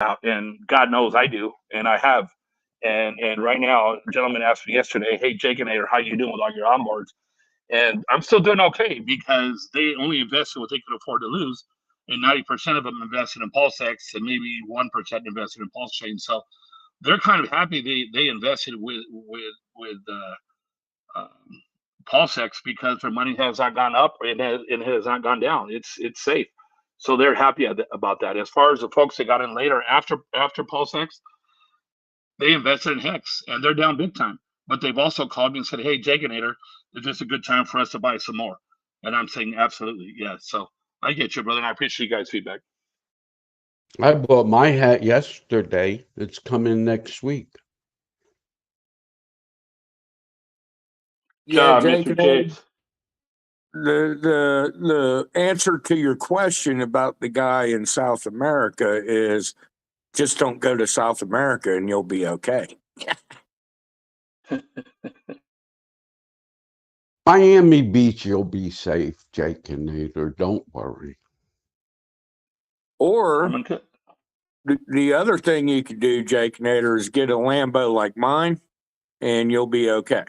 out, and God knows I do, and I have. And right now, a gentleman asked me yesterday, "Hey, Jake and Ader, how you doing with all your onboards?" And I'm still doing okay because they only invested what they could afford to lose, and 90% of them invested in PulseX, and maybe 1% invested in Pulsechain. So they're kind of happy they invested with PulseX because their money has not gone up and it has not gone down. It's safe, so they're happy about that. As far as the folks that got in later after PulseX, they invested in Hex and they're down big time. But they've also called me and said, "Hey, Jaganator, is this a good time for us to buy some more?" And I'm saying, absolutely, yes. So I get you, brother, and I appreciate you guys' feedback. I bought my hat yesterday. It's coming next week. Yeah, Mr. Jakes. The answer to your question about the guy in South America is just don't go to South America and you'll be okay. Miami Beach, you'll be safe, Jake and Nader. Don't worry. Or the other thing you could do, Jake Nader, is get a Lambo like mine and you'll be okay.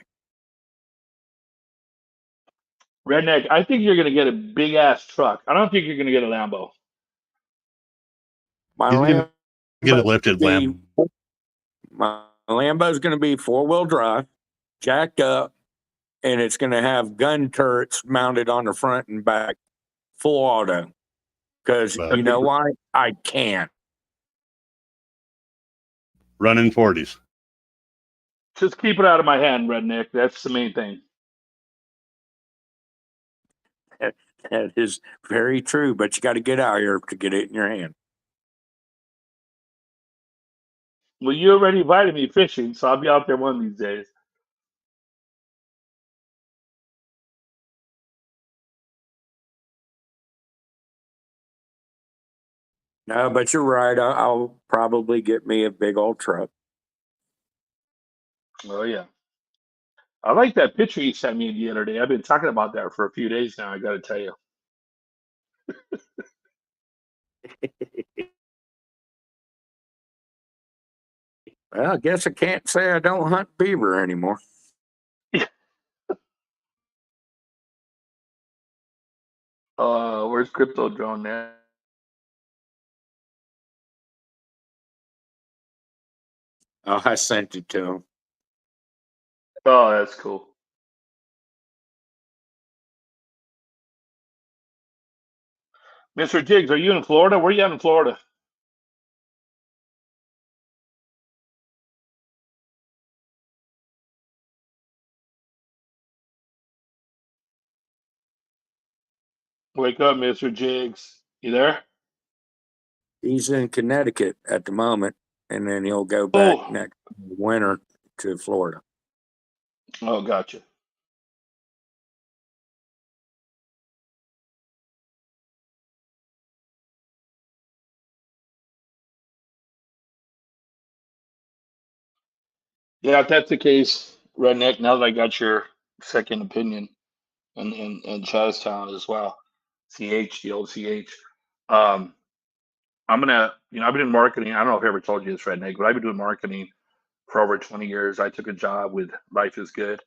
Redneck, I think you're going to get a big ass truck. I don't think you're going to get a Lambo. My Lambo get a lifted Lambo. My Lambo's going to be 4-wheel drive, jacked up, and it's going to have gun turrets mounted on the front and back, full auto. Because you know why? I can't. Running 40s. Just keep it out of my hand, Redneck. That's the main thing. That is very true, but you got to get out here to get it in your hand. Well, you already invited me fishing, so I'll be out there one of these days. No, but you're right. I'll probably get me a big old truck. Oh, yeah. I like that picture you sent me the other day. I've been talking about that for a few days now, I got to tell you. Well, I guess I can't say I don't hunt beaver anymore. Where's Crypto Drone now? Oh, I sent it to him. Oh, that's cool. Mr. Jiggs, are you in Florida? Where are you at in Florida? Wake up, Mr. Jiggs. You there? He's in Connecticut at the moment, and then he'll go back next winter to Florida. Oh, gotcha. Yeah, if that's the case, Redneck, now that I got your second opinion in Charlestown as well, CH, the old CH, I'm gonna, I've been doing marketing. I don't know if I ever told you this, Redneck, but I've been doing marketing for over 20 years. I took a job with Life is Good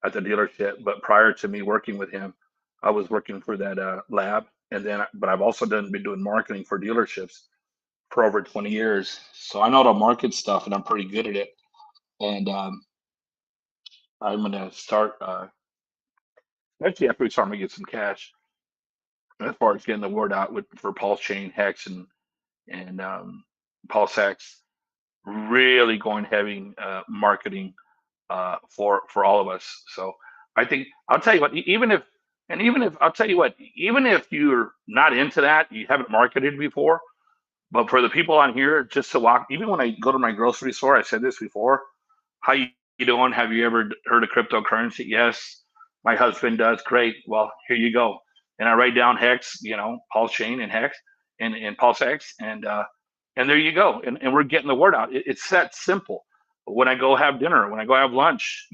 at the dealership, but prior to me working with him, I was working for that lab, but I've also been doing marketing for dealerships for over 20 years. So I know how to market stuff, and I'm pretty good at it. And I'm gonna start. Actually, after we start, I'm gonna get some cash as far as getting the word out for Pulsechain, Hex, and PulseX. Really going heavy marketing for all of us. So I think I'll tell you what. Even if I'll tell you what, even if you're not into that, you haven't marketed before. But for the people on here, just to walk, even when I go to my grocery store, I said this before. How you doing? Have you ever heard of cryptocurrency? Yes, my husband does. Great. Well, here you go. And I write down Hex, Pulsechain and Hex and PulseX, and there you go. And we're getting the word out. It's that simple. When I go have dinner, when I go have lunch,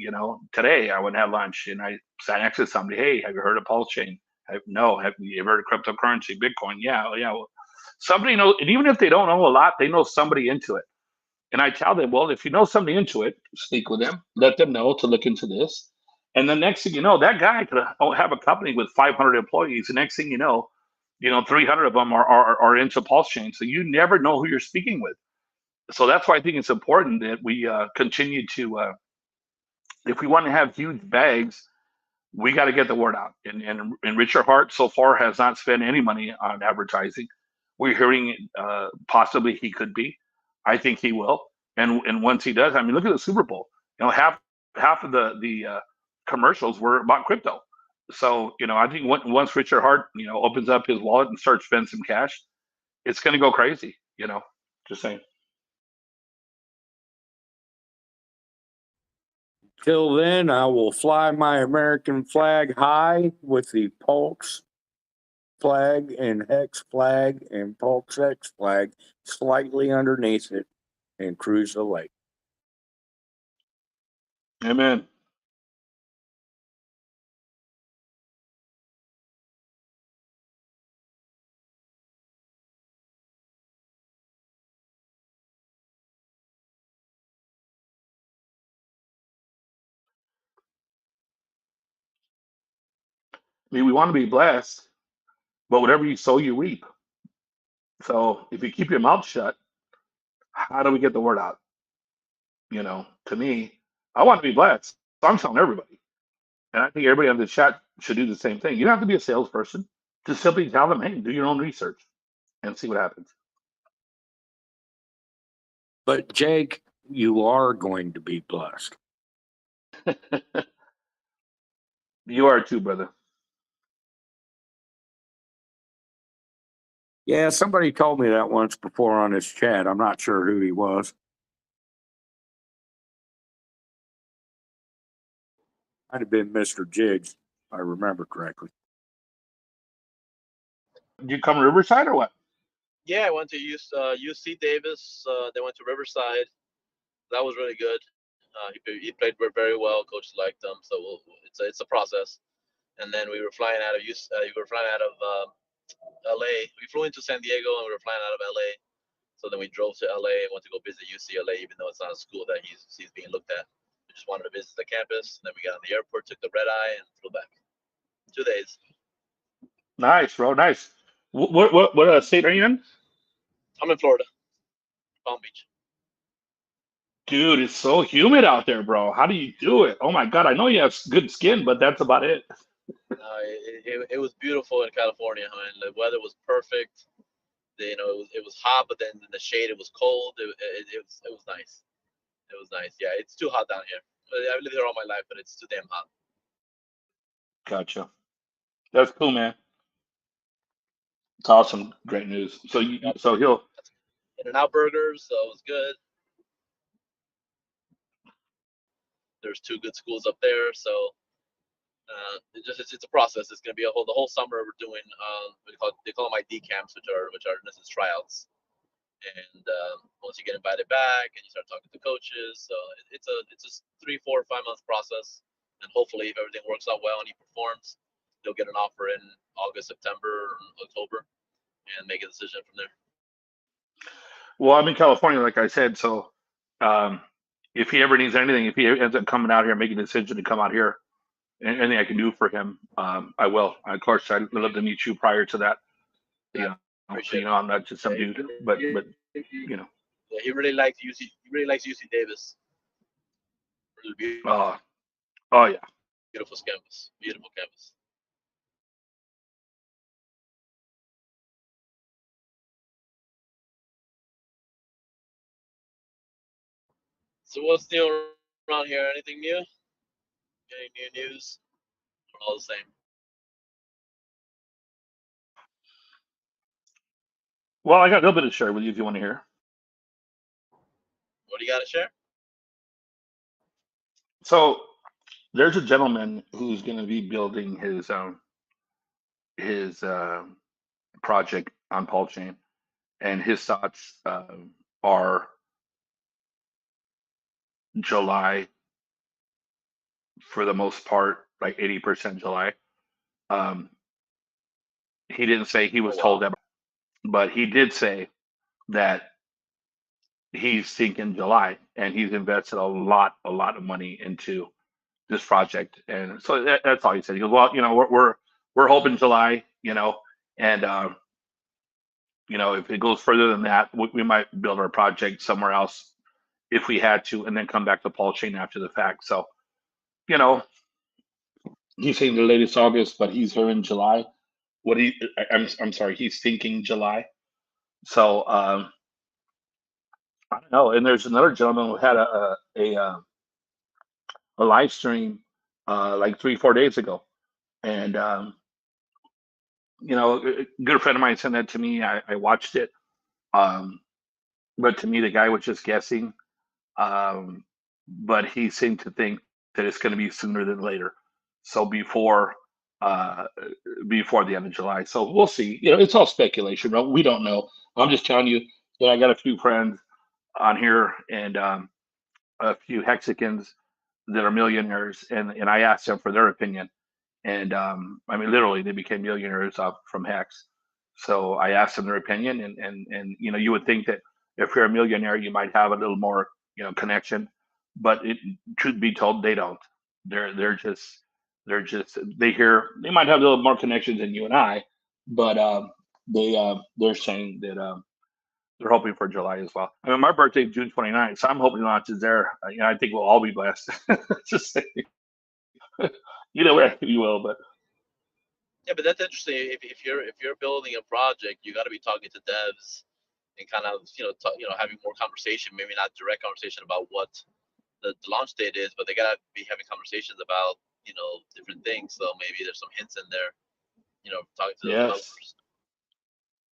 today I went and have lunch and I sat next to somebody. Hey, have you heard of Pulsechain? No. Have you ever heard of cryptocurrency? Bitcoin? Yeah, yeah. Somebody knows, and even if they don't know a lot, they know somebody into it. And I tell them, well, if you know somebody into it, speak with them, let them know to look into this. And the next thing you know, that guy could have a company with 500 employees. The next thing you know, 300 of them are into Pulsechain. So you never know who you're speaking with. So that's why I think it's important that we continue to, if we want to have huge bags, we got to get the word out. And Richard Hart so far has not spent any money on advertising. We're hearing possibly he could be. I think he will. And once he does, I mean, look at the Super Bowl. Half of the commercials were about crypto. So I think once Richard Hart opens up his wallet and starts spending some cash, it's going to go crazy. Just saying. Till then, I will fly my American flag high with the Pulse flag and Hex flag and PulseX flag slightly underneath it and cruise the lake. Amen. I mean, we want to be blessed, but whatever you sow, you reap. So if you keep your mouth shut, how do we get the word out? To me, I want to be blessed. So I'm telling everybody. And I think everybody on the chat should do the same thing. You don't have to be a salesperson. Just simply tell them, hey, do your own research and see what happens. But Jake, you are going to be blessed. You are too, brother. Yeah, somebody told me that once before on this chat. I'm not sure who he was. Might have been Mr. Jiggs, if I remember correctly. Did you come to Riverside or what? Yeah, I went to UC Davis. They went to Riverside. That was really good. He played very well. Coach liked him, so it's a process. And then we were flying out of LA. We flew into San Diego and we were flying out of LA. So then we drove to LA and went to go visit UCLA, even though it's not a school that he's being looked at. We just wanted to visit the campus. And then we got on the airport, took the red eye, and flew back. 2 days. Nice, bro. Nice. What state are you in? I'm in Florida, Palm Beach. Dude, it's so humid out there, bro. How do you do it? Oh my God, I know you have good skin, but that's about it. It was beautiful in California. I mean, the weather was perfect. It was hot, but then in the shade it was cold. It was nice. It was nice. Yeah, it's too hot down here. I've lived here all my life, but it's too damn hot. Gotcha. That's cool, man. It's awesome. Great news. So he'll In-N-Out burgers, so it was good. There's 2 good schools up there, so it's a process. It's gonna be the whole summer. We're doing they call them ID camps, which are in essence tryouts. And once you get invited back and you start talking to coaches, so it's a 3, 4, 5 month process. And hopefully, if everything works out well and he performs, he'll get an offer in August, September, or October, and make a decision from there. Well, I'm in California, like I said. So if he ever needs anything, if he ends up coming out here, making a decision to come out here, anything I can do for him, I will. Of course, I'd love to meet you prior to that. Yeah, So I'm not just some dude, but Yeah, he really likes UC. He really likes UC Davis. Really beautiful, oh yeah. beautiful campus. Beautiful campus. So what's new around here? Anything new? Any new news? Or all the same? Well, I got a little bit to share with you if you want to hear. What do you got to share? So there's a gentleman who's going to be building his project on Pulsechain, and his thoughts are July for the most part, like 80% July. He didn't say he was told that but he did say that he's thinking July, and he's invested a lot of money into this project, and so that's all he said. He goes, well, we're hoping July, and if it goes further than that, we might build our project somewhere else if we had to, and then come back to Pulsechain after the fact. So, you know, he's saying the latest August, but he's here in July. I'm sorry, he's thinking July. So I don't know. And there's another gentleman who had a live stream like 3-4 days ago, and a good friend of mine sent that to me. I watched it, um, but to me the guy was just guessing. Um, but he seemed to think that it's going to be sooner than later. So uh, before the end of July. So we'll see. It's all speculation, but we don't know. I'm just telling you that I got a few friends on here and a few Hexicans that are millionaires, and I asked them for their opinion. And I mean, literally, they became millionaires from Hex. So I asked them their opinion, and you would think that if you're a millionaire, you might have a little more connection, but truth be told, they don't. They might have a little more connections than you and I, but they're saying that they're hoping for July as well. I mean, my birthday is June 29th, so I'm hoping launch is there. I think we'll all be blessed. Just saying. Where you will, but. Yeah, but that's interesting. If you're building a project, you got to be talking to devs and kind of having more conversation. Maybe not direct conversation about what the launch date is, but they got to be having conversations about different things. So maybe there's some hints in there. Talking to the Yes. developers.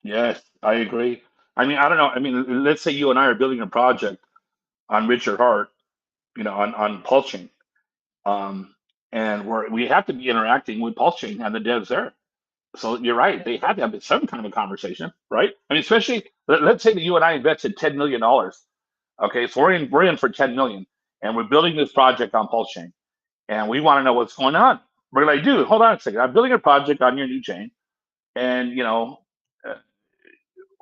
Yes, I agree. I mean, I don't know. I mean, let's say you and I are building a project on Richard Hart, on Pulsechain, um, and we have to be interacting with Pulsechain and the devs there. So you're right; they have to have some kind of a conversation, right? I mean, especially let's say that you and I invested $10 million. Okay, so we're in for 10 million, and we're building this project on Pulsechain, and we want to know what's going on. We're like, dude, hold on a second. I'm building a project on your new chain, and uh,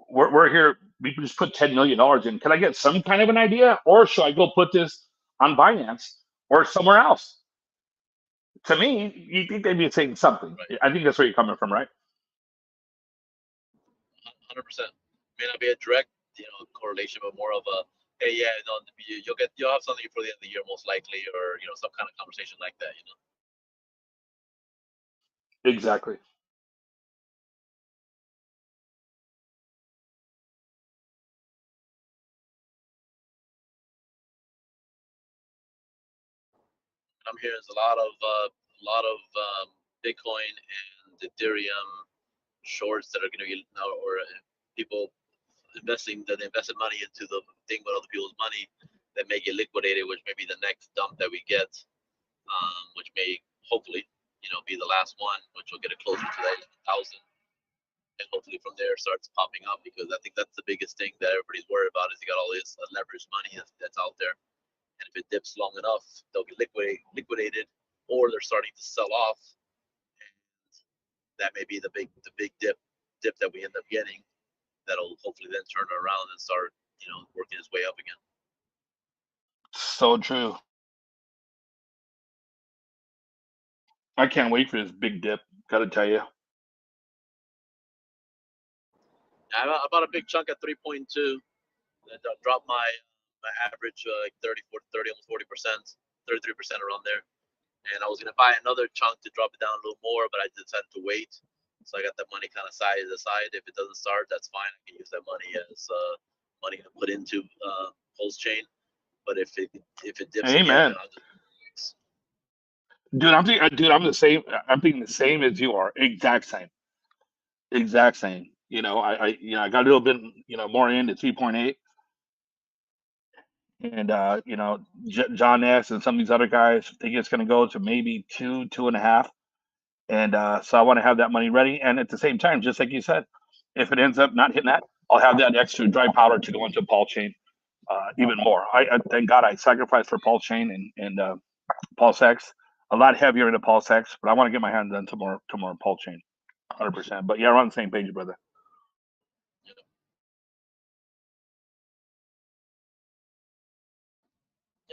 we're here. We can just put $10 million in. Can I get some kind of an idea, or should I go put this on Binance or somewhere else? To me, you think they'd be saying something. Right. I think that's where you're coming from, right? 100%. May not be a direct, correlation, but more of a, hey, yeah, you'll have something for the end of the year most likely, or some kind of conversation like that. Exactly. I'm hearing there's a lot of Bitcoin and Ethereum shorts that are going to be now, or people that invested money into the thing with other people's money that may get liquidated, which may be the next dump that we get, which may hopefully be the last one, which will get it closer to that 1,000, and hopefully from there starts popping up, because I think that's the biggest thing that everybody's worried about is you got all this leveraged money that's out there. And if it dips long enough, they'll get liquidated, or they're starting to sell off, and that may be the big dip that we end up getting. That'll hopefully then turn around and start, working its way up again. So true. I can't wait for this big dip. Got to tell you. I bought a big chunk at 3.2, and dropped my average like 30, almost 40%, 33% around there. And I was gonna buy another chunk to drop it down a little more, but I decided to wait. So I got that money kind of side aside. If it doesn't start, that's fine. I can use that money as money to put into Pulsechain. But if it dips again, Amen. then I'll just. Dude, I'm the same. I'm thinking the same as you are. Exact same. Exact same. I got a little bit, more into 3.8, and John S. and some of these other guys think it's going to go to maybe 2.5, and so I want to have that money ready. And at the same time, just like you said, if it ends up not hitting that, I'll have that extra dry powder to go into Pulsechain even more. I thank God I sacrificed for Pulsechain and PulseX. A lot heavier into PulseX, but I want to get my hands on to more Pulsechain, 100%. But yeah, we're on the same page, brother. Yeah.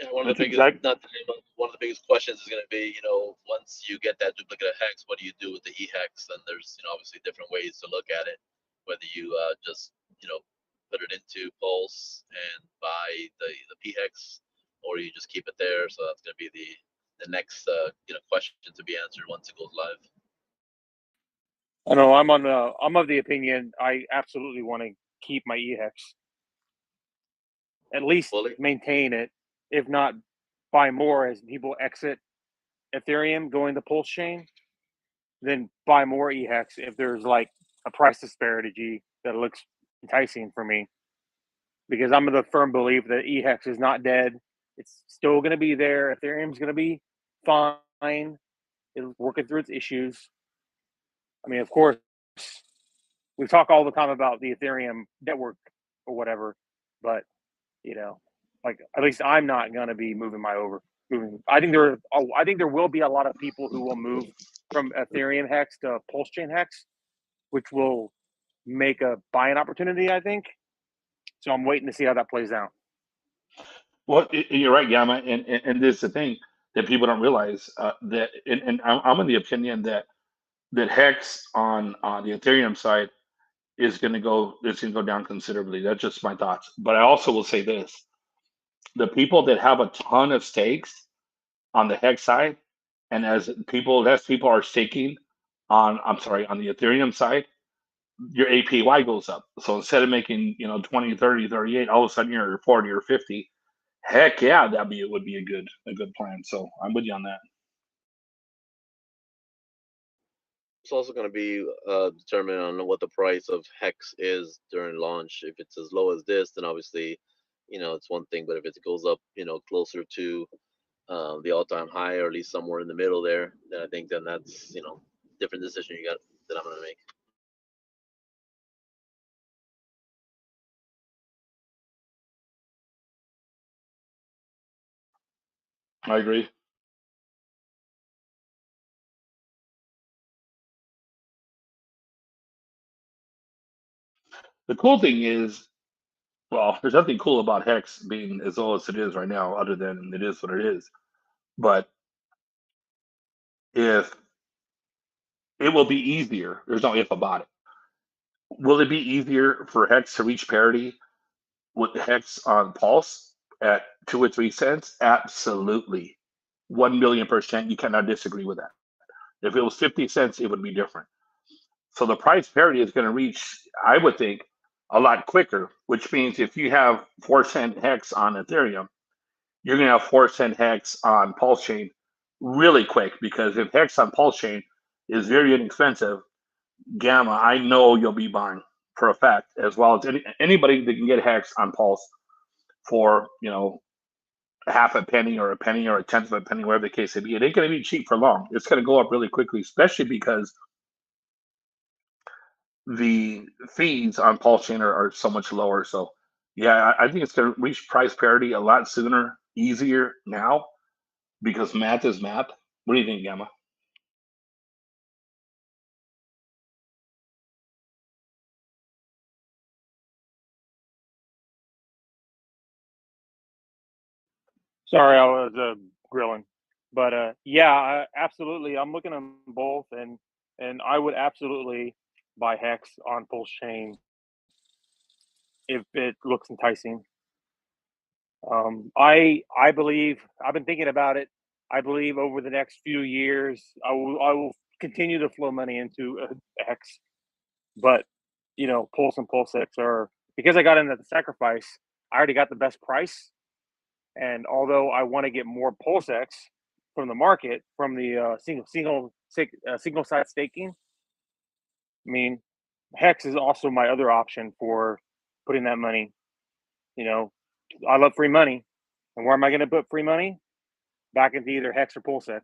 Yeah, one of That's the biggest, exact. not to name one of the biggest questions is going to be, once you get that duplicate of hex, what do you do with the EHEX? And there's, obviously different ways to look at it. Whether you just, put it into Pulse and buy the PHEX, or you just keep it there. So that's going to be the next, question to be answered once it goes live. I know I'm of the opinion I absolutely want to keep my EHEX. At least Fully. maintain it, if not buy more as people exit Ethereum going to Pulsechain, then buy more EHEX if there's like a price disparity that looks enticing for me. Because I'm of the firm belief that EHEX is not dead. It's still going to be there. Ethereum's going to be fine. It's working through its issues. I mean, of course, we talk all the time about the Ethereum network or whatever, but like at least I'm not going to be moving. I think there will be a lot of people who will move from Ethereum Hex to Pulsechain Hex, which will make a buying opportunity, I think. So I'm waiting to see how that plays out. Well, you're right, Gamma, and this is the thing that people don't realize that, and I'm in the opinion that Hex on the Ethereum side is going to go down considerably. That's just my thoughts. But I also will say this: the people that have a ton of stakes on the Hex side, and less people are staking on the Ethereum side, your APY goes up. So instead of making 20, 30, 38, all of a sudden you're 40 or 50. Heck yeah, would be a good plan. So I'm with you on that. It's also going to be determined on what the price of Hex is during launch. If it's as low as this, then obviously, it's one thing. But if it goes up, closer to the all-time high, or at least somewhere in the middle there, then I think that's different decision that I'm going to make. I agree. The cool thing is, well, there's nothing cool about Hex being as low as it is right now, other than it is what it is. But if it will be easier, there's no if about it. Will it be easier for Hex to reach parity with Hex on Pulse at 2 or 3 cents? Absolutely. 1,000,000%. You cannot disagree with that. If it was 50 cents, it would be different. So the price parity is going to reach, I would think, a lot quicker, which means if you have 4-cent Hex on Ethereum, you're going to have 4-cent Hex on Pulsechain really quick, because if Hex on Pulsechain is very inexpensive, Gamma, I know you'll be buying for a fact, as well as anybody that can get Hex on Pulse for, half a penny or a tenth of a penny, whatever the case may be. It ain't going to be cheap for long. It's going to go up really quickly, especially because the fees on Pulsechain are so much lower. So, yeah, I think it's going to reach price parity a lot sooner, easier now, because math is math. What do you think, Gamma? Sorry, I was grilling, but yeah, absolutely. I'm looking at both, and I would absolutely buy Hex on Pulsechain if it looks enticing. I believe I've been thinking about it. I believe over the next few years, I will continue to flow money into Hex, but Pulse and PulseX are, because I got into the sacrifice. I already got the best price, and although I want to get more PulseX from the market, from the single site staking, I mean, Hex is also my other option for putting that money. I love free money, and where am I going to put free money? Back into either Hex or PulseX.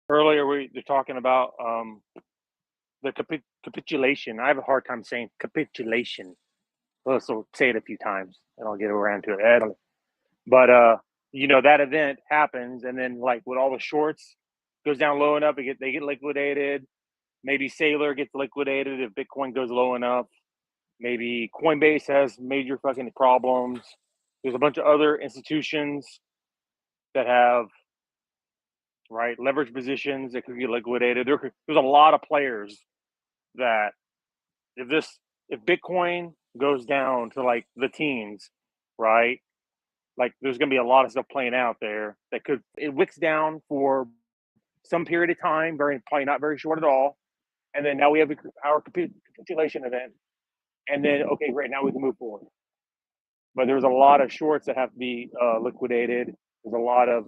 Earlier, we were talking about the capitulation. I have a hard time saying capitulation. So say it a few times, and I'll get around to it. But that event happens, and then like with all the shorts, goes down low enough, they get liquidated. Maybe Sailor gets liquidated if Bitcoin goes low enough. Maybe Coinbase has major fucking problems. There's a bunch of other institutions that have leverage positions that could get liquidated. There's a lot of players that if Bitcoin goes down to like the teens, right? Like there's going to be a lot of stuff playing out there that it wicks down for some period of time, probably not very short at all. And then now we have our capitulation event. And then, okay, great, now we can move forward. But there's a lot of shorts that have to be liquidated. There's a lot of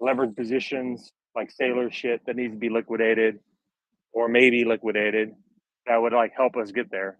leveraged positions like Sailor shit that needs to be liquidated or maybe liquidated. That would like help us get there.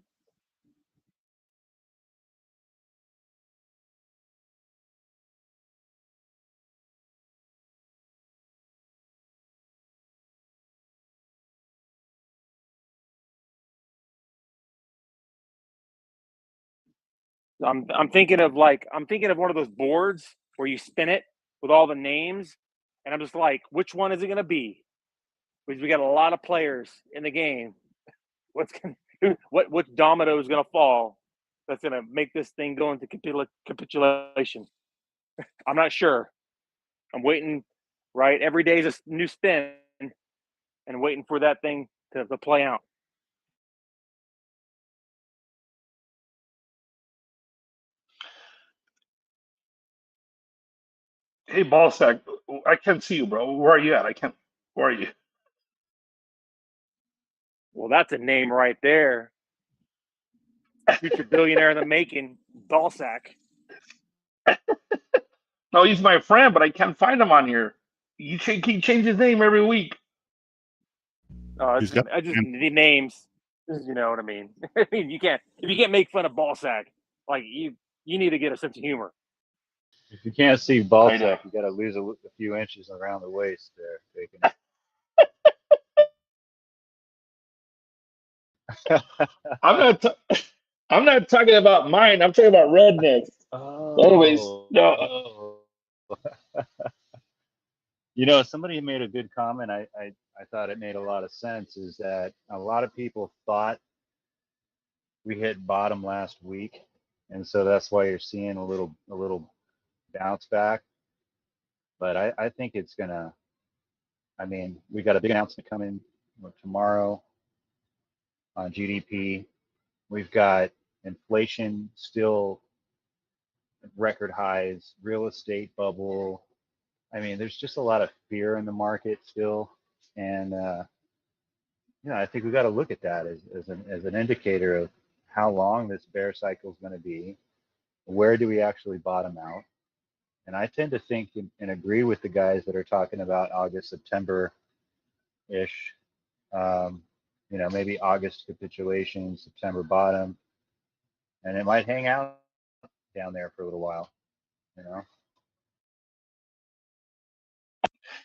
I'm thinking of one of those boards where you spin it with all the names, and I'm just like, which one is it going to be? Because we got a lot of players in the game. What domino is going to fall that's going to make this thing go into capitulation? I'm not sure. I'm waiting. Right, every day is a new spin, and waiting for that thing to play out. Hey, Ballsack, I can't see you, bro. Where are you at? Where are you? Well, that's a name right there. Future billionaire in the making, Ballsack. No, he's my friend, but I can't find him on here. He changes his name every week. I He's got just the names. You know what I mean? I mean, if you can't make fun of Ballsack, like you need to get a sense of humor. If you can't see I know. Baltic, you got to lose a few inches around the waist there. Bacon. I'm not talking about mine. I'm talking about rednecks. Anyways, no. Oh. Somebody made a good comment. I thought it made a lot of sense. Is that a lot of people thought we hit bottom last week, and so that's why you're seeing a little bounce back. But I think it's gonna. I mean, we got a big announcement coming tomorrow on GDP. We've got inflation still record highs, real estate bubble. I mean, there's just a lot of fear in the market still, and I think we got to look at that as an indicator of how long this bear cycle is going to be. Where do we actually bottom out? And I tend to think and agree with the guys that are talking about August, September ish. Maybe August capitulation, September bottom, and it might hang out down there for a little while.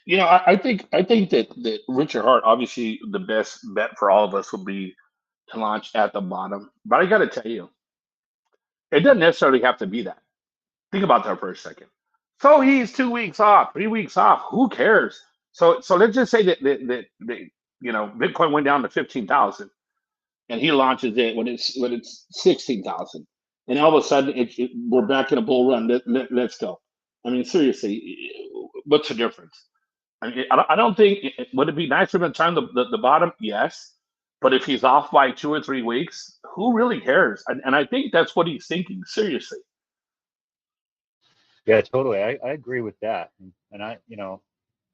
I think that Richard Hart, obviously the best bet for all of us would be to launch at the bottom. But I got to tell you, it doesn't necessarily have to be that. Think about that for a second. So he's 2 weeks off, 3 weeks off. Who cares? So let's just say that Bitcoin went down to 15,000, and he launches it when it's 16,000, and all of a sudden we're back in a bull run. Let's go. I mean, seriously, what's the difference? I mean, I don't think would it be nice for him to time the bottom? Yes, but if he's off by 2 or 3 weeks, who really cares? And I think that's what he's thinking. Seriously. Yeah, totally. I agree with that, and I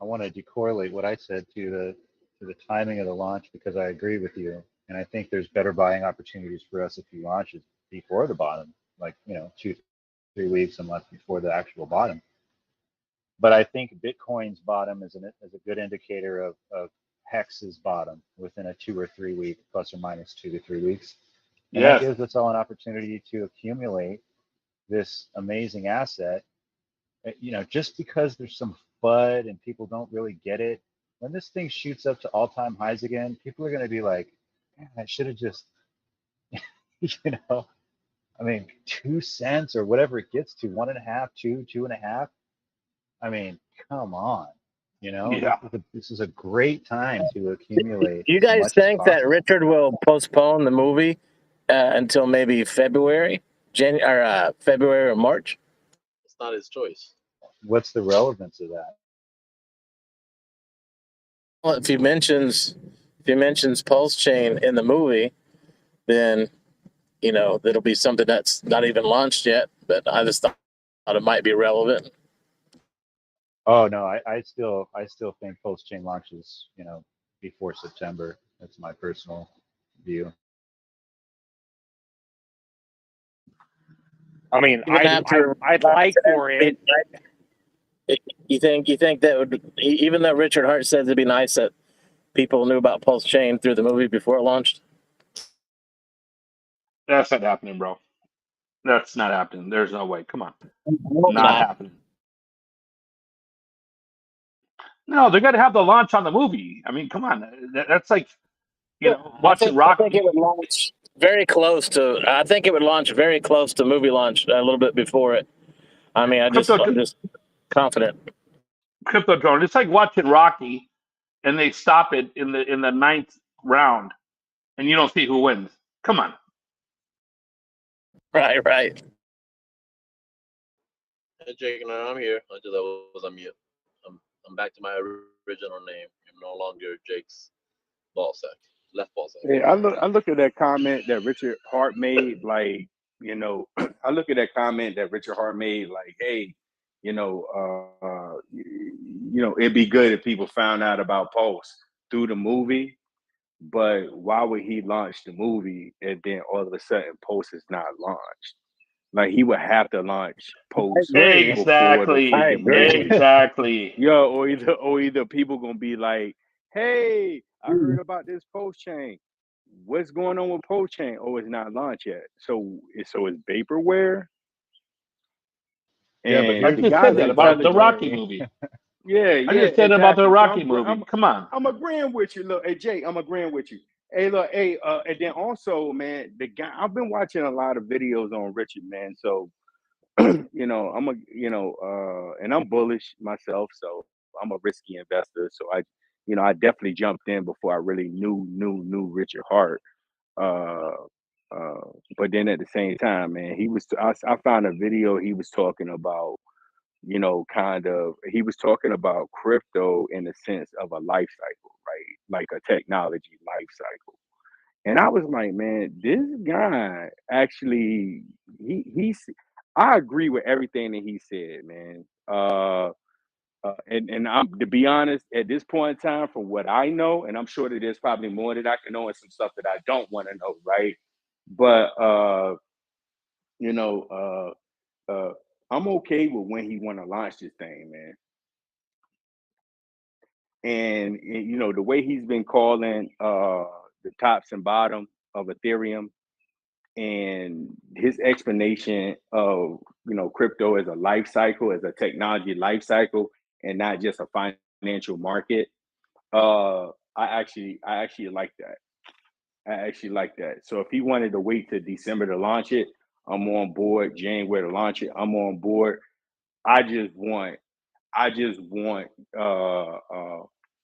want to decorrelate what I said to the timing of the launch because I agree with you, and I think there's better buying opportunities for us if he launches before the bottom, like 2-3 weeks a month before the actual bottom. But I think Bitcoin's bottom is a good indicator of Hex's bottom within a 2 or 3 week, plus or minus 2 to 3 weeks, and that gives us all an opportunity to accumulate this amazing asset. Just because there's some FUD and people don't really get it, when this thing shoots up to all-time highs again, people are going to be like, man, I should have just, I mean, 2 cents or whatever it gets to, 1.5, 2, 2.5. I mean, come on. You know, Yeah. this is a great time to accumulate. Do you as guys much as think that possible. Richard will postpone the movie until maybe February, February or March? It's not his choice. What's the relevance of that? Well, if he mentions Pulsechain in the movie, then you know that'll be something that's not even launched yet. But I just thought it might be relevant. Oh no, I still think Pulsechain launches, you know, before September. That's my personal view. I mean, Even after I'd like for it. You think that would, even though Richard Hart says it'd be nice that people knew about Pulsechain through the movie before it launched? That's not happening, bro. That's not happening. There's no way. Come on. Not happening. No, they're going to have the launch on the movie. I mean, come on. That's like, you know, watching Rocky. I think it would launch very close to. I think it would launch very close to movie launch, a little bit before it. I mean, I'm just confident. Crypto drone. It's like watching Rocky, and they stop it in the 9th round, and you don't see who wins. Come on. Right. Hey, Jake, and I'm here. I just was on mute. I'm back to my original name. I'm no longer Jake's ballsack, left ballsack. Hey, I look at that comment that Richard Hart made, like, you know, I look at that comment that Richard Hart made, like, hey, you know, it'd be good if people found out about Pulse through the movie, but why would he launch the movie and then all of a sudden Pulse is not launched? Like, he would have to launch Pulse before the freaking movie. Exactly. Yo, or either people gonna be like, hey, I heard about this Pulsechain. What's going on with Pulsechain? Oh, it's not launched yet. So it's vaporware. Yeah, but And I here's just said that about the Rocky movie. Yeah, I just said exactly. about the So Rocky movie. Come on. I'm agreeing with you. Look, hey Jake, I'm agreeing with you. Hey, look, hey, and then also, man, the guy, I've been watching a lot of videos on Richard, man. So you know, and I'm bullish myself, so I'm a risky investor. So I definitely jumped in before I really knew Richard Hart. Uh, but then at the same time, man, I found a video he was talking about, you know, he was talking about crypto in the sense of a life cycle, right? Like a technology life cycle. And I was like, man, this guy actually, he's, I agree with everything that he said, man. And I'm, to be honest, at this point in time, from what I know, and I'm sure that there's probably more that I can know and some stuff that I don't want to know, right? But you know, I'm okay with when he want to launch this thing, man. And you know, the way he's been calling the tops and bottom of Ethereum, and his explanation of, you know, crypto as a life cycle, as a technology life cycle, and not just a financial market. I actually like that. I actually like that. So if he wanted to wait till December to launch it, I'm on board. January to launch it, I'm on board. I just want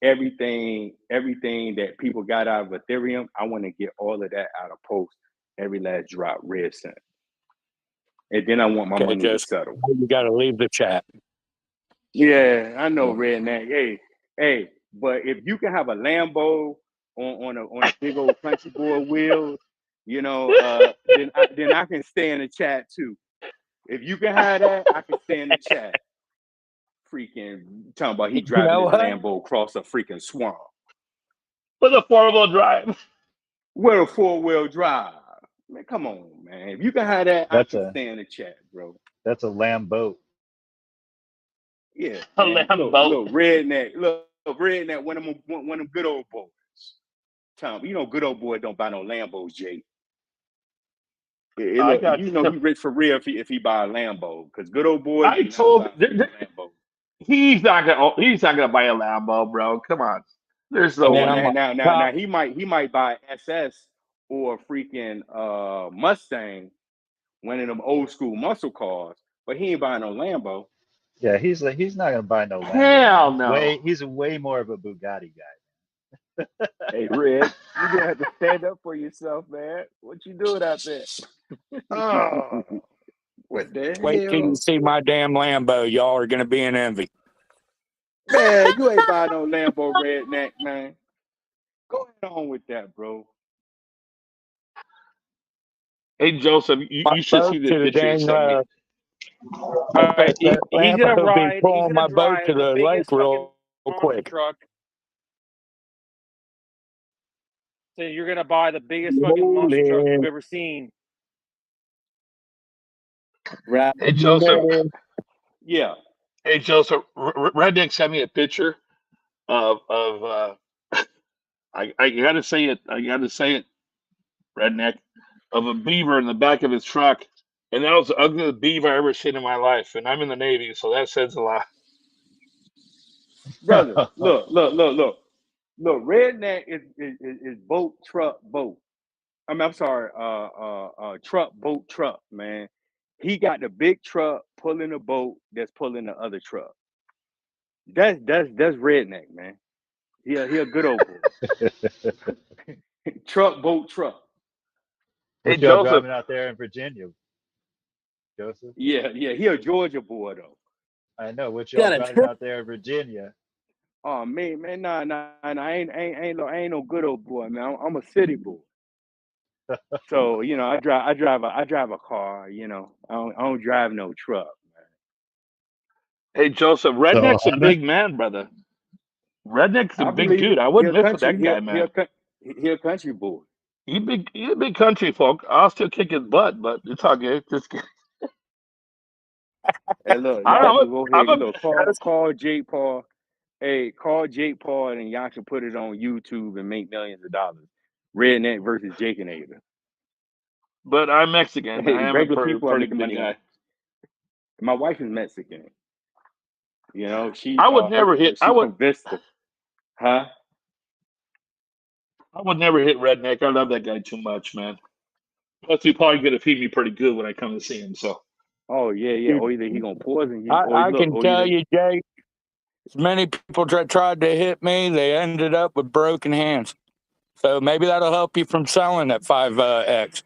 everything that people got out of Ethereum. I want to get all of that out of Pulse, every last drop, red cent. And then I want my money to settle. You got to leave the chat. Yeah, I know, redneck. Hey, but if you can have a Lambo on a big old country boy wheel, you know, then I can stay in the chat too. If you can have that, I can stay in the chat. Freaking talking about he driving his Lambo across a freaking swamp with a 4-wheel drive. With a 4-wheel drive. Man, come on, man. If you can have that, I can stay in the chat, bro. That's a Lambo. Yeah, A man. Lambo. Look, redneck. Look, redneck. One of them good old boys. Tom, you know, good old boy don't buy no Lambos, Jake. Look, you know he rich for real if he buy a Lambo, because good old boys. I told Lambo. He's not gonna buy a Lambo, bro. Come on. There's no way. Now he might buy SS or freaking Mustang one of them old school muscle cars, but he ain't buying no Lambo. Yeah, he's not gonna buy no Lambo. Hell Man. no. He's way more of a Bugatti guy. Hey, Red, you gonna have to stand up for yourself, man. What you doing out there? Oh, what the Wait till you hell? see my damn Lambo. Y'all are going to be in envy. Man, you ain't buying no Lambo, redneck, man. Go on with that, bro. Hey Joseph, My you should boat see the to the picture he dang, sent me. All right, that he's gonna Lambo be ride. He's pulling gonna my boat to drive the the lake biggest fucking real monster quick. truck. So you're gonna buy the biggest fucking monster truck Rolling. you've ever seen. Right. Hey Joseph, Yeah. hey Joseph, Redneck sent me a picture of I gotta say it, Redneck, of a beaver in the back of his truck, and that was the ugliest beaver I ever seen in my life. And I'm in the Navy, so that says a lot. Brother, look. Redneck is boat, truck, boat. I'm sorry, truck, boat, truck, man. He got the big truck pulling the boat that's pulling the other truck. That's redneck, man. He a good old boy. Truck, boat, truck. Hey What y'all Joseph, driving out there in Virginia, Joseph? Yeah, he a Georgia boy though. I know. What y'all Got a driving truck. out there in Virginia? Oh man, nah, I ain't no good old boy, man. I'm a city boy. So I drive a car. I don't drive no truck. hey Joseph, So Redneck's a Honda, big man, brother. Redneck's a I big believe dude. it. I He wouldn't a mess with country. that guy, man. He a country boy. You big country folk. I'll still kick his butt, but it's all good. Just Hey, look, I y'all don't can know. go ahead. I'm a, Call Jake Paul. Hey, call Jake Paul, and y'all can put it on YouTube and make millions of dollars. Redneck versus Jakenator. but I'm Mexican. Hey, I am a regular people are pretty making big money on guy. it. My wife is Mexican. I would never hit. She's from Vista. Huh? I would never hit Redneck. I love that guy too much, man. Plus, he's probably gonna feed me pretty good when I come to see him. So Oh yeah. Dude, Or either he gonna poison you, I can or tell either you, Jake, as many people tried to hit me, they ended up with broken hands. So maybe that'll help you from selling that 5X.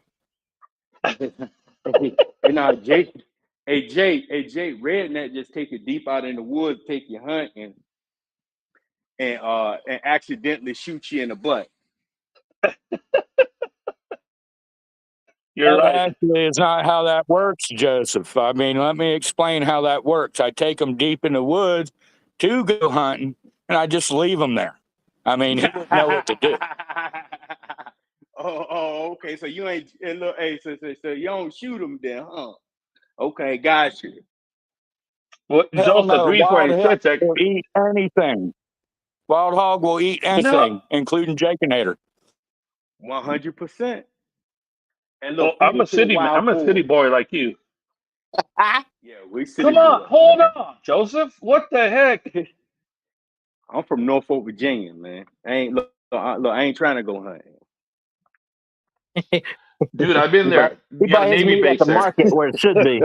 hey, nah, Jake. Hey Jake, Redneck just take it deep out in the woods, take you hunting, and accidentally shoot you in the butt. you're That right. actually is not how that works, Joseph. I mean, let me explain how that works. I take them deep in the woods to go hunting, and I just leave them there. I mean, he wouldn't know what to do. Okay. So you ain't look. Hey, so you don't shoot him then, huh? Okay, got you. Well, Hell Joseph, the no, reason why wild I hog said that, will eat anything. Wild hog will eat no. anything, including Jakenator. 100%. And Well, look, feed it to the wild I'm a city boar. boy like you. Yeah, we city Come on, boys, hold man. on, Joseph. What the heck, I'm from Norfolk, Virginia, man. I ain't trying to go hunting. dude? I've been He buy, there. he You got a buy his Navy meat at base the there. market where it should be.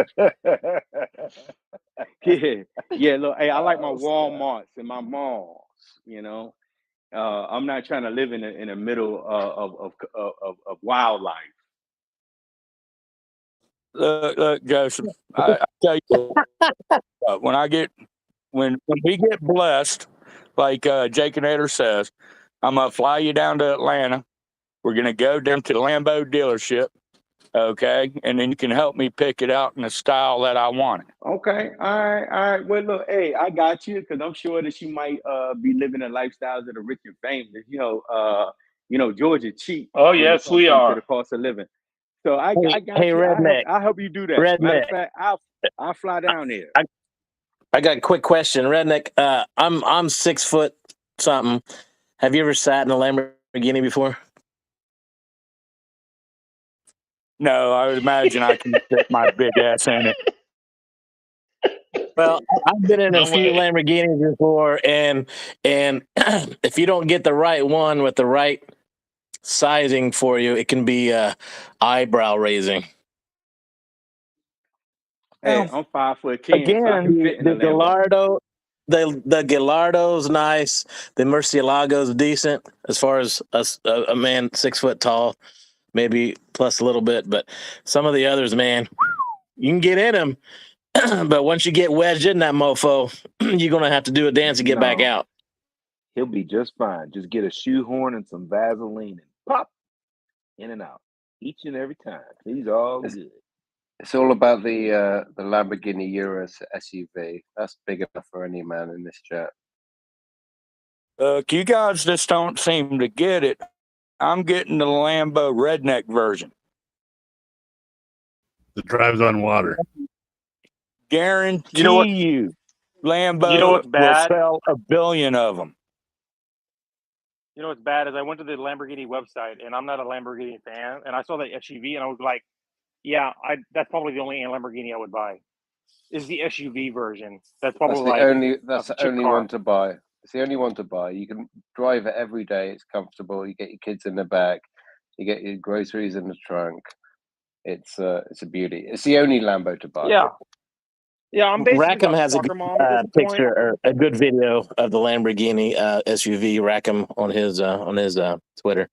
Yeah. Look, hey, I like my Oh, snap. Walmarts and my malls. I'm not trying to live in the middle of wildlife. Look, Joseph, I tell you what, when we get blessed, like Jakenator says, I'm gonna fly you down to Atlanta. We're gonna go down to the Lambo dealership, okay, and then you can help me pick it out in the style that I want it. Okay, all right. Well, look, hey, I got you because I'm sure that you might be living the lifestyles of the rich and famous. Georgia cheap Oh when it yes, we comes to are. the cost of living. So I Hey, got you. redneck, I'll help you do that. Matter of redneck. fact, I'll fly down there. I got a quick question, redneck. I'm 6 foot something. Have you ever sat in a Lamborghini before? No, I would imagine I can fit my big ass in it. Well, I've been in a No few way. Lamborghinis before, and if you don't get the right one with the right sizing for you, it can be eyebrow raising. Hey, Well, I'm 5'10", so I again, can fit in The a Lambo. Gallardo, the Gallardo's nice. The Murcielago's decent as far as a man 6 foot tall, maybe plus a little bit. But some of the others, man, you can get in them. But once you get wedged in that mofo, you're gonna have to do a dance to get back No, out. He'll be just fine. Just get a shoehorn and some Vaseline and pop in and out each and every time. He's all It's, good. it's all about the Lamborghini Urus SUV. That's big enough for any man in this chat. Look, you guys just don't seem to get it. I'm getting the Lambo redneck version. That drives on water. Guarantee You know what? you, Lambo You know what's will bad? sell 1 billion of them. You know what's bad is I went to the Lamborghini website, and I'm not a Lamborghini fan, and I saw that SUV, and I was like, yeah, that's probably the only Lamborghini I would buy. Is the SUV version? That's probably That's a the cheap only car. one to buy. It's the only one to buy. You can drive it every day. It's comfortable. You get your kids in the back. You get your groceries in the trunk. It's a beauty. It's the only Lambo to buy. Yeah, yeah. I'm basically Rackham got has a good soccer mom at this point. picture or a good video of the Lamborghini SUV. Rackham on his Twitter.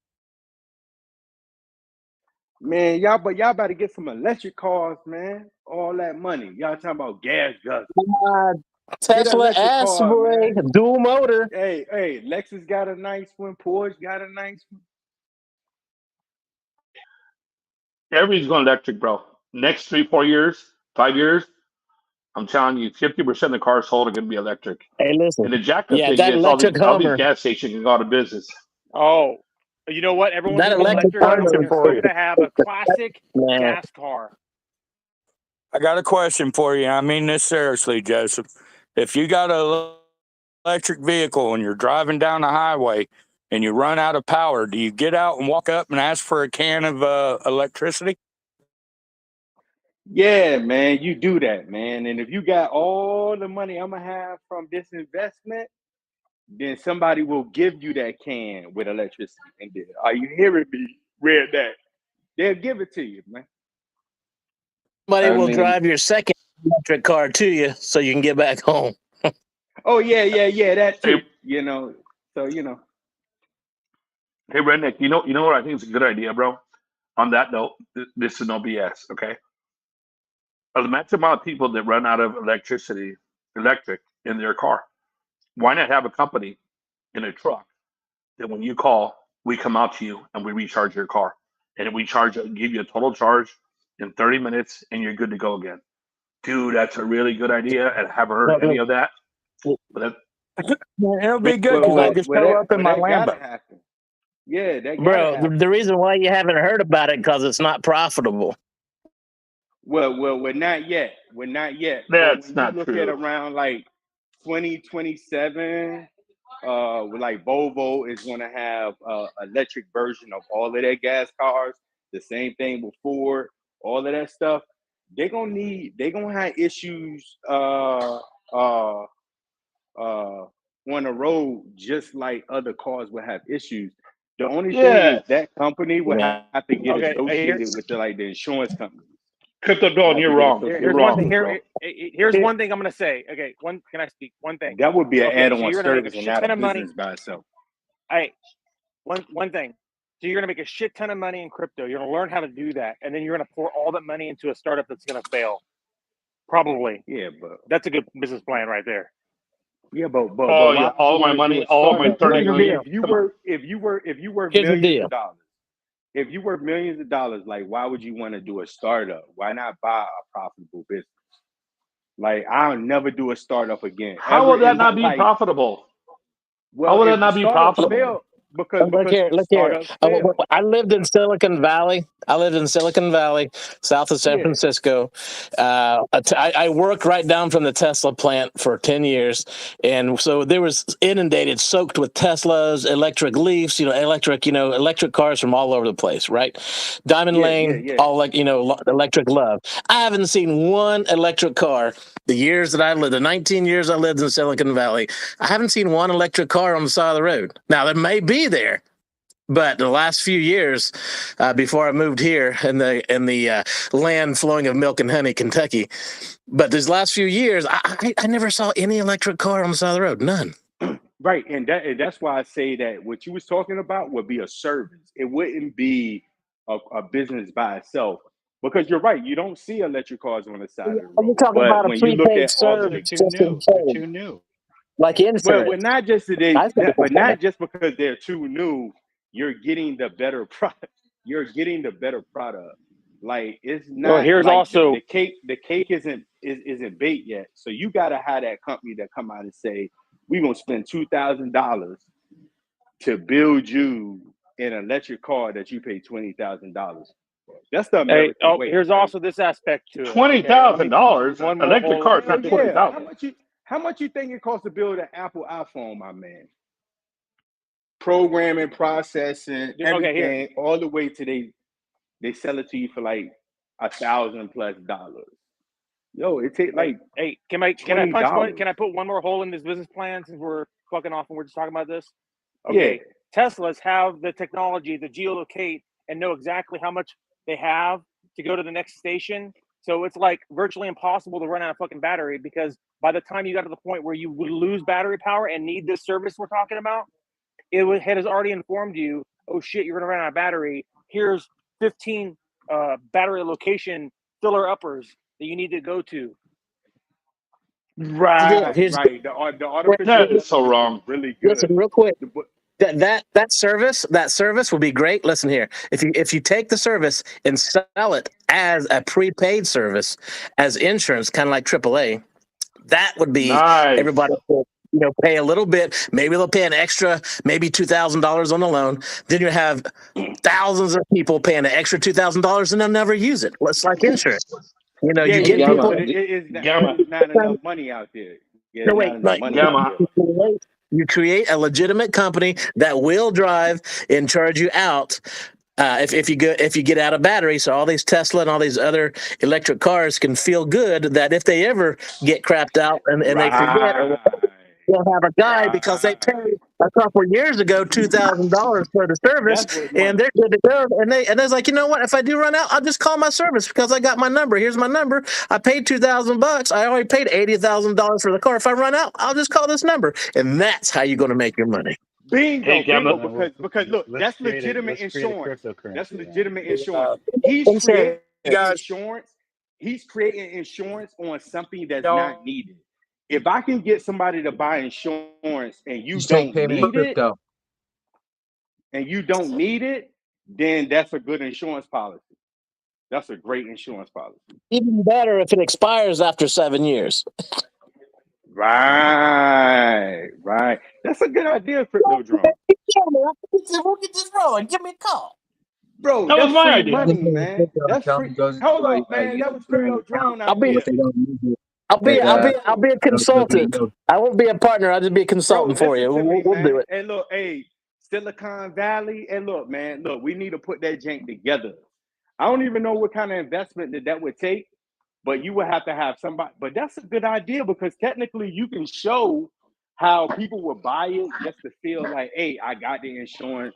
Man, y'all better get some electric cars, man. All that money. Y'all talking about gas guzzlers. Get an Tesla electric S, car, boy, man. dual motor. Hey, Lexus got a nice one. Porsche got a nice one. Everybody's going electric, bro. Next 3-4 years, 5 years, I'm telling you, 50% of the cars sold are going to be electric. Hey, listen. And the jacked up Yeah, thing that is electric all these Hummer. gas stations can go out of business. Oh, you know what? Everyone's That gonna go electric electric, and Question we're for still you. gonna have a classic Man. gas car. I got a question for you. I mean this seriously, Joseph. If you got an electric vehicle and you're driving down the highway and you run out of power, do you get out and walk up and ask for a can of electricity? Yeah, man, you do that, man. And if you got all the money I'm gonna have from this investment, then somebody will give you that can with electricity. And then, are you hearing me? Read that. They'll give it to you, man. Somebody will Only drive your second electric car to you so you can get back home. Oh yeah, that too. Hey, So hey, Redneck, you know what I think is a good idea, bro? On that note, this is no BS, okay? The maximum amount of people that run out of electric in their car, why not have a company in a truck that when you call, we come out to you and we recharge your car. And we give you a total charge in 30 minutes and you're good to go again. Dude, that's a really good idea. And I haven't heard any of that. But It'll be good because I just show up in my that gotta Lambo. happen. Yeah, that gotta Bro, happen. the reason why you haven't heard about it because it's not profitable. Well, we're not yet. We're not yet. that's But when not you look true. at around like 2027, like Volvo is gonna have electric version of all of their gas cars. The same thing with Ford, all of that stuff. They're gonna have issues on the road, just like other cars will have issues. The only thing is Yes. that company will Yeah. have to get Okay, associated with the insurance company. Crypto Dawn, you're wrong. You're here's one thing. wrong. Here's one thing I'm gonna say. Okay, can I speak? One thing. That would be an Okay, so add-on you're gonna make a service and shit not ton a of money. business by itself. Hey, one thing. So you're gonna make a shit ton of money in crypto. You're gonna learn how to do that, and then you're gonna pour all that money into a startup that's gonna fail. Probably. Yeah, but That's a good business plan right there. yeah, but Oh, why yeah. would All you my want to do money, a all my startup? 30 Here's the million. deal. If you Come on. were Here's the millions deal. of dollars, if you were millions of dollars, like why would you want to do a startup? Why not buy a profitable business? Like I'll never do a startup again. How Ever will that in my not be life. profitable? Well, How will that if the not be startups profitable? fail, because Look here. startups fail. I lived in Silicon Valley. South of San Yeah. Francisco. I worked right down from the Tesla plant for 10 years. And so there was inundated, soaked with Teslas, electric Leafs, electric cars from all over the place, right? Diamond Lane, Yeah. all electric love. I haven't seen one electric car the 19 years I lived in Silicon Valley. I haven't seen one electric car on the side of the road. Now, there may be there, But the last few years, before I moved here in the land flowing of milk and honey, Kentucky, but these last few years, I never saw any electric car on the side of the road. None. Right, and that's why I say that what you was talking about would be a service. It wouldn't be a business by itself. Because you're right, you don't see electric cars on the side of the I'm road. talking But about a when you look prepaid at all of They're service, the too just in new. They're case, too new. like well, insurance. not just today, I think but not just because they're too new, you're getting the better product. You're getting the better product. Like it's Well, not here's like also the cake. The cake isn't baked yet. So you gotta have that company that come out and say, "We're gonna spend $2,000 to build you an electric car that you pay $20,000." That's the hey, American way, here's right? also this aspect to it. Okay, let me $20,000. one more Electric hole in car this is not Hell business yeah! plan. How much you think it costs to build an Apple iPhone, my man? Programming, processing, Okay, here. everything, all the way to they sell it to you for like $1,000+. Yo, it takes like Hey, can I $20. put one more hole in this business plan since we're fucking off and we're just talking about this? Yeah, Okay, Teslas have the technology to geolocate and know exactly how much they have to go to the next station. So it's like virtually impossible to run out of fucking battery, because by the time you got to the point where you would lose battery power and need this service we're talking about, it has already informed you, oh shit, you're gonna run out of battery. Here's 15 battery location filler uppers that you need to go to. right, Here's right. The artificial That is so intelligence is wrong. really listen good. real quick. The- That service will be great. Listen here, if you take the service and sell it as a prepaid service, as insurance, kind of like AAA, that would be Nice. everybody will, pay a little bit. Maybe they'll pay an extra, maybe $2,000 on the loan. Then you have thousands of people paying an extra $2,000 and they'll never use it. It's like insurance. Yeah, You Hey, get yeah, Gamma. people. but it is Gamma. not enough money out there. Yeah, No, there's not wait, enough like money out Gamma. there. you create a legitimate company that will drive and charge you out. If you get out of battery, so all these Tesla and all these other electric cars can feel good that if they ever get crapped out and they forget, or Right, they'll have a guy because they paid right. a couple of years ago $2,000 for the service, That's what's and money. they're good to go. And they're like, you know what? If I do run out, I'll just call my service because I got my number. Here's my number. I paid $2,000. I already paid $80,000 for the car. If I run out, I'll just call this number, and that's how you're going to make your money. Hey, Bingo, Gamma. bingo. Because look, that's legitimate Let's create a insurance. That's cryptocurrency then. legitimate insurance. He's Insurance, creating insurance. He's creating insurance on something that's not needed. If I can get somebody to buy insurance and you Just take don't payment in need it, crypto. then that's a good insurance policy. That's a great insurance policy. even better if it expires after 7 years. Right, right. That's a good idea, Crypto Drone. We'll get this rolling. Give me a call. Bro, That was that's my free idea. money, man. That's free. Hold up, man. That was Crypto Drone I'll be idea. I'll be a consultant. I won't be a partner. I'll just be a consultant Bro, for you. listen to me, We'll man. do it. Hey, look, Silicon Valley. Hey, look, man. Look, we need to put that jank together. I don't even know what kind of investment that would take, but you would have to have somebody. But that's a good idea because technically you can show how people would buy it just to feel like, hey, I got the insurance.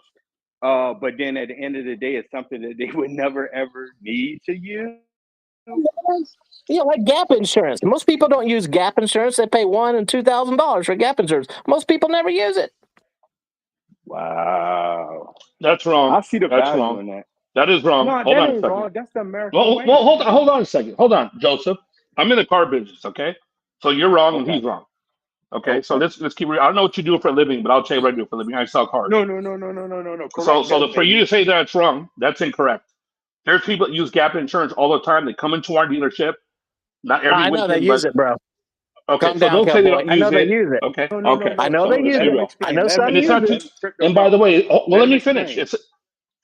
But then at the end of the day, it's something that they would never ever need to use. Yeah, like gap insurance. Most people don't use gap insurance. They pay $1,000 and $2,000 for gap insurance. Most people never use it. Wow. That's wrong. I see the That's value wrong. in that. That is wrong. No, Hold that on a ain't second. wrong. That's the American Well, way. well, hold on a second. Hold on, Joseph. I'm in the car business, okay? So you're wrong and Okay. he's wrong. Okay, so let's keep. I don't know what you do for a living, but I'll tell you what I do for a living. I sell cars. No. Correct So that, for you baby. to say that's wrong, that's incorrect. There's people that use gap insurance all the time. They come into our dealership, not every I know they weekend, use but it, bro. okay. Calm So down, don't say they cowboy. don't I know use they it. use it. Okay, No. okay. I know So they use let's be it. real. I know Let some him And it's use not. it. And by the way, well, Let let him me finish. explain.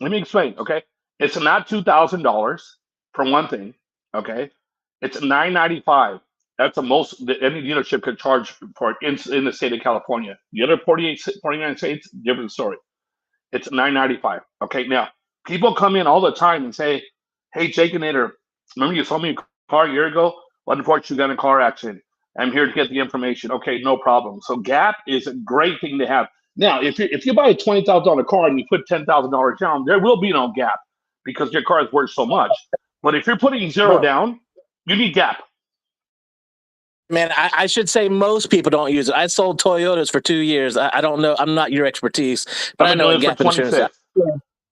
Let me explain. Okay, it's not $2,000 for one thing. Okay, it's $995. That's the most that any dealership could charge for it in the state of California. The other 49 states, different story. It's $995. Okay, now people come in all the time and say, "Hey, Jake and Nader, remember you sold me a car a year ago? Well, unfortunately, you got in a car accident. I'm here to get the information." Okay, no problem. So Gap is a great thing to have. Now, if you buy a $20,000 car and you put $10,000 down, there will be no gap because your car is worth so much. But if you're putting zero down, you need gap. Man, I should say most people don't use it. I sold Toyotas for 2 years. I don't know. I'm not your expertise, but I know what gap insurance is.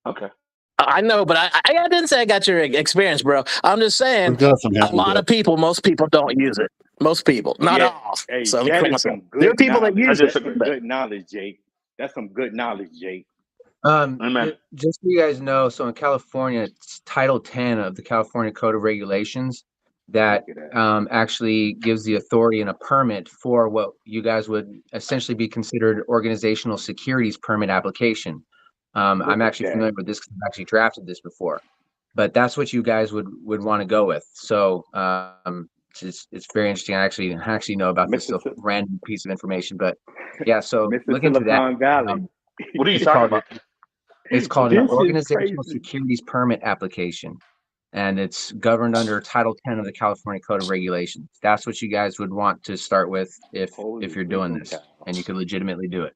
Okay. I know, but I didn't say I got your experience, bro. I'm just saying We've got some a lot of people, most people don't use it. Most people, not all. Hey, So that is some good there are people that knowledge. use That's it. some good knowledge, Jake. That's some good knowledge, Jake. Amen. Just so you guys know, so in California, it's Title 10 of the California Code of Regulations that actually gives the authority and a permit for what you guys would essentially be considered organizational securities permit application. I'm actually familiar with this because I've actually drafted this before, but that's what you guys would want to go with. So it's very interesting. I actually know about this little random piece of information, but yeah. So look into that. Valley. What are you talking about? It's called an organizational securities permit application, and it's governed under Title 10 of the California Code of Regulations. That's what you guys would want to start with if you're doing this, and you could legitimately do it.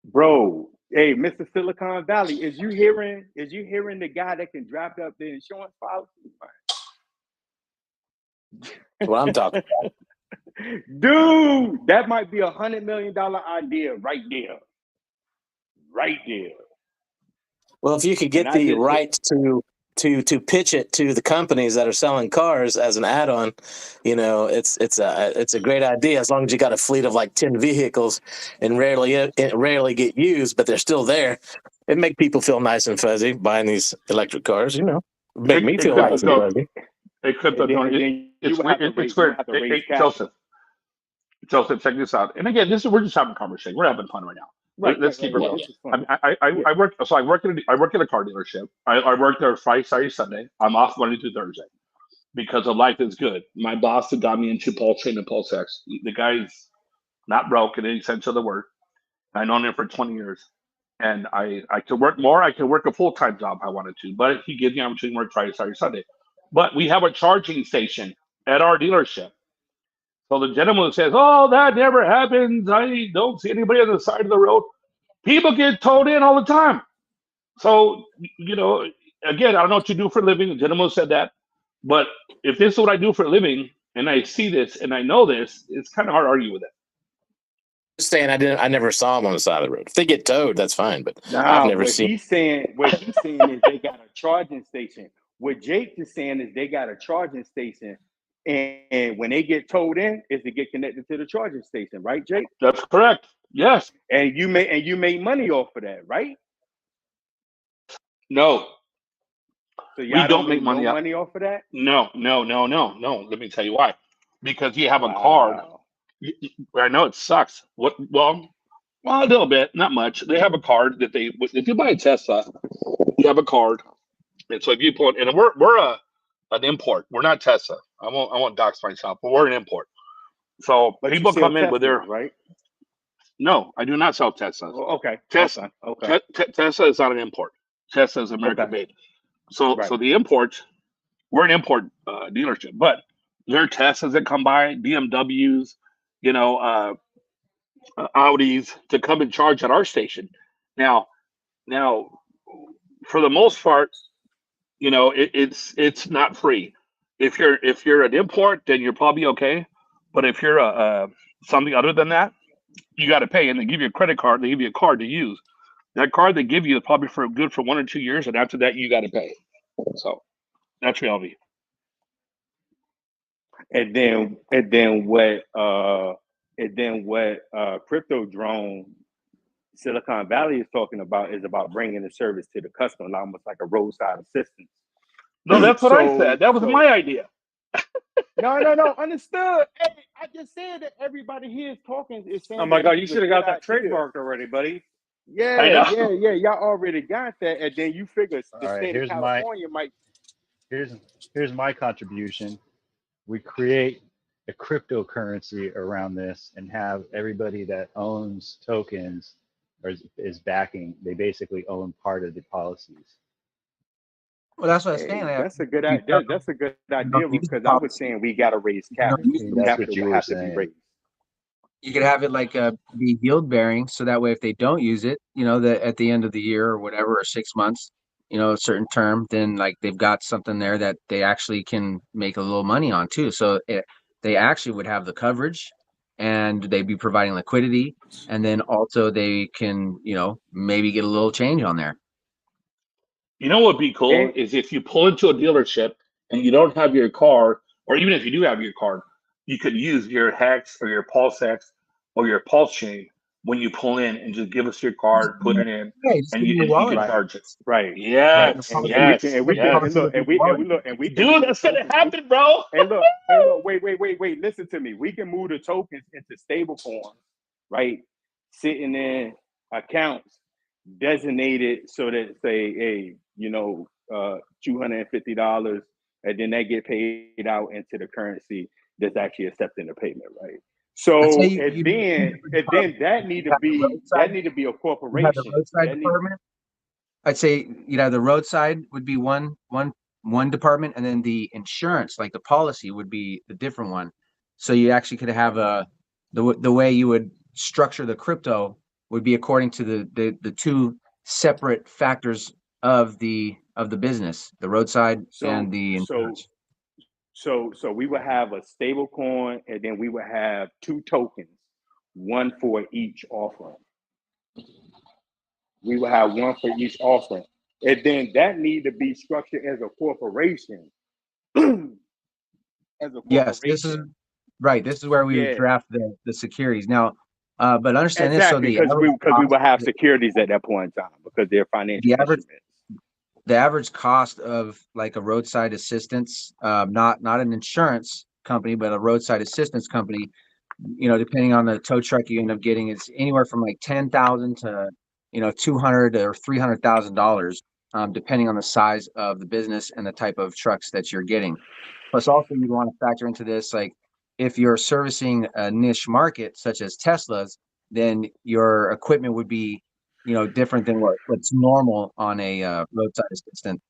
Bro, hey, Mr. Silicon Valley, is you hearing the guy that can draft up the insurance policy? That's what I'm talking about. Dude, that might be $100 million idea right there. Right there. Well, if you could get the rights to pitch it to the companies that are selling cars as an add-on, you know, it's a great idea as long as you got a fleet of like 10 vehicles and rarely get used, but they're still there. It make people feel nice and fuzzy buying these electric cars, you know. Make me feel nice and fuzzy. It's weird. Hey, Joseph, check this out. And again, we're just having a conversation. We're having fun right now. Let's keep it real. I work at a car dealership. I work there Friday, Saturday, Sunday. I'm off Monday through Thursday because of life is good. My boss that got me into Pulsechain and PulseX, the guy's not broke in any sense of the word. I've known him for 20 years. And I could work more. I could work a full-time job if I wanted to, but he gives me an opportunity to work Friday, Saturday, Sunday. But we have a charging station at our dealership. So the gentleman says, "Oh, that never happens. I don't see anybody on the side of the road." People get towed in all the time. So, you know, again, I don't know what you do for a living. The gentleman said that. But if this is what I do for a living and I see this and I know this, it's kind of hard to argue with it. Just saying I never saw them on the side of the road. If they get towed, that's fine. But I've never seen. What he's saying is they got a charging station. What Jake is saying is they got a charging station. And when they get towed in, is to get connected to the charging station, right, Jake? That's correct. Yes. And you make money off of that, right? No. So y'all don't make money off of that? No. Let me tell you why. Because you have a card. I know it sucks. Well, a little bit, not much. They have a card that if you buy a Tesla, you have a card. And so if you pull it, and we're an import. We're not Tesla. I won't dox myself, but we're an import. So but people come in with their right. No, I do not sell Teslas. Oh, okay. Tesla. Okay. Tesla is not an import. Tesla is American made. So the imports, we're an import dealership, but there are Teslas that come by, BMWs, you know, Audis to come and charge at our station. Now, for the most part, you know, it's not free. If you're an import, then you're probably okay. But if you're something other than that, you got to pay, and they give you a credit card. They give you a card to use. That card they give you is probably good for 1 or 2 years, and after that, you got to pay. So that's reality. And then what Crypto Drone Silicon Valley is talking about is about bringing the service to the customer, almost like a roadside assistance. No, that's what I said. That was my idea. No. Understood. Hey, I just said that everybody here is talking. Is saying, oh my God, you should have got that trademarked already, buddy. Yeah. Y'all already got that, and then you figure the state of California might. Here's my contribution. We create a cryptocurrency around this and have everybody that owns tokens or is backing. They basically own part of the policies. Well, that's what I was saying. That's a good idea. That's a good idea because I was saying we got to raise capital. That's what you were saying. you could have it like be yield bearing, so that way if they don't use it, that at the end of the year or whatever, or 6 months, a certain term, then like they've got something there that they actually can make a little money on too. So they actually would have the coverage, and they'd be providing liquidity, and then also they can maybe get a little change on there. You know what would be cool And is if you pull into a dealership and you don't have your car, or even if you do have your car, you could use your Hex or your PulseX or your Pulsechain when you pull in and just give us your card, put it in, Hey, just and give you me your and you wallet. can right, charge it. right, Right. Yes, and we can yes, and yes. look and we can Dude, move the that's gonna tokens. happen, bro. Wait. Listen to me. We can move the tokens into stable forms, right? Sitting in accounts designated so that say, hey, $250, and then they get paid out into the currency that's actually accepting the payment, right? I'd say So you need two different departments. that You have the need to be a you have the corporation. roadside That need department. I'd say the roadside would be one department, and then the insurance, like the policy, would be the different one. So you actually could have the way you would structure the crypto would be according to the two separate factors of the business, the roadside and so the so insurance. so we would have a stable coin, and then we would have two tokens, one for each offering. We would have one for each offering. And then that need to be structured as a corporation. As a Yes, this is corporation. right. This is where we would Yeah, draft the securities. Now, but understand this. So exactly. the Because average we cost, will have securities at that point in time because they're financial the average instruments. the average cost of like a roadside assistance, not an insurance company, but a roadside assistance company, depending on the tow truck you end up getting, is anywhere from like 10,000 to 200 or $300,000, depending on the size of the business and the type of trucks that you're getting. Plus, also you want to factor into this, like if you're servicing a niche market such as Tesla's, then your equipment would be different than what's normal on a roadside assistance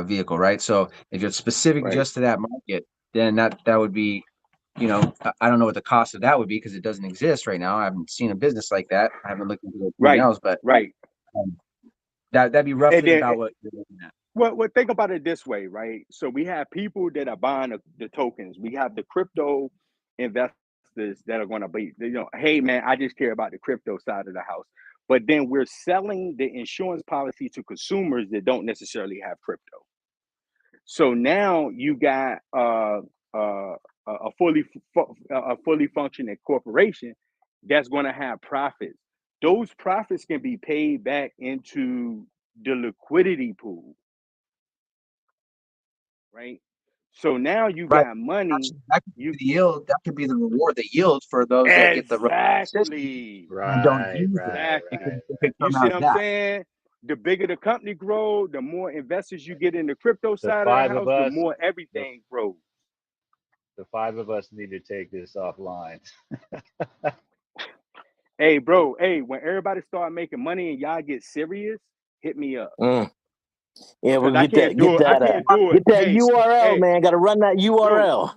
vehicle, right? So if you're specific Right. just to that market, then that would be, I don't know what the cost of that would be because it doesn't exist right now. I haven't seen a business like that. I haven't looked into the Right. P&Ls, but Right. that'd be And roughly then about what you're looking at. well, think about it this way, right? So we have people that are buying the tokens. We have the crypto investors that are going to be, hey man, I just care about the crypto side of the house. But then we're selling the insurance policy to consumers that don't necessarily have crypto. So now you got a fully functioning corporation that's going to have profits. Those profits can be paid back into the liquidity pool, right? So now you Right. got money. Actually, that could be You the yield. That could be the reward, the yield for those that get the roadside assistance exactly, and don't Right, use it. right, It exactly. could, right, it right. could You come see out what of I'm that. saying? The bigger the company grow, the more investors you get in the crypto The side of the five of house, the us, more the everything grows. the five of us need to take this offline. Hey, bro. Hey, when everybody start making money and y'all get serious, hit me up Mm. Yeah, because we'll I get can't that do it. I can't do it. get that Hey, URL, hey, man. Got to run that URL.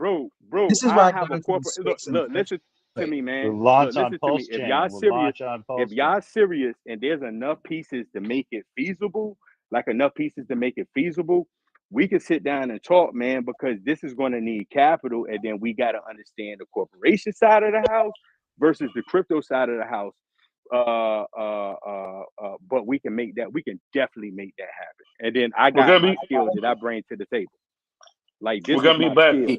This is where I I have got a into the corporate. Look, space and look. Listen to wait. me, man. We'll Look, launch on listen to me. Pulsechain. We'll launch on If Pulsechain. y'all serious, and there's enough pieces to make it feasible, like enough pieces to make it feasible, we can sit down and talk, man. Because this is going to need capital, and then we got to understand the corporation side of the house versus the crypto side of the house. But we can make that. We can definitely make that happen. And then I We're got gonna my be skills that I bring to the table. Like we're this is gonna be my blessed. skill.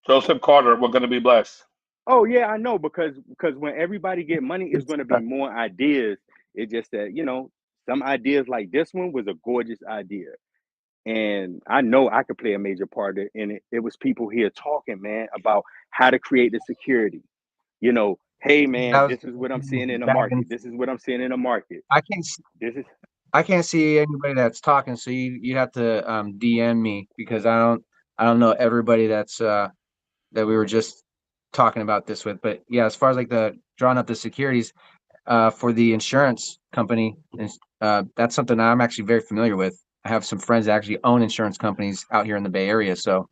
Joseph Carter, we're gonna be blessed. Oh yeah, I know because when everybody get money, it's going to be more ideas. It's just that some ideas like this one was a gorgeous idea, and I know I could play a major part in it. It was people here talking, man, about how to create the security. Hey man, That was this is what I'm seeing in the bagging. market. This is what I'm seeing in the market. I can't. This is I can't see anybody that's talking, so you have to DM me because I don't know everybody that's that we were just talking about this with. But yeah, as far as like the drawing up the securities for the insurance company, that's something I'm actually very familiar with. I have some friends that actually own insurance companies out here in the Bay Area, so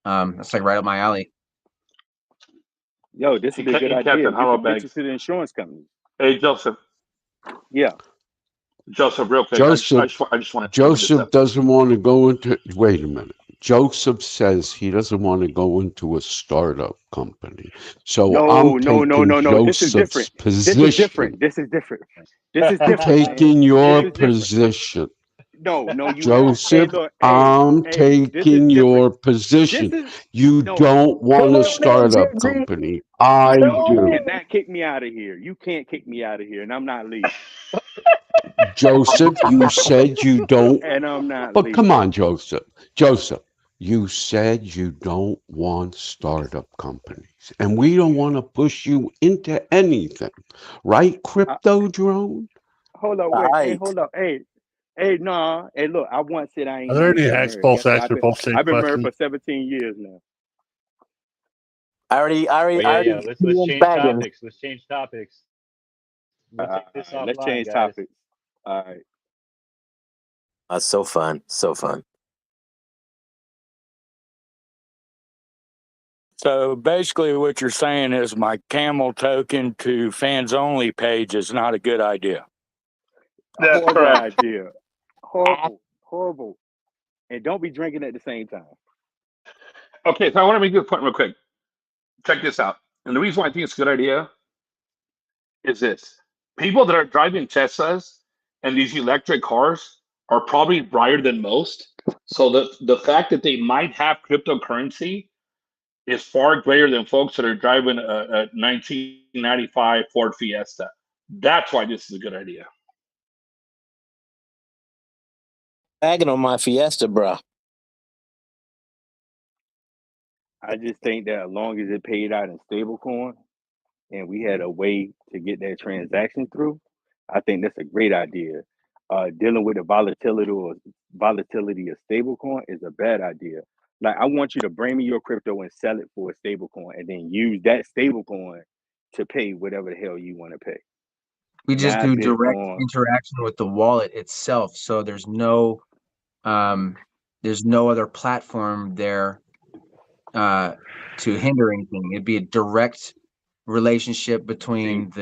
that's like right up my alley. Yo, this would be a good idea. Captain You Hollow could pitch Bags. it to the insurance company. Hey, Joseph. Yeah. Joseph, real quick. Joseph, I just want to Joseph doesn't want to go into. Wait a minute. Joseph says he doesn't want to go into a startup company. So I'm taking This is different. Joseph's position. This is different. This is different. This is I'm different. man. taking your This is different. position. No, you Joseph, look, I'm this is taking your different. position. This is You no. don't want a Come on, startup Gypsy. company. I You do. cannot kick me out of here. You can't kick me out of here, and I'm not leaving. Joseph, you said you don't. And I'm not But leaving. come on, Joseph. Joseph, you said you don't want startup companies, and we don't want to push you into anything, right, Crypto Drone? Hold up, wait, hey, Right. hold up, hey, nah, hey, look, I once said I ain't Are there never any been Hex married. Pulse Guess what? X or Pulsechain I've been married questions? for 17 years now. I already Let's change bagging. topics. Let's change topics. We'll take this offline, Let's change guys. topics. All right. That's so fun. So fun. So basically, what you're saying is my camel token to fans only page is not a good idea. That's Horrible correct. idea. Horrible. And don't be drinking at the same time. Okay, so I want to make this point real quick. Check this out. And the reason why I think it's a good idea is this. People that are driving Teslas and these electric cars are probably brighter than most. So the fact that they might have cryptocurrency is far greater than folks that are driving a 1995 Ford Fiesta. That's why this is a good idea. Bagging on my Fiesta, bro. I just think that as long as it paid out in stablecoin and we had a way to get that transaction through, I think that's a great idea. Dealing with the volatility of stablecoin is a bad idea. Like, I want you to bring me your crypto and sell it for a stablecoin, and then use that stablecoin to pay whatever the hell you want to pay. We just Not do direct Bitcoin. interaction with the wallet itself, so there's no other platform there to hinder anything. It'd be a direct relationship between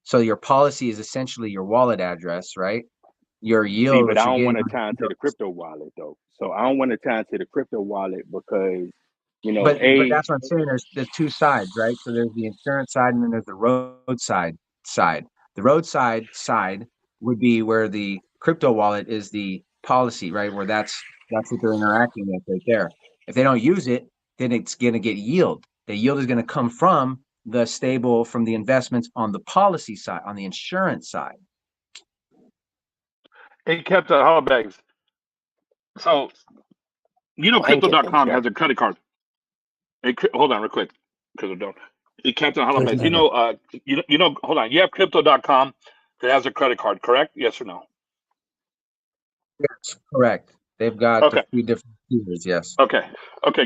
so your policy is essentially your wallet address, right? Your yield. But I don't want to tie into the crypto wallet though. So I don't want to tie into the crypto wallet because, but that's what I'm saying. There's two sides, right? So there's the insurance side, and then there's the roadside side. The roadside side would be where the crypto wallet is the policy, right? Where that's what they're interacting with right there. If they don't use it, then it's going to get yield. The yield is going to come from the stable, from the investments on the policy side, on the insurance side. It kept the hollow bags. So, crypto.com has a credit card. Hold on real quick, because I don't. It kept the hollow bags. Hold on. You have crypto.com that has a credit card, correct? Yes or no? Yes, correct. They've got a few different tiers, yes. Okay,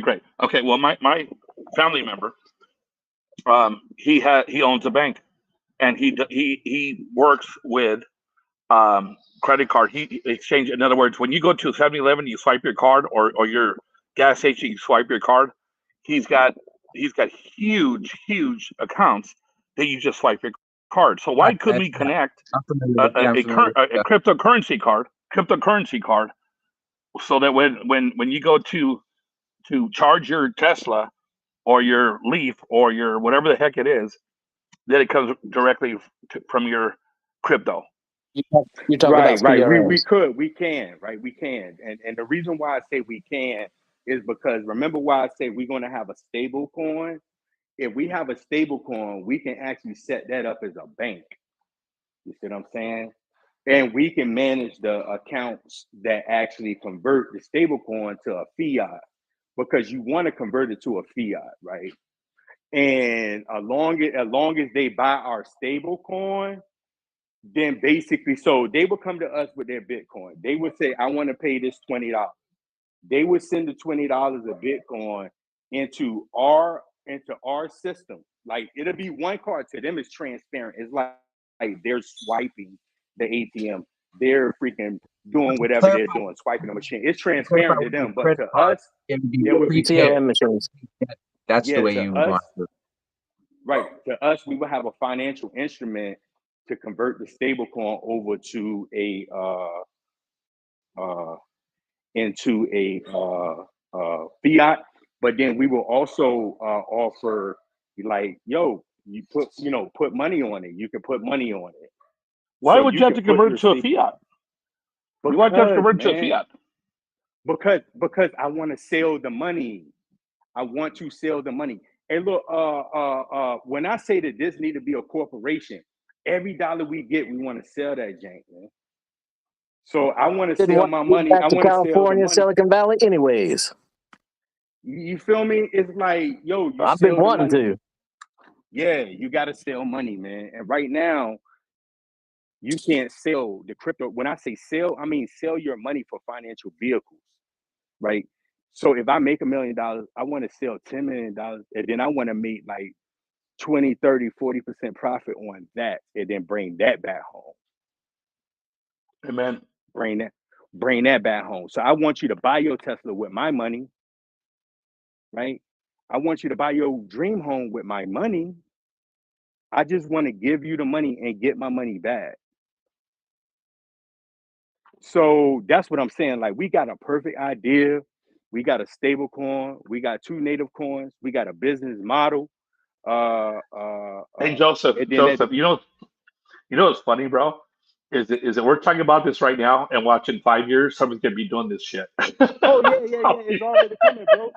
great. Okay, well, my family member, he owns a bank, and he works with credit card. He exchange. In other words, when you go to 7-Eleven, you swipe your card, or your gas station, you swipe your card. He's got huge accounts that you just swipe your card. So why couldn't we connect a cryptocurrency card, so that when you go to charge your Tesla or your Leaf or your whatever the heck it is, that it comes directly from your crypto? You're talking about right. We can, and the reason why I say we can is because, remember why I say we're going to have a stable coin. If we have a stable coin, we can actually set that up as a bank. You see what I'm saying? And we can manage the accounts that actually convert the stable coin to a fiat, because you want to convert it to a fiat, right? And as long as they buy our stable coin, then basically, so they would come to us with their Bitcoin. They would say, I want to pay this $20. They would send the $20 of Bitcoin into our system. Like, it'll be one card. To them, it's transparent. It's like they're swiping the ATM. They're freaking doing whatever they're doing, swiping the machine. It's transparent to them, but to us, it would be there would be CRM machines. That's the way you want to. right, to us, we would have a financial instrument to convert the stablecoin over to a into a fiat, but then we will also offer like, yo, you put money on it. You can put money on it. Why So would you you have can to put convert your to a fiat? Why would you have to convert to a man, fiat? because I want to sell the money. I want to sell the money. Hey, look, when I say that this need to be a corporation, every dollar we get, we want to sell that jank, man. So I want to Didn't sell want my to get money. back I to want to sell the California, money. Silicon Valley, anyways. You feel me? It's like, yo, you I've been sell the wanting money. to. Yeah, you got to sell money, man. And right now, you can't sell the crypto. When I say sell, I mean sell your money for financial vehicles, right? So if I make $1 million, I want to sell $10 million, and then I want to make like 20, 30, 40% profit on that, and then bring that back home. Amen. Bring that back home. So I want you to buy your Tesla with my money, right? I want you to buy your dream home with my money. I just want to give you the money and get my money back. So that's what I'm saying. Like, we got a perfect idea. We got a stable coin. We got 2 native coins. We got a business model. Hey Joseph, And then what's funny, bro? Is that we're talking about this right now, and watch in 5 years, someone's gonna be doing this shit. oh yeah. It's already coming, bro.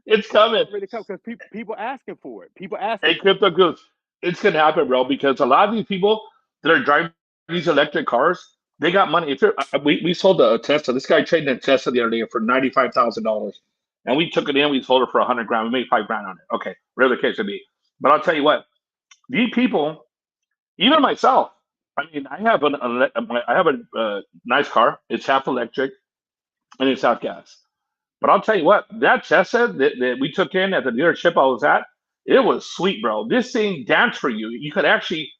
It's coming. Already coming because people asking for it. People Hey, asking for it. Crypto Goose, it's gonna happen, bro. Because a lot of these people that are driving these electric cars, they got money. If you're, we sold a Tesla. This guy traded a Tesla the other day for $95,000, and we took it in. We sold it for 100 grand. We made 5 grand on it. Okay, whatever the case may be. But I'll tell you what, these people, even myself. I mean, I have a nice car. It's half electric and it's half gas. But I'll tell you what, that Tesla that we took in at the dealership I was at, it was sweet, bro. This thing danced for you. You could actually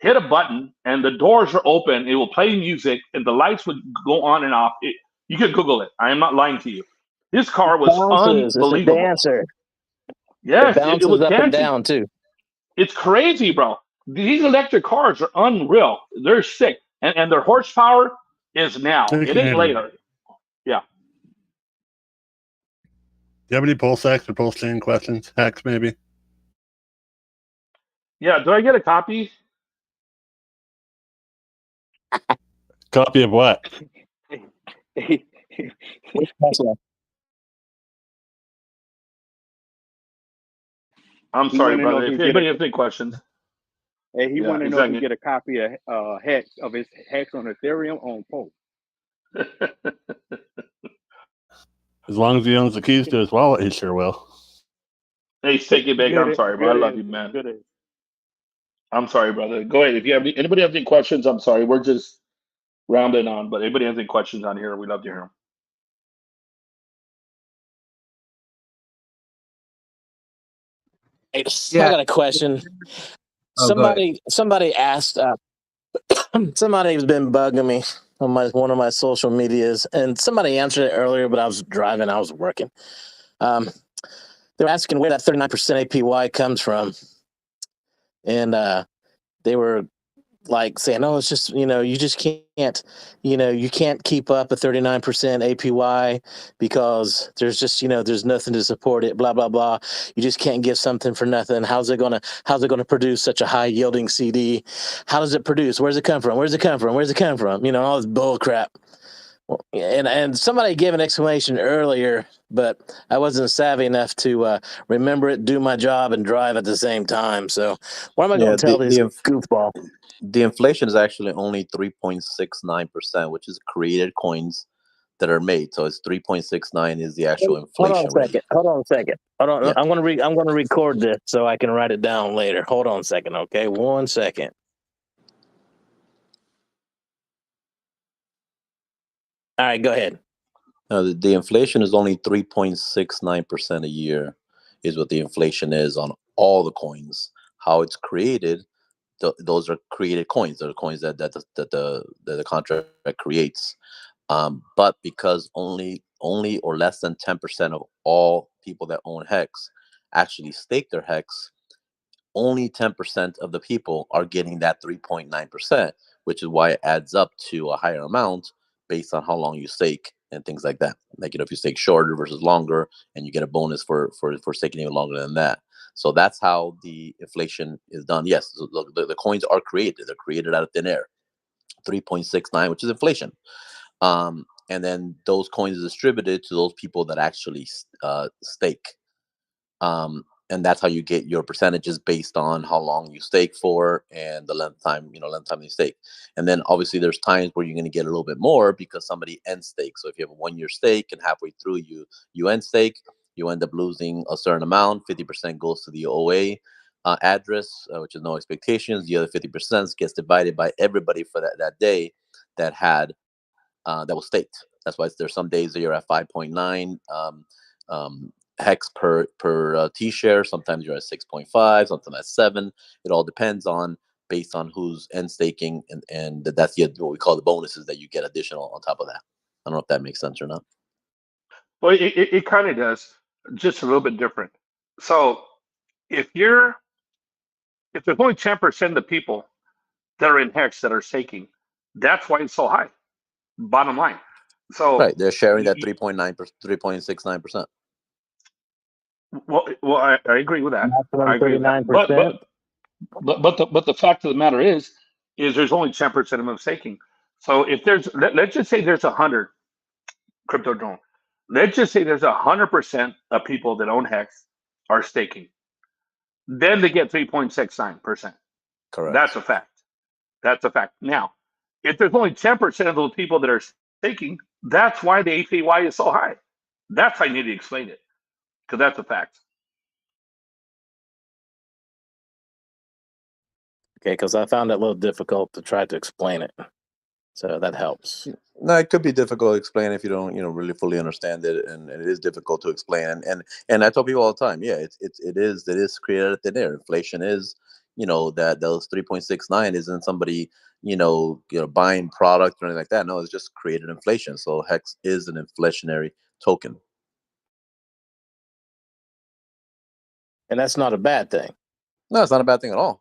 hit a button and the doors are open. It will play music and the lights would go on and off. You could Google it. I am not lying to you. This car was Bounces. It's a unbelievable. dancer. It Yes, it bounces was up and dancing. down too. It's crazy, bro. These electric cars are unreal. They're sick. And their horsepower is now. Take It it, ain't Henry. later. Yeah. Do you have any PulseX or Pulsechain questions? Hex, maybe? Yeah. Do I get a copy? Copy of what? Which Tesla? I'm He sorry, want to know brother. if If he get a. anybody has any questions, Hey, he yeah, want to know if he exactly. get a copy of his hex on Ethereum on Pulse. As long as he owns the keys to his wallet, he sure will. Hey, take it back. I'm sorry, bro. I Good love you, answer. man. Good answer. I'm sorry, brother. Go ahead. If you have anybody have any questions, I'm sorry. We're just rounding on. But anybody has any questions on here, we love to hear them. I Yeah. got a question. Oh, go ahead. Somebody asked. Somebody's been bugging me on one of my social medias, and somebody answered it earlier, but I was driving. I was working. They're asking where that 39% APY comes from, and they were like saying, "Oh, it's just you just can't, you can't keep up a 39% APY because there's just there's nothing to support it. Blah blah blah. You just can't give something for nothing. How's it gonna produce such a high yielding CD? How does it produce? Where's it come from? Where's it come from? Where's it come from? All this bull crap." And somebody gave an explanation earlier, but I wasn't savvy enough to remember it, do my job, and drive at the same time. So what am I going to tell this goofball? The inflation is actually only 3.69%, which is created coins that are made. So it's 3.69 is the actual inflation rate. Hold on a second. Yeah. I'm going to record this so I can write it down later. Hold on a second, okay? 1 second. All right, go ahead. The inflation is only 3.69% a year is what the inflation is on all the coins. How it's created, those are created coins. They're coins that the contract creates. But because only or less than 10% of all people that own HEX actually stake their HEX, only 10% of the people are getting that 3.9%, which is why it adds up to a higher amount based on how long you stake and things like that. Like, if you stake shorter versus longer, and you get a bonus for staking even longer than that. So that's how the inflation is done. Yes, the coins are created. They're created out of thin air. 3.69, which is inflation. And then those coins are distributed to those people that actually stake. And that's how you get your percentages based on how long you stake for and the length time you stake. And then obviously there's times where you're going to get a little bit more because somebody end stake. So if you have a 1-year stake and halfway through you end stake, you end up losing a certain amount. 50% goes to the OA address, which is no expectations. The other 50% gets divided by everybody for that day that had that was staked. That's why there's some days that you're at 5.9 hex per T share. Sometimes you're at 6.5, sometimes at 7. It all depends on based on who's end staking, and that's what we call the bonuses that you get additional on top of that. I don't know if that makes sense or not. Well, it kind of does, just a little bit different. So if there's only 10% of the people that are in Hex that are staking, that's why it's so high. Bottom line. So right, they're sharing that 3.69%. Well, I agree with that. I agree with that. 39%. But the fact of the matter is there's only 10% of them staking. So if let's just say there's 100 crypto drone. Let's just say there's 100% of people that own Hex are staking. Then they get 3.69%. Correct. That's a fact. That's a fact. Now, if there's only 10% of those people that are staking, that's why the APY is so high. That's how I need to explain it, because that's a fact. Okay, because I found it a little difficult to try to explain it. So that helps. No, it could be difficult to explain if you don't, really fully understand it, and it is difficult to explain. And I tell people all the time, yeah, it is created at thin air. Inflation is, that those 3.69 isn't somebody, buying product or anything like that. No, it's just created inflation. So Hex is an inflationary token. And that's not a bad thing. No, it's not a bad thing at all.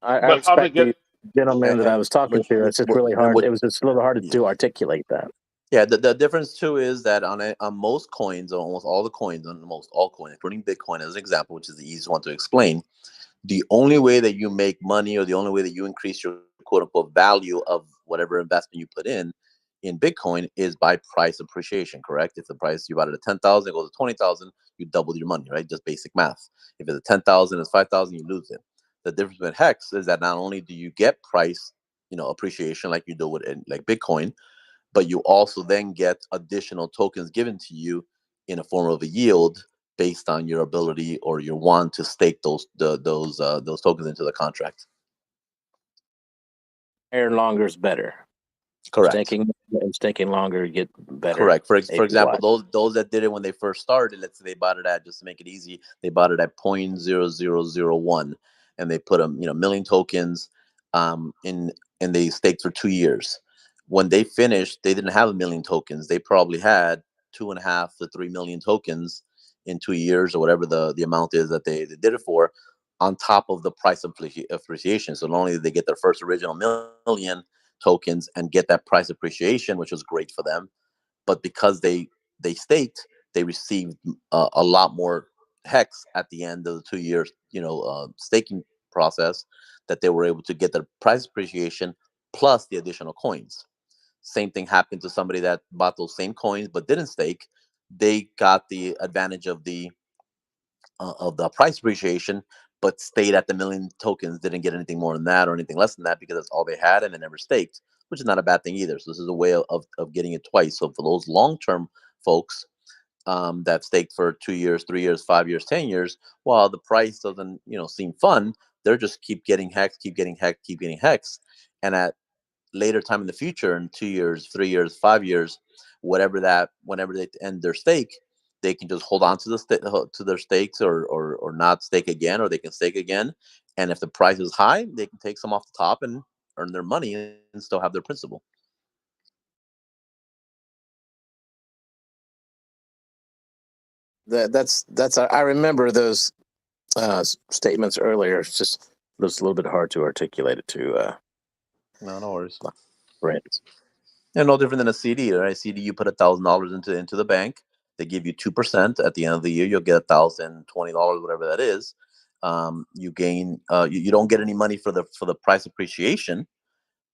I expect the gentleman that I was talking to, it's just really hard. It was just a little hard to articulate that. Yeah, the difference too is that on most coins, or almost all the coins, on almost all coins, including Bitcoin as an example, which is the easiest one to explain, the only way that you make money, or the only way that you increase your quote unquote value of whatever investment you put in Bitcoin is by price appreciation, correct? If the price you bought it at 10,000, it goes to 20,000, you double your money, right? Just basic math. If it's 10,000, it's 5,000, you lose it. The difference with Hex is that not only do you get price, appreciation like you do with like Bitcoin, but you also then get additional tokens given to you in a form of a yield based on your ability or your want to stake those tokens into the contract. Staying longer is better. Correct. Staking longer, you get better. Correct. For example, those that did it when they first started, let's say they bought it at, just to make it easy, they bought it at 0.0001, and they put million tokens in, and they staked for 2 years. When they finished, they didn't have 1 million tokens. They probably had 2.5 to 3 million tokens in 2 years, or whatever the amount is that they did it for, on top of the price appreciation. So not only did they get their first original million tokens and get that price appreciation, which was great for them, but because they staked, they received a lot more Hex at the end of the 2 years staking process, that they were able to get their price appreciation plus the additional coins. Same thing happened to somebody that bought those same coins but didn't stake. They got the advantage of the price appreciation, but stayed at the million tokens, didn't get anything more than that or anything less than that, because that's all they had, and they never staked, which is not a bad thing either. So this is a way of getting it twice. So for those long-term folks that staked for 2 years, 3 years, 5 years, 10 years, while the price doesn't seem fun, they're just keep getting Hex, and at later time in the future, in 2 years, 3 years, 5 years, whenever they end their stake, they can just hold on to to their stakes, or not stake again, or they can stake again. And if the price is high, they can take some off the top and earn their money and still have their principal. that's I remember those statements earlier. It's just it was a little bit hard to articulate it to No worries. friends. Yeah, no different than a CD, right? CD, you put $1,000 into the bank. They give you 2%. At the end of the year, you'll get $1,020, whatever that is. You gain. You don't get any money for the price appreciation,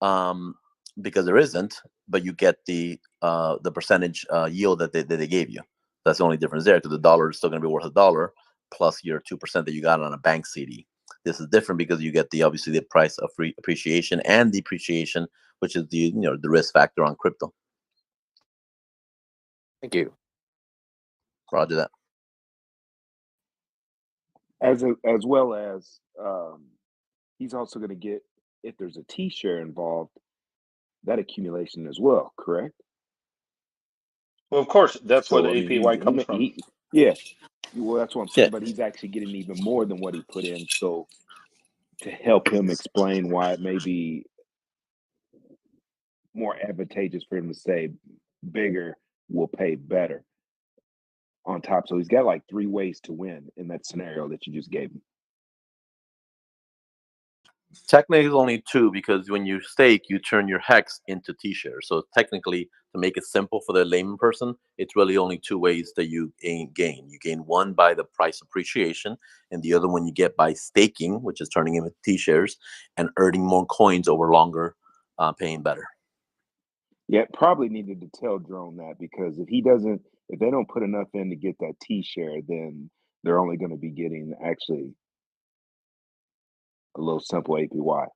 because there isn't. But you get the percentage yield that they gave you. That's the only difference there. Because the dollar is still going to be worth $1 plus your 2% that you got on a bank CD. This is different because you get obviously the price of appreciation and depreciation, which is the risk factor on crypto. Thank you. Roger that. As well as he's also going to get, if there's a T-share involved, that accumulation as well, correct? Well, of course, that's where So the I mean, APY comes from. yeah. Well, that's what I'm saying. Yeah. But he's actually getting even more than what he put in. So to help him explain why it may be more advantageous for him to say bigger will pay better on top. So he's got like 3 ways to win in that scenario that you just gave him. Technically, it's only 2 because when you stake, you turn your hex into T-shares. So technically, to make it simple for the layman person, it's really only 2 ways that you gain. You gain one by the price appreciation, and the other one you get by staking, which is turning into T-shares and earning more coins over longer, paying better. Yeah, probably needed to tell Drone that, because if they don't put enough in to get that T-share, then they're only going to be getting actually a little simple APY.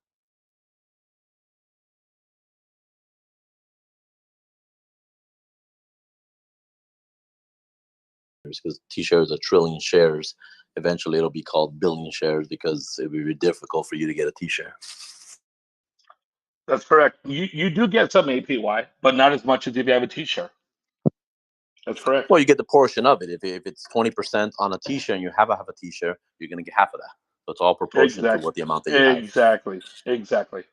Because T-shares are trillion shares. Eventually, it'll be called billion shares because it would be difficult for you to get a T-share. That's correct. You do get some APY, but not as much as if you have a T-share. That's correct. Well, you get the portion of it. If it's 20% on a T-share and you have a T-share, you're going to get half of that. So it's all proportion to what the amount that you have. Exactly. 100%.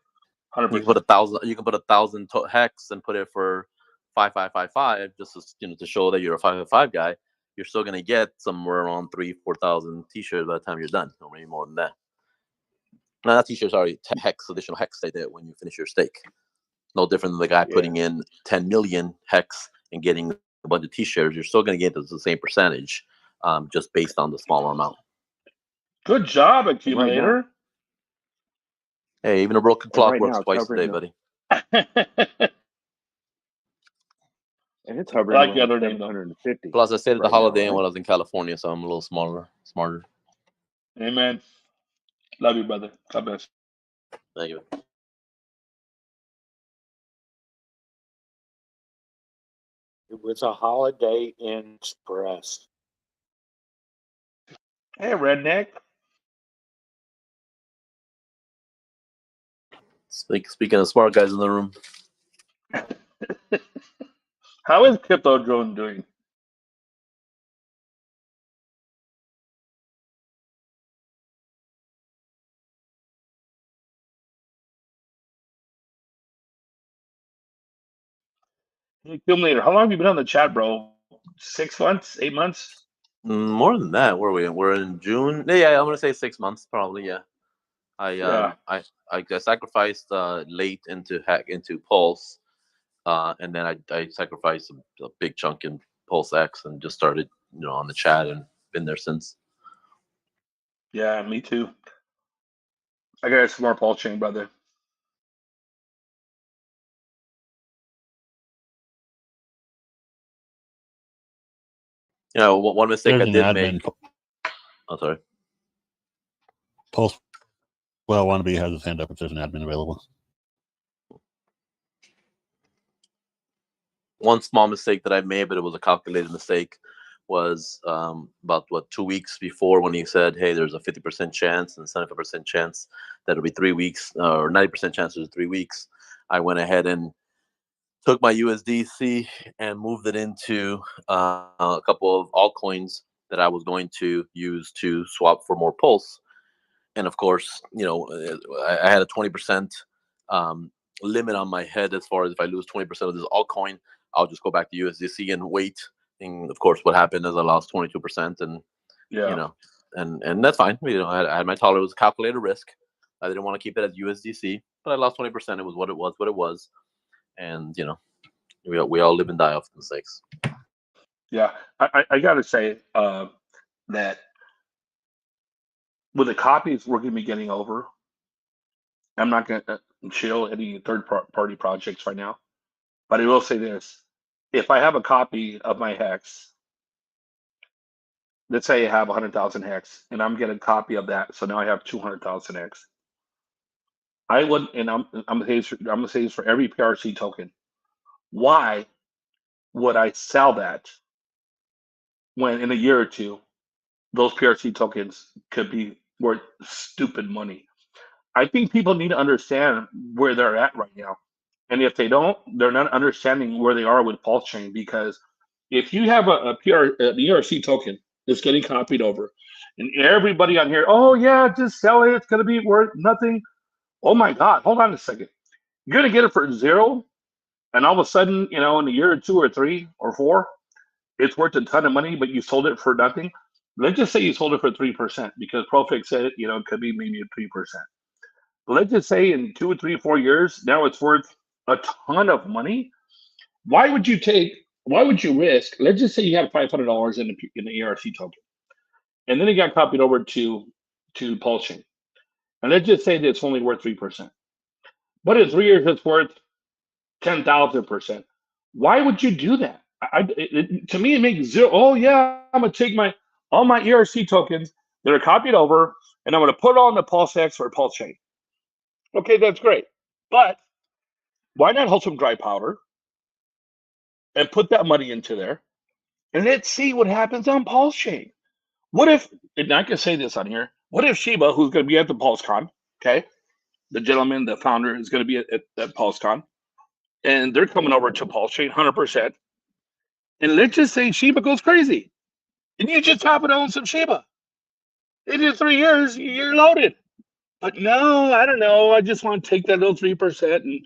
You can put 1,000. You can put 1,000 hex and put it for 5,555 just to show that you're a 555 guy. You're still going to get somewhere around 3,000-4,000 T-shirts by the time you're done, or maybe more than that. No, not T-shirts. Sorry, hex, additional hex they did when you finish your stake. No different than the guy putting in 10 million hex and getting a bunch of T-shirts. You're still going to get the same percentage, just based on the smaller amount. Good job, accumulator. Right now, hey, even a broken clock right works now, twice a day, buddy. And it's I hovering like the around other name though. 750. Plus, I stayed at the right Holiday now, Inn right? when I was in California, so I'm a little smarter. Amen. Love you, brother. God bless. Thank you. It was a Holiday Inn Express. Hey, redneck. Speaking of smart guys in the room, How is Crypto Drone doing? Hey, accumulator, how long have you been on the chat, bro? 6 months? 8 months? more than that. Where are we? We're in June. Yeah, I'm gonna say 6 months, probably. Yeah. Yeah. I sacrificed late into Pulse, and then I sacrificed a big chunk in PulseX and just started on the chat and been there since. Yeah, me too. I got some more Pulsechain, brother. One mistake There's I an did admin. make. Oh, sorry. Pulse. Well, wannabe has his hand up if there's an admin available. One small mistake that I made, but it was a calculated mistake, was about 2 weeks before when he said, "Hey, there's a 50% chance and 75% chance that it'll be 3 weeks, or 90% chance there's 3 weeks." I went ahead and took my USDC and moved it into a couple of altcoins that I was going to use to swap for more Pulse. And of course, I had a 20% limit on my head as far as if I lose 20% of this altcoin, I'll just go back to USDC and wait And of course, what happened is I lost 22%, and Yeah. you know, and that's fine. You know, I had my tolerance, was calculated risk. I didn't want to keep it as USDC, but I lost 20%. It was what it was, and you know, we all live and die off mistakes. Yeah. I got to say that with the copies we're going to be getting over, I'm not going to chill any third-party projects right now. But I will say this. If I have a copy of my hex, let's say I have 100,000 hex, and I'm getting a copy of that, so now I have 200,000 hex. I would, and I'm gonna say this for every PRC token. Why would I sell that when in a year or two those PRC tokens could be worth stupid money? I think people need to understand where they're at right now, and if they don't, they're not understanding where they are with Pulsechain. Because if you have an ERC token that's getting copied over, and everybody on here, oh yeah, just sell it, it's gonna be worth nothing. Oh my God, hold on a second. You're gonna get it for zero, and all of a sudden, in a year or 2 or 3 or 4, it's worth a ton of money, but you sold it for nothing. Let's just say you sold it for 3%, because Profix said it could be maybe 3%. But let's just say in 2 or 3 or 4 years, now it's worth a ton of money. Why would you risk? Let's just say you have $500 in the ERC token, and then it got copied over to Pulsechain, and let's just say that it's only worth 3%. But in 3 years, it's worth 10,000%. Why would you do that? To me, it makes zero. Oh yeah, I'm gonna take all my ERC tokens that are copied over, and I'm gonna put it on the PulseX or Pulsechain. Okay, that's great. But why not hold some dry powder and put that money into there, and let's see what happens on Pulsechain? What if, and I can say this on here, what if Shiba, who's going to be at the PulseCon, okay, the gentleman, the founder, is going to be at PulseCon, and they're coming over to Pulsechain 100%, and let's just say Shiba goes crazy, and you just happen to own some Shiba. In 3 years, you're loaded. But no, I don't know. I just want to take that little 3% and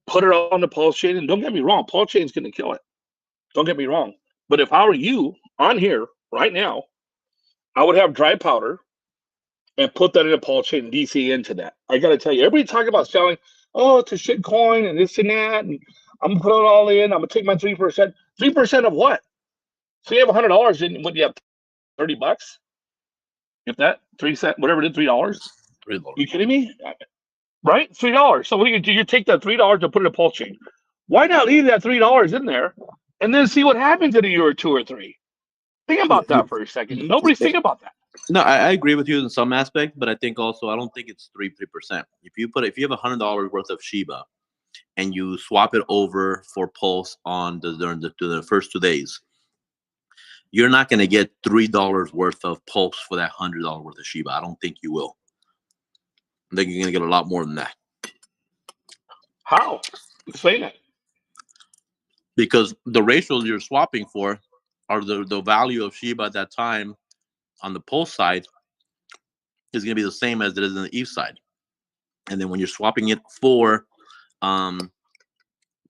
put it on the Pulsechain. And don't get me wrong, Pulsechain's going to kill it. Don't get me wrong. But if I were you on here right now, I would have dry powder and put that in a Pulsechain and DC into that. I got to tell you, everybody talking about selling, oh, it's a shit coin and this and that, and I'm going to put it all in. I'm going to take my 3%. 3% of what? So you have $100, and what do you have, $30? If that, 3 cents, whatever it is, $3? $3. You kidding me? Right? $3. So what do? You take that $3 and put it in a Pulsechain. Why not leave that $3 in there and then see what happens in a year or 2 or 3? Think about that for a second. Nobody's thinking about that. No, I agree with you in some aspect, but I think also I don't think it's 3%. If you have $100 worth of Shiba and you swap it over for Pulse during the first 2 days, you're not going to get $3 worth of Pulse for that $100 worth of Shiba. I don't think you will. I think you're going to get a lot more than that. How? Explain it. Because the ratios you're swapping for are the value of Shiba at that time on the Pulse side is going to be the same as it is on the ETH side. And then when you're swapping it for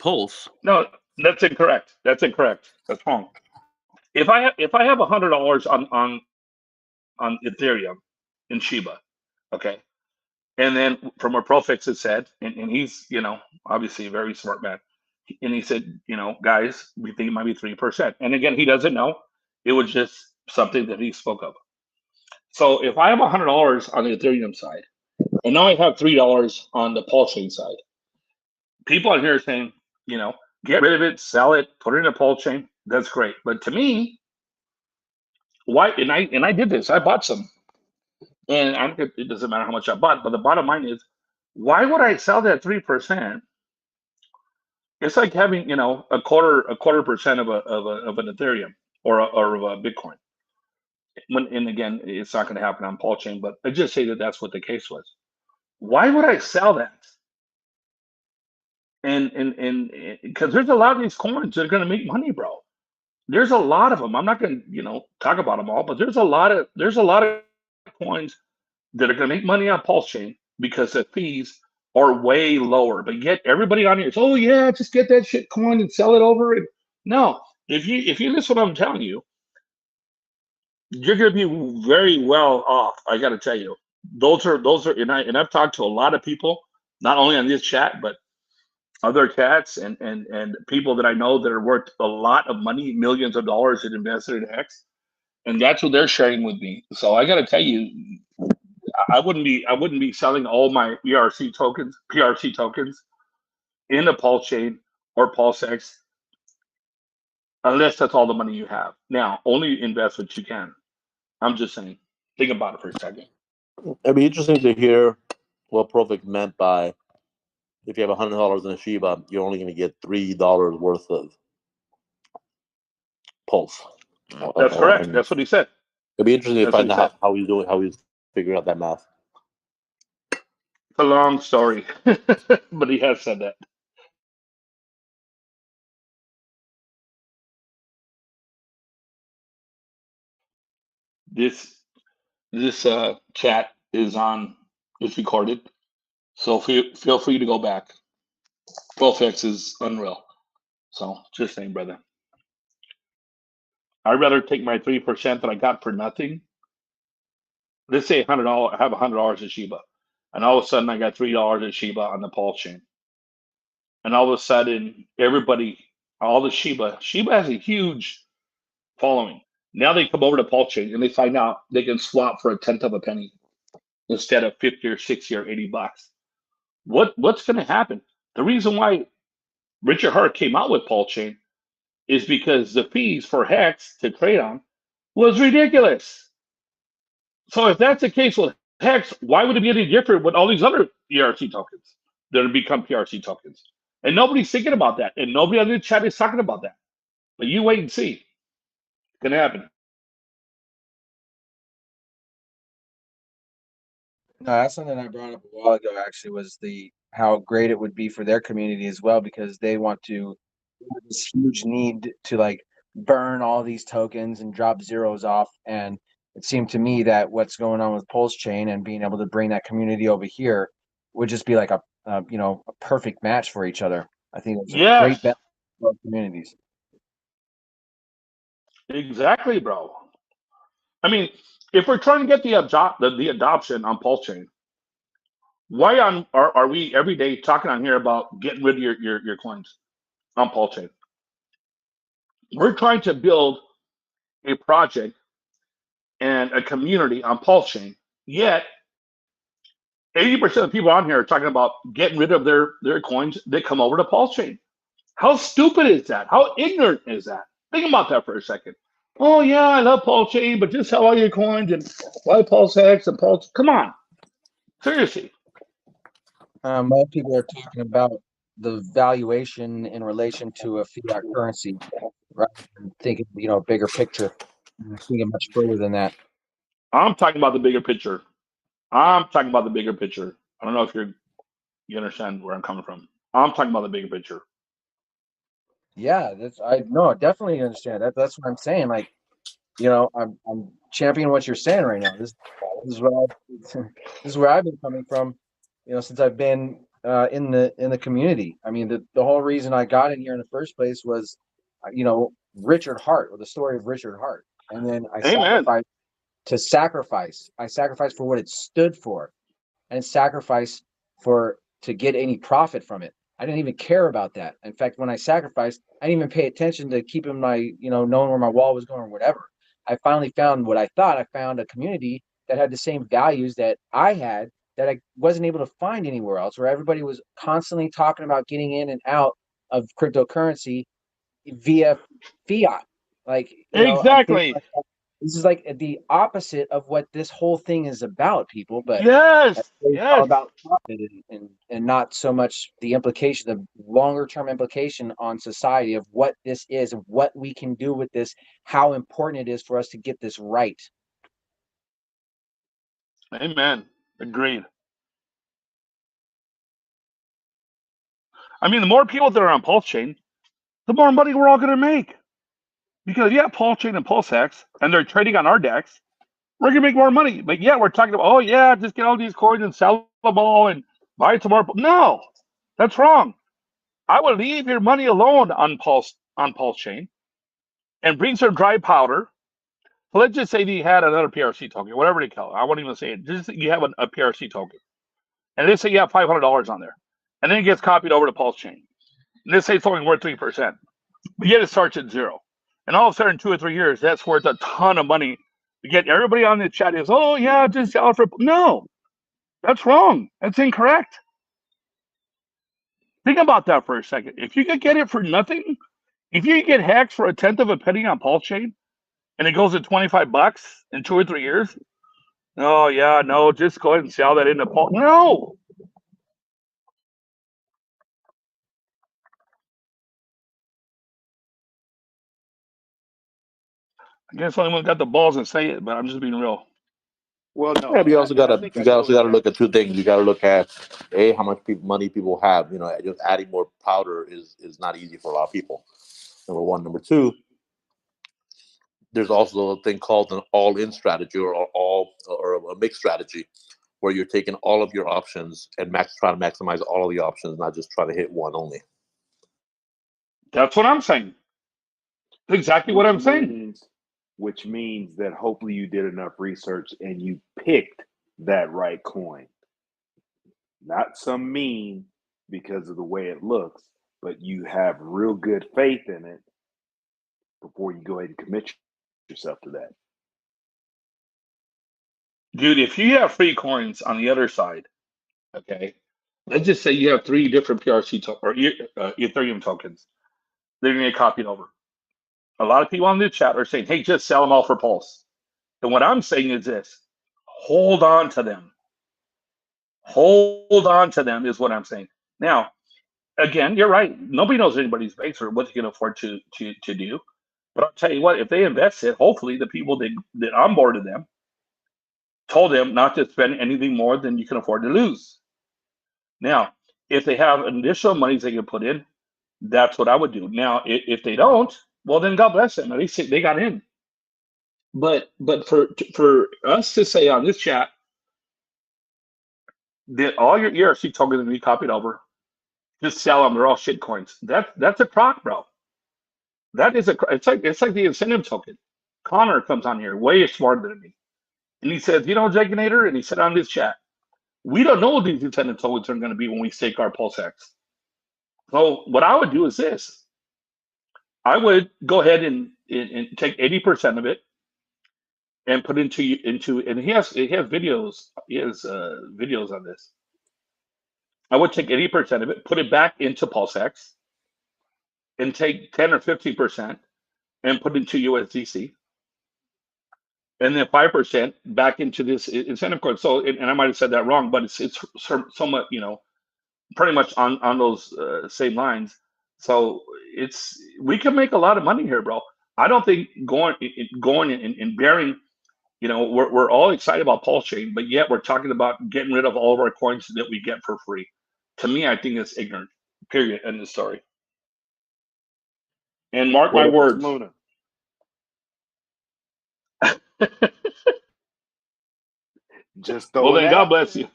Pulse. No, that's incorrect. That's wrong. If I have $100 on Ethereum in Shiba, okay, and then from what Profix had said, and he's obviously a very smart man, and he said, guys, we think it might be 3%. And again, he doesn't know. It was just something that he spoke of. So if I have $100 on the Ethereum side, and now I have $3 on the Pulsechain side, people on here are saying, get rid of it, sell it, put it in a Pulsechain. That's great. But to me, why? And I did this. I bought some, and it doesn't matter how much I bought. But the bottom line is, why would I sell that 3%? It's like having a quarter percent of an Ethereum or of a Bitcoin. And again, it's not going to happen on Pulsechain, but I just say that that's what the case was. Why would I sell that? And because there's a lot of these coins that are going to make money, bro. There's a lot of them. I'm not going to talk about them all, but there's a lot of coins that are going to make money on Pulsechain because the fees are way lower. But yet everybody on here is, oh yeah, just get that shit coin and sell it over. And no, if you listen to what I'm telling you, you're going to be very well off. I got to tell you, those are, and I've talked to a lot of people, not only on this chat, but other chats and people that I know that are worth a lot of money, millions of dollars that invested in Hex, and that's what they're sharing with me. So I got to tell you, I wouldn't be selling all my PRC tokens in the Pulse chain or PulseX unless that's all the money you have. Now, only invest what you can. I'm just saying. Think about it for a second. It'd be interesting to hear what Profit meant by if you have $100 in a Shiba, you're only going to get $3 worth of Pulse. That's correct. That's what he said. It'd be interesting to That's what find he said. out how he's figuring out that math. It's a long story, but he has said that. This chat is recorded, so feel free to go back. PulseX is unreal. So just saying, brother. I'd rather take my 3% that I got for nothing. Let's say $100. I have $100 in Shiba, and all of a sudden I got $3 in Shiba on the Pulse chain, and all of a sudden all the Shiba has a huge following. Now they come over to Pulse chain and they find out they can swap for a tenth of a penny instead of 50 or 60 or $80. What's going to happen? The reason why Richard Hart came out with Pulse chain is because the fees for Hex to trade on was ridiculous. So if that's the case with Hex, why would it be any different with all these other ERC tokens that have become PRC tokens? And nobody's thinking about that. And nobody on the chat is talking about that. But you wait and see. It's going to happen. No, that's something I brought up a while ago. Actually, was how great it would be for their community as well, because they want to have this huge need to like burn all these tokens and drop zeros off. And it seemed to me that what's going on with Pulse Chain and being able to bring that community over here would just be like a perfect match for each other. I think it's a great benefit for both communities. Exactly, bro. I mean, if we're trying to get the adoption on Pulse chain, why are we every day talking on here about getting rid of your coins on Pulse chain? We're trying to build a project and a community on Pulse chain. Yet 80% of the people on here are talking about getting rid of their coins that come over to Pulse chain. How stupid is that? How ignorant is that? Think about that for a second. Oh yeah, I love Pulse chain, but just sell all your coins and why PulseX and Pulse? Come on, seriously. Most people are talking about the valuation in relation to a fiat currency, rather than thinking, bigger picture, thinking much further than that. I'm talking about the bigger picture. I don't know if you understand where I'm coming from. I'm talking about the bigger picture. Yeah, I definitely understand that. That's what I'm saying. Like, I'm championing what you're saying right now. This is this is where I've been coming from, since I've been in the community. I mean, the whole reason I got in here in the first place was, Richard Hart, or the story of Richard Hart, and then I sacrificed. I sacrificed for what it stood for, and sacrificed to get any profit from it. I didn't even care about that. In fact, when I sacrificed, I didn't even pay attention to keeping my, knowing where my wall was going or whatever. I finally found what I thought. I found a community that had the same values that I had, that I wasn't able to find anywhere else, where everybody was constantly talking about getting in and out of cryptocurrency via fiat. Like, I'm thinking, this is like the opposite of what this whole thing is about, people. But it's all about profit and not so much the implication, the longer term implication on society of what this is and what we can do with this, how important it is for us to get this right. Amen. Agreed. I mean, the more people that are on Pulse chain, the more money we're all going to make. Because Pulse chain and PulseX, and they're trading on our DEX, we're going to make more money. But we're talking about, just get all these coins and sell them all and buy some more. No, that's wrong. I would leave your money alone on Pulse chain. and brings their dry powder. So let's just say that you had another PRC token, whatever they call it. I won't even say it. Just you have a PRC token, and let's say you have $500 on there, and then it gets copied over to Pulsechain. And let's say it's only worth 3%, but yet it starts at zero. And all of a sudden, 2 or 3 years, that's worth a ton of money. Again, everybody on the chat is, oh yeah, just sell for. No, that's wrong. That's incorrect. Think about that for a second. If you could get it for nothing, if you could get HEX for 1/10 of a penny on Pulsechain, and it goes to $25 in 2 or 3 years, oh yeah, no, just go ahead and sell that into Pulse. No. I guess the only one got the balls and say it, but I'm just being real. Well, no, Yeah, but you also and I gotta think you I know also gotta look exactly. at two things. You gotta look at how much money people have. You know, just adding more powder is not easy for a lot of people. Number one. Number two, there's also a thing called an all-in strategy or a mixed strategy, where you're taking all of your options and try to maximize all of the options, not just try to hit one only. That's what I'm saying. That's exactly what I'm saying. Which means that hopefully you did enough research and you picked that right coin. Not some meme because of the way it looks, but you have real good faith in it before you go ahead and commit yourself to that. Dude, if you have free coins on the other side, okay, let's just say you have 3 different PRC or Ethereum tokens. They're going to get copied over. A lot of people on the chat are saying, hey, just sell them all for Pulse. And what I'm saying is this: hold on to them. Hold on to them is what I'm saying. Now, again, you're right. Nobody knows anybody's base or what they can afford to do. But I'll tell you what, if they invest it, hopefully the people that onboarded them told them not to spend anything more than you can afford to lose. Now, if they have additional monies they can put in, that's what I would do. Now, if they don't, well, then God bless them. At least they got in. But for us to say on this chat that all your ERC tokens will be copied over, just sell them. They're all shit coins. That's a crock, bro. That is it's like the incentive token. Connor comes on here way smarter than me, and he says, Jaginator, and he said on this chat, we don't know what these incentive tokens are going to be when we stake our PulseX. So what I would do is this: I would go ahead and take 80% of it and put into, and he has videos. He has videos on this. I would take 80% of it, put it back into PulseX, and take 10 or 15% and put into USDC, and then 5% back into this incentive coin. So, and I might have said that wrong, but it's somewhat, pretty much on those same lines. So we can make a lot of money here, bro. I don't think going and bearing, we're all excited about Pulsechain, but yet we're talking about getting rid of all of our coins that we get for free. To me, I think it's ignorant. Period. End of story. And mark my words. Luna? Just well, then God there. bless you.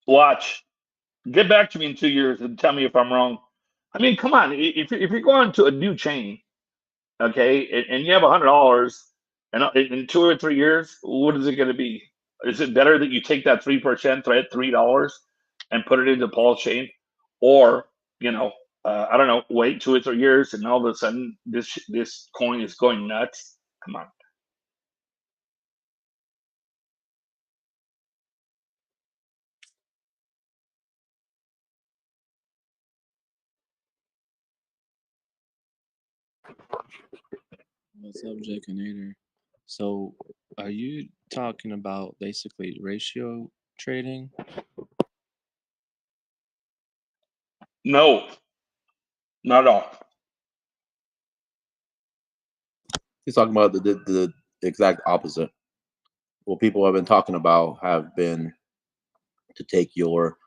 Watch. Get back to me in 2 years and tell me if I'm wrong. I mean, come on. If you're going to a new chain, okay, and you have $100, and in 2 or 3 years, what is it going to be? Is it better that you take that 3% at $3 and put it into Pulsechain, or I don't know, wait 2 or 3 years and all of a sudden this coin is going nuts? Come on. What's up, Jacanator? So, are you talking about basically ratio trading? No, not at all. He's talking about the exact opposite. What people have been talking about have been to take your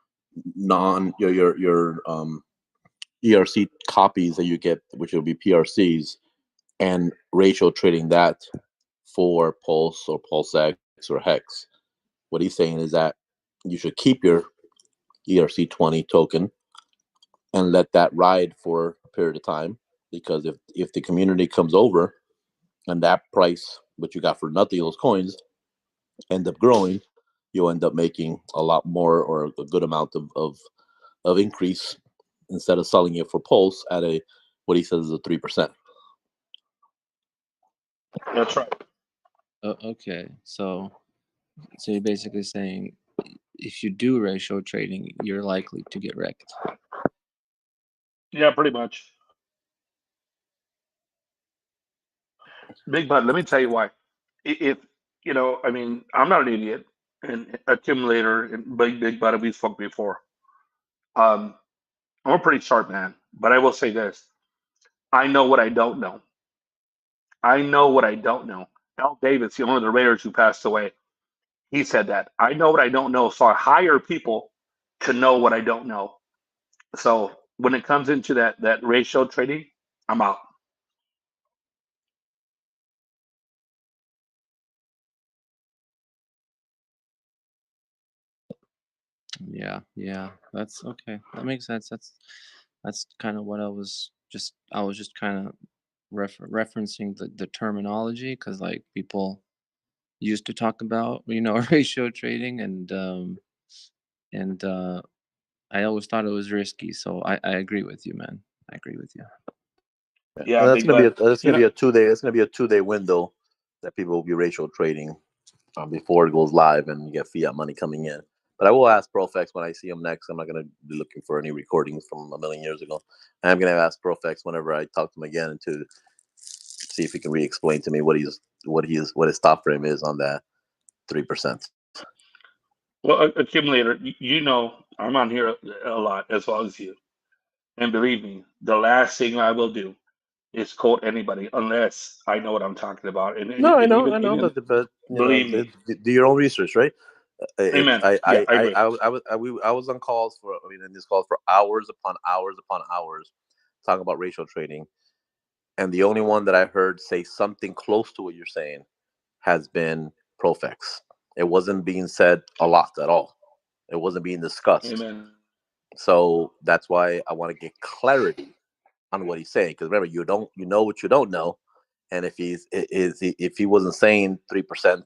ERC copies that you get, which will be PRCs, and ratio trading that for Pulse or PulseX or HEX. What he's saying is that you should keep your ERC20 token, and let that ride for a period of time. Because if the community comes over and that price, what you got for nothing, those coins end up growing, you'll end up making a lot more or a good amount of increase instead of selling it for Pulse at a what he says is a 3%. That's right. Okay, so you're basically saying if you do ratio trading, you're likely to get wrecked. Yeah, pretty much. Big Bud, let me tell you why. If you know, I mean, I'm not an idiot, and accumulator and Big Bud, we spoke before. Um, I'm a pretty sharp man, but I will say this: I know what I don't know. I know what I don't know. Al Davis, the owner of the Raiders, who passed away, he said that. I know what I don't know, so I hire people to know what I don't know. So when it comes into that ratio trading, I'm out. Yeah, that's okay. That makes sense. That's kind of what I was just kind of referencing the terminology because like people used to talk about ratio trading and I always thought it was risky. So I agree with you, man. I agree with you. Yeah, Well, that's Big gonna be Bud. that's You gonna be know, a 2 day. It's gonna be a 2 day window that people will be ratio trading before it goes live and you get fiat money coming in. But I will ask Profex when I see him next. I'm not gonna be looking for any recordings from a million years ago. I'm gonna ask Profex whenever I talk to him again to see if he can re-explain to me what his stop frame is on that 3%. well, accumulator. You know, I'm on here a lot as well as you, and believe me, the last thing I will do is quote anybody unless I know what I'm talking about, and No, I and know, even but believe me, do your own research, right? amen. Yeah, I agree. I was on calls in this calls for hours upon hours upon hours, talking about racial trading, and the only one that I heard say something close to what you're saying has been Profex. It wasn't being said a lot at all. It wasn't being discussed. Amen. So that's why I want to get clarity on what he's saying. Because remember, you know what you don't know, and if he wasn't saying 3%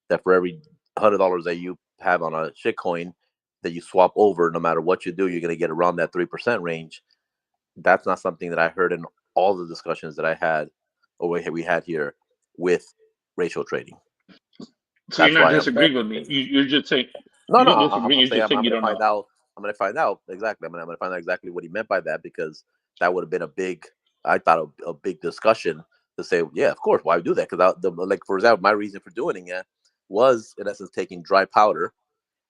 that for every $100 that you have on a shitcoin that you swap over, no matter what you do, you're gonna get around that 3% range. That's not something that I heard in all the discussions that I had or we had here with racial trading. So you're That's not why I'm disagreeing with me. You're just saying no, you're no. not disagreeing. I'm You're saying just saying I'm you gonna don't know. find out. I'm gonna find out exactly. I'm gonna find out exactly what he meant by that because that would have been I thought a big discussion to say, yeah, of course, why do that? Because like for example, my reason for doing it was in essence taking dry powder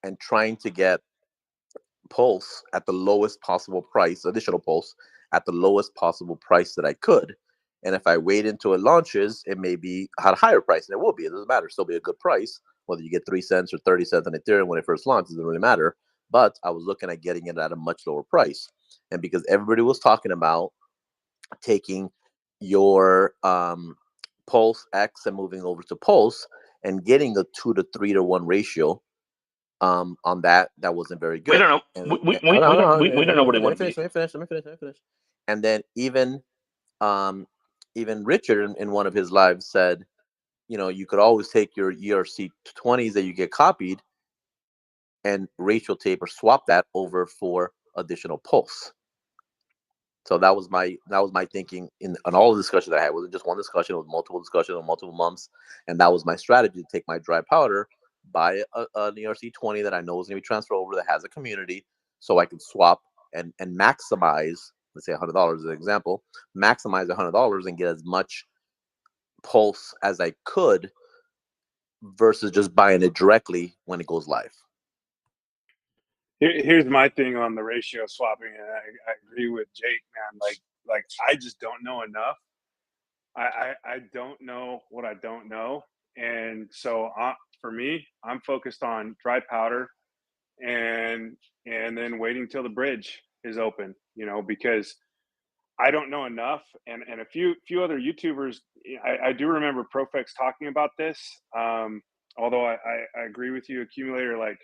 and trying to get Pulse at the lowest possible price, additional Pulse at the lowest possible price that I could. And if I wait until it launches, it may be at a higher price, and it will be. It doesn't matter. It'll still be a good price, whether you get 3 cents or 30 cents on Ethereum when it first launches, it doesn't really matter. But I was looking at getting it at a much lower price. And because everybody was talking about taking your Pulse X and moving over to Pulse and getting a 2 to 3 to 1 ratio on that wasn't very We good. don't know. And We don't know what it let me would finish. be. Let me finish. And then um, even Richard in one of his lives said, you could always take your ERC 20s that you get copied and ratio tape or swap that over for additional Pulse. So that was my thinking on all the discussions that I had. It wasn't just one discussion; it was multiple discussions on multiple months, and that was my strategy to take my dry powder, buy an ERC 20 that I know is going to be transferred over that has a community, so I can swap and maximize. Let's say $100 as an example, maximize $100 and get as much Pulse as I could, versus just buying it directly when it goes live. Here's my thing on the ratio swapping, and I agree with Jake, man. Like I just don't know enough. I don't know what I don't know, and so for me, I'm focused on dry powder, and then waiting till the bridge is open. Because I don't know enough, and a few other YouTubers. I do remember Profex talking about this. Although I agree with you, accumulator. Like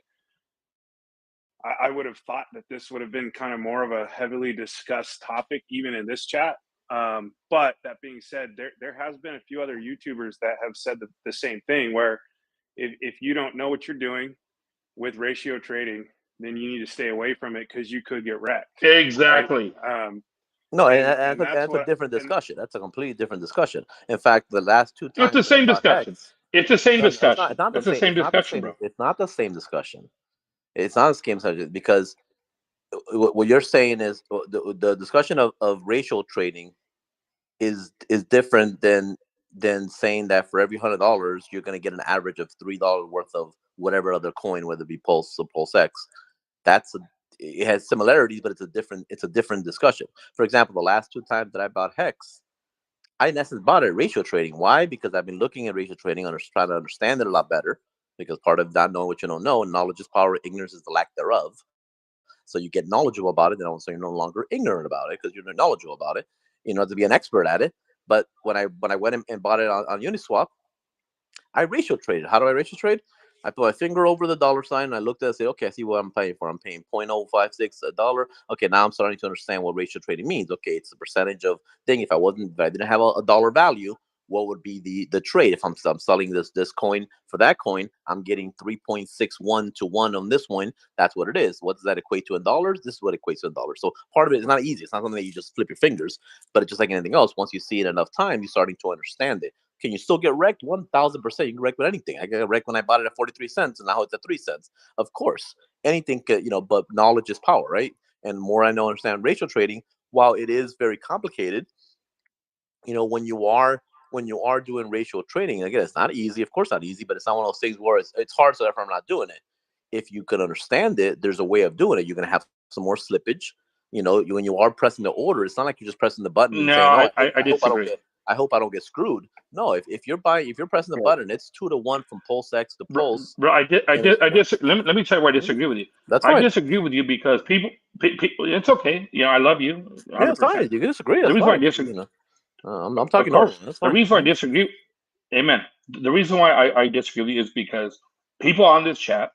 I would have thought that this would have been kind of more of a heavily discussed topic, even in this chat. But that being said, there has been a few other YouTubers that have said the same thing, where if you don't know what you're doing with ratio trading, then you need to stay away from it because you could get wrecked. Exactly. Right? No, And that's that's a what, different and discussion. That's a completely different discussion. In fact, the last two It's times the that I same bought discussion. Hex, It's the same no, it's discussion. not the It's the same. same It's not the discussion, same. bro. It's not the same discussion. It's not the same subject because what you're saying is the discussion of racial trading is different than saying that for every $100 you're going to get an average of $3 worth of whatever other coin, whether it be Pulse or PulseX. It has similarities, but it's a different discussion. For example, the last two times that I bought Hex, I in essence bought it ratio trading. Why? Because I've been looking at ratio trading, trying to understand it a lot better. Because part of not knowing what you don't know, and knowledge is power, ignorance is the lack thereof. So you get knowledgeable about it, then also you're no longer ignorant about it because you're knowledgeable about it. You know, to be an expert at it. But when I went and bought it on Uniswap, I ratio traded. How do I ratio trade? I put my finger over the dollar sign and I looked at it and said, okay, I see what I'm paying for. I'm paying 0.056 $1. Okay, now I'm starting to understand what ratio trading means. Okay, it's the percentage of thing. If I didn't have a dollar value, what would be the trade? If I'm selling this coin for that coin, I'm getting 3.61 to 1 on this one. That's what it is. What does that equate to in dollars? This is what it equates to in dollars. So part of it is not easy. It's not something that you just flip your fingers, but it's just like anything else. Once you see it enough time, you're starting to understand it. Can you still get wrecked? 1,000%. You can wreck with anything. I got wrecked when I bought it at 43 cents, and now it's at 3 cents. Of course, anything could, but knowledge is power, right? And the more I know, understand ratio trading, while it is very complicated, when you are doing ratio trading, again, it's not easy. Of course, not easy, but it's not one of those things where it's hard, so therefore I'm not doing it. If you can understand it, there's a way of doing it. You're gonna have some more slippage. When you are pressing the order, it's not like you're just pressing the button and No, saying, "Oh, I disagree. I hope I don't get screwed." No, if you're pressing the button, it's 2 to 1 from PulseX to Pulse. Bro, I disagree. Let me tell you why I disagree with you. That's I fine. disagree with you because people, it's okay. I love you, Yeah, it's 100%. fine. You can disagree. The That's reason why I fine. disagree, I'm of talking normal. course, That's the fine. reason why I disagree, amen. The reason why I disagree with you is because people on this chat,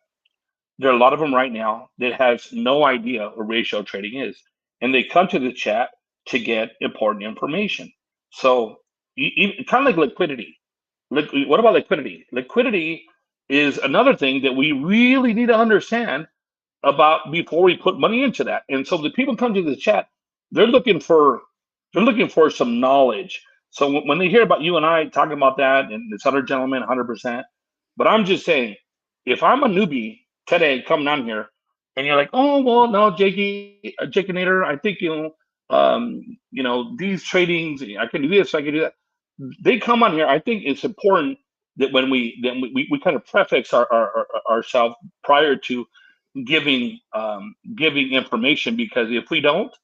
there are a lot of them right now that has no idea what ratio trading is, and they come to the chat to get important information. So, kind of like liquidity. What about liquidity? Liquidity is another thing that we really need to understand about before we put money into that. And so the people come to the chat, they're looking for some knowledge. So when they hear about you and I talking about that and this other gentleman, 100%. But I'm just saying, if I'm a newbie today coming on here, and you're like, oh well, no, Jakinator, I think these tradings, I can do this, I can do that. They come on here. I think it's important that when we kind of prefix ourselves prior to giving information, because if we don't,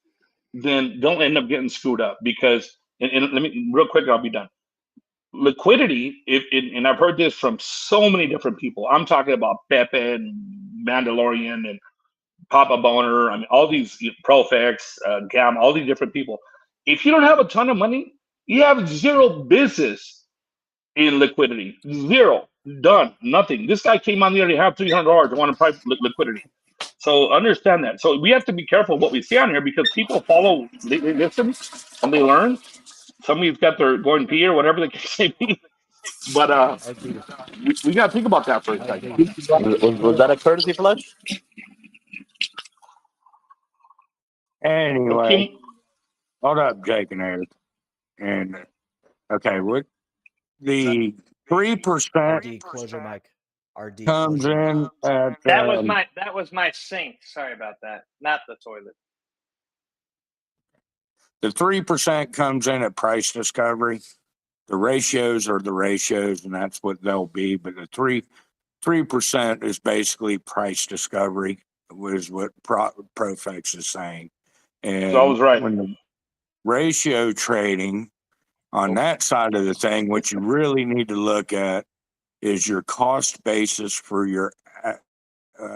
then don't end up getting screwed up. Because and let me real quick, I'll be done. Liquidity, and I've heard this from so many different people. I'm talking about Pepe and Mandalorian and Papa Boner. I mean, all these Profex, Gam, all these different people. If you don't have a ton of money, you have zero business in liquidity. Zero. Done. Nothing. This guy came on the other half $300. I want to price liquidity. So understand that. So we have to be careful what we see on here because people follow, they listen, and they learn. Somebody's got their going pee or whatever the case may be. But we got to think about that for a second. Was that a courtesy flush? Anyway, hold up, Jake and Eric. And okay, what the 3% RD, close your mic. RD, comes close your mic. in at That was my sink. Sorry about that. Not the toilet. the 3% comes in at price discovery. The ratios are the ratios, and that's what they'll be. But the 3% is basically price discovery, was what Profex is saying. And So I was right. when the ratio trading on that side of the thing, what you really need to look at is your cost basis for your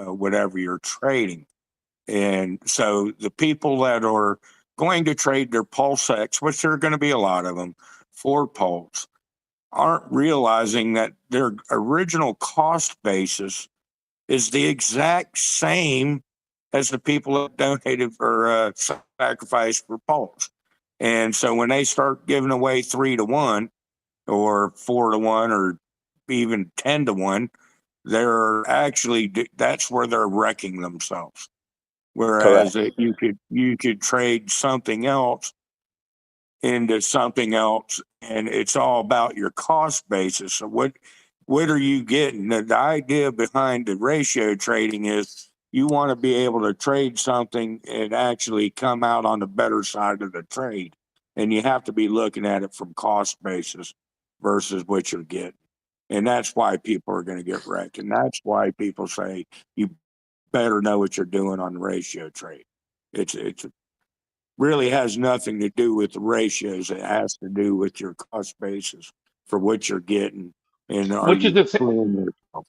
whatever you're trading. And so the people that are going to trade their PulseX, which there are going to be a lot of them for Pulse, aren't realizing that their original cost basis is the exact same as the people that donated for sacrifice for Pulse. And so when they start giving away 3-1 or 4-1 or even 10-1, they're actually, that's where they're wrecking themselves. Whereas you could trade something else into something else, and it's all about your cost basis. So what are you getting? The idea behind the ratio trading is you want to be able to trade something and actually come out on the better side of the trade. And you have to be looking at it from cost basis versus what you're getting. And that's why people are going to get wrecked. And that's why people say you better know what you're doing on the ratio trade. It's really has nothing to do with the ratios. It has to do with your cost basis for what you're getting. And are Which is you the same, fooling yourself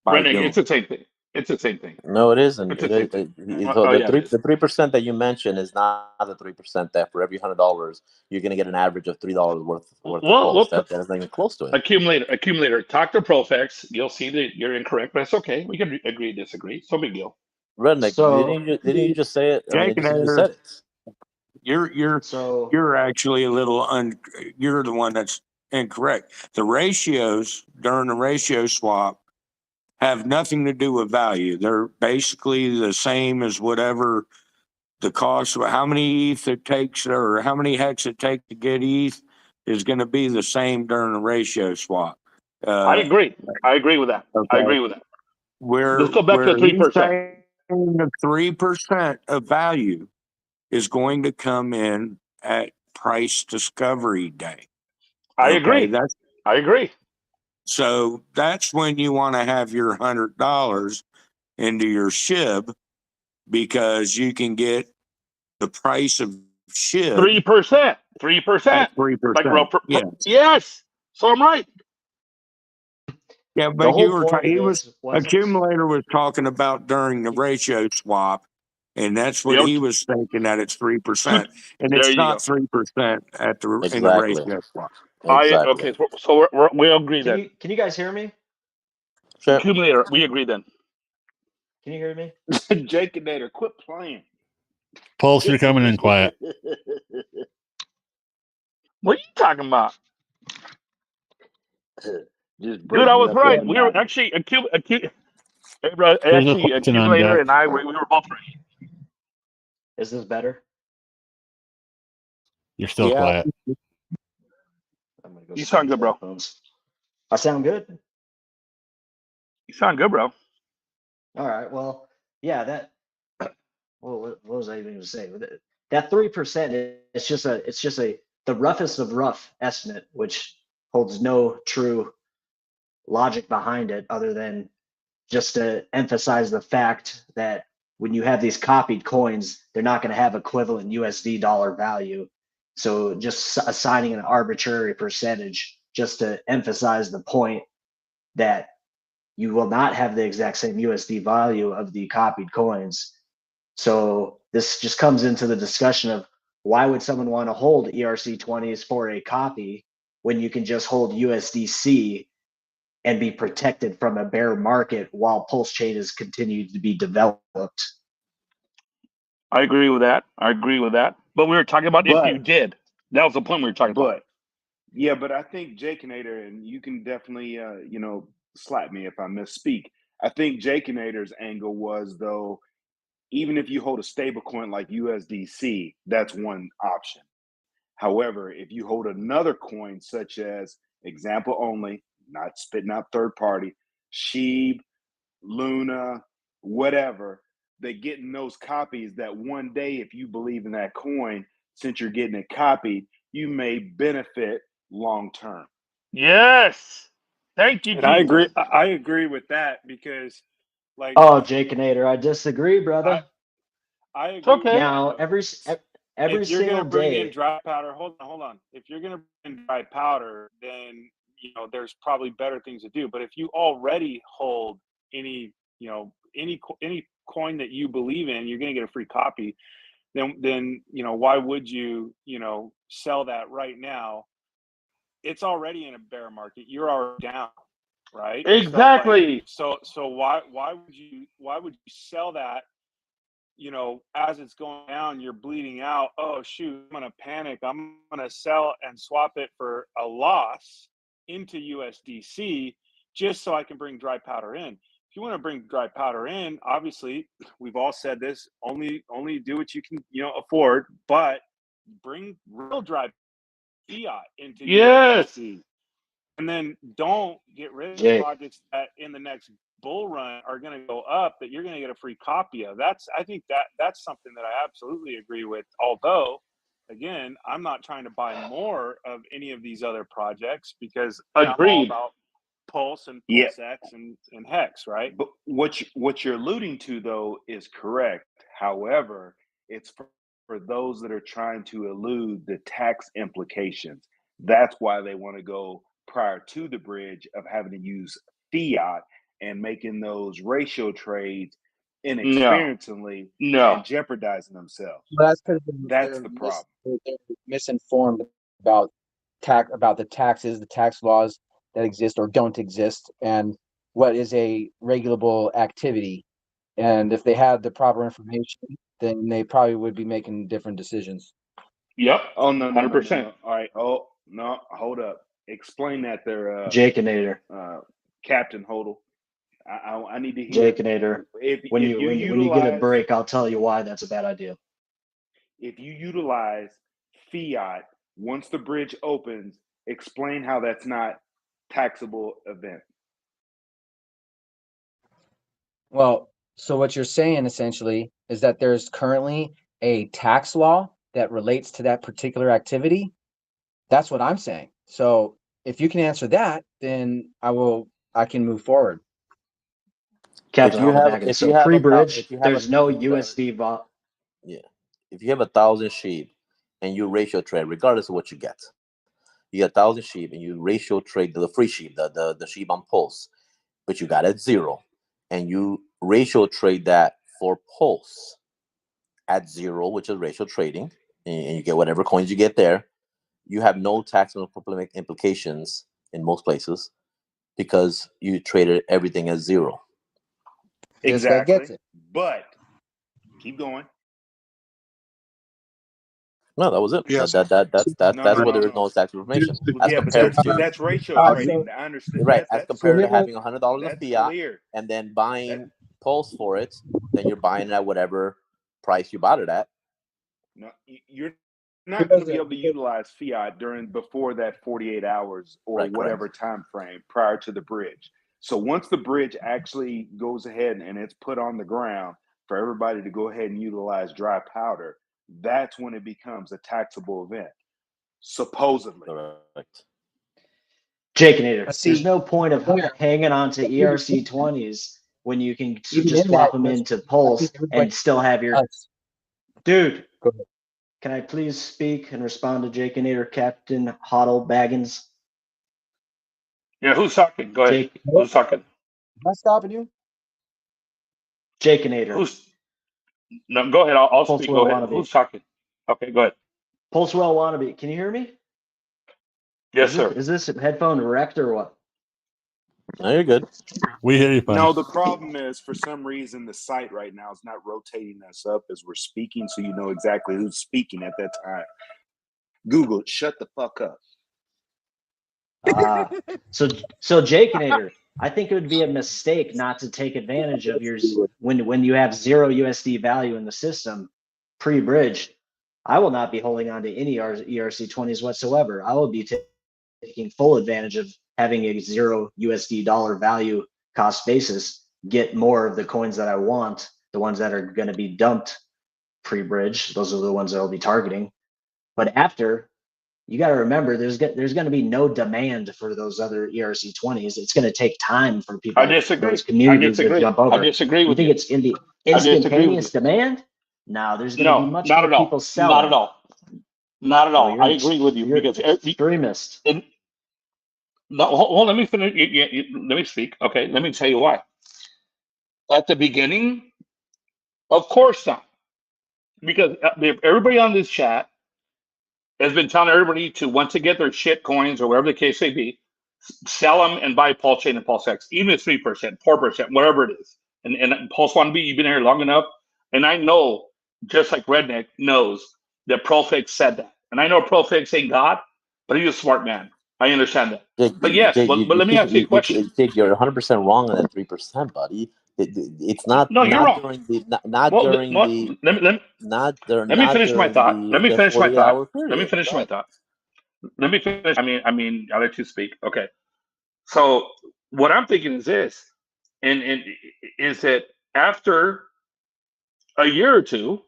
by Reneg, doing it's the same thing. It's the same thing. No, it isn't. It's the same thing. So Oh, yeah, it is. the 3% that you mentioned is not the 3% that for every $100 you're going to get an average of $3 worth of Pulse. That is not even close to it. Accumulator. Talk to Profex. You'll see that you're incorrect, but it's okay. We can agree, disagree. It's no big deal. Redneck, So didn't you just say it? I mean, you just said it. You're actually a little you're the one that's incorrect. The ratios during the ratio swap have nothing to do with value. They're basically the same as whatever the cost of how many ETH it takes or how many hex it takes to get ETH is going to be the same during the ratio swap. I agree. I agree with that. Okay. I agree with that. Where Let's go back to 3%. The 3% of value is going to come in at price discovery day. I agree. I agree. So that's when you want to have your $100 into your SHIB because you can get the price of SHIB 3%. 3%. at 3%. Like yes. Yes. So I'm right. Yeah, The but whole point of this wasn't accumulator was talking about during the ratio swap, and that's what he was thinking that it's 3%, and There it's you not go. 3% at the in the Exactly. ratio swap. Okay. So we agree Can then. you guys hear me? Sure. Accumulator. We agree then. Can you hear me? Jaconator, quit playing. Pulse, you're coming in quiet. What are you talking about? Just Dude, I was up right. that We were knowledge. actually There's a question on accumulator deck. and I we were both right. Is this better? You're still quiet. I'm gonna go You sound good, bro. headphones. I sound good. You sound good, bro. All right. Well, yeah. That. Well, what was I even going to say? That 3%. It's just the roughest of rough estimate, which holds no true logic behind it, other than just to emphasize the fact that when you have these copied coins, they're not going to have equivalent USD dollar value. So just assigning an arbitrary percentage just to emphasize the point that you will not have the exact same USD value of the copied coins. So this just comes into the discussion of why would someone want to hold ERC20s for a copy when you can just hold USDC and be protected from a bear market while Pulsechain is continued to be developed. I agree with that. But we were talking about if you But did. That was the point we were talking about. Yeah, but I think Jaconator, and you can definitely slap me if I misspeak. I think Jaconator's angle was, though, even if you hold a stable coin like USDC, that's one option. However, if you hold another coin such as, example only, not spitting out third party, Sheeb, Luna, whatever, they're getting those copies that one day, if you believe in that coin, since you're getting it copied, you may benefit long term. Yes. Thank you, And Jesus. I agree with that because, like, Oh, Jaconator, I disagree, brother. I agree. It's okay. With Now, that, every if you're single gonna bring in day. dry powder, hold on. If you're gonna bring in dry powder, then there's probably better things to do. But if you already hold any coin that you believe in, you're gonna get a free copy. Then why would you sell that right now? It's already in a bear market. You're already down, right? Exactly. So why would you sell that you know, as it's going down, you're bleeding out. Oh shoot, I'm gonna panic. I'm gonna sell and swap it for a loss into USDC just so I can bring dry powder in. If you want to bring dry powder in, obviously, we've all said this, only do what you can, you know, afford, but bring real dry fiat into USDC. And then don't get rid of the projects that in the next bull run are going to go up that you're going to get a free copy of. I think that's something that I absolutely agree with. Although, again, I'm not trying to buy more of any of these other projects because I'm all about Pulse and PulseX and Hex, right? But what you're alluding to though is correct. However, it's for those that are trying to elude the tax implications. That's why they want to go prior to the bridge of having to use fiat and making those ratio trades inexperiencingly and jeopardizing themselves. Well, that's because That's the problem. They're misinformed about the taxes, the tax laws that exist or don't exist, and what is a regulable activity. And if they had the proper information, then they probably would be making different decisions. Yep. Oh no, 100%. No. All right. Oh no, hold up. Explain that there, Jakeinator. Captain Hodel. I need to hear. Jakeinator. When you get a break, I'll tell you why that's a bad idea. If you utilize fiat once the bridge opens, explain how that's not taxable event. Well, so what you're saying essentially is that there's currently a tax law that relates to that particular activity. That's what I'm saying. So if you can answer that, then I can move forward. Captain, so pre-bridge, there's no USD vol. Yeah. If you have 1,000 sheep and you ratio trade, regardless of what you get 1,000 sheep and you ratio trade the free sheep, the sheep on Pulse, but you got at 0, and you ratio trade that for Pulse at 0, which is ratio trading, and you get whatever coins you get there, you have no tax implications in most places because you traded everything at 0. Exactly. Gets it. But keep going. No, that was it. Yes. That's where there is no tax information. As compared to that's ratio trading. I understand. Right. As compared to having $100 of that's fiat clear. and then buying Pulse for it, then you're buying it at whatever price you bought it at. No, you're not going to be able to utilize fiat before that 48 hours or whatever time frame prior to the bridge. So once the bridge actually goes ahead and it's put on the ground for everybody to go ahead and utilize dry powder, that's when it becomes a taxable event, supposedly. Correct. Jakeinator, there's no point of hanging on to ERC20s when you can just swap them into Pulse and still have your... Dude, can I please speak and respond to Jakeinator, Captain Hodel Baggins? Yeah, who's talking? Go ahead. Who's talking? Am I stopping you? Jakeinator. No, go ahead. I'll speak. Go ahead. Who's talking? Okay, go ahead. Pulsewell Wannabe. Can you hear me? Yes, sir. Is this headphone wrecked or what? No, you're good. We hear you fine. No, the problem is for some reason the site right now is not rotating us up as we're speaking, so you know exactly who's speaking at that time. Google, shut the fuck up. So Jakeinator, I think it would be a mistake not to take advantage of yours when you have 0 USD value in the system pre-bridge. I will not be holding on to any ERC20s whatsoever. I will be taking full advantage of having a 0 USD dollar value cost basis, get more of the coins that I want, the ones that are going to be dumped pre-bridge. Those are the ones that I'll be targeting. But after, you got to remember, there's going to be no demand for those other ERC20s. It's going to take time for people, those communities to jump over. I disagree with you. Think it's in the instantaneous demand? No, there's going to be much more people selling. Not at all. Not at all. I agree with you because extremist. No, hold on, let me finish. Let me speak. Okay, let me tell you why. At the beginning, of course not, because if everybody on this chat has been telling everybody to, once they get their shit coins or whatever the case may be, sell them and buy Pulsechain and PulseX, even if it's 3%, 4%, whatever it is. And Pulse 1B, you've been here long enough. And I know, just like Redneck knows, that PulseX said that. And I know PulseX ain't God, but he's a smart man. I understand that. Jake, But yes, Jake, but let me ask you a question. Jake, you're 100% wrong on that 3%, buddy. It's not No, you're wrong. during the not Well, during the let me not finish my during thought. Let me the finish my thought. 48-hour Let me period. finish Go my ahead. thought. Let me finish. I mean, I'll let you speak. Okay. So what I'm thinking is this, and is that after a year or two,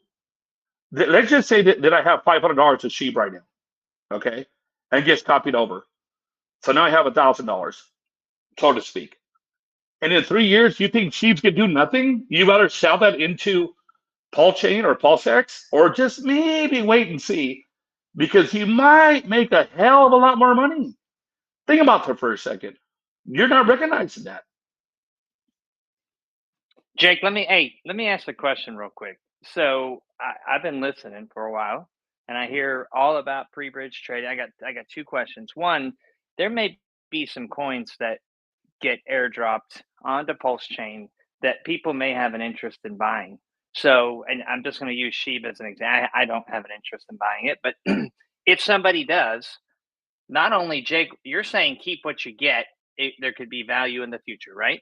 let's just say that I have $500 of sheep right now, okay, and gets copied over. So now I have $1,000, so to speak. And in 3 years, you think sheep can do nothing? You better sell that into Pulsechain or PulseX, or just maybe wait and see, because you might make a hell of a lot more money. Think about that for a second. You're not recognizing that. Jake, let me ask a question real quick. So I've been listening for a while, and I hear all about pre-bridge trading. I got two questions. One, there may be some coins that get airdropped onto Pulsechain that people may have an interest in buying. So, and I'm just going to use SHIB as an example. I don't have an interest in buying it, but if somebody does, not only, Jake, you're saying keep what you get. There could be value in the future, right?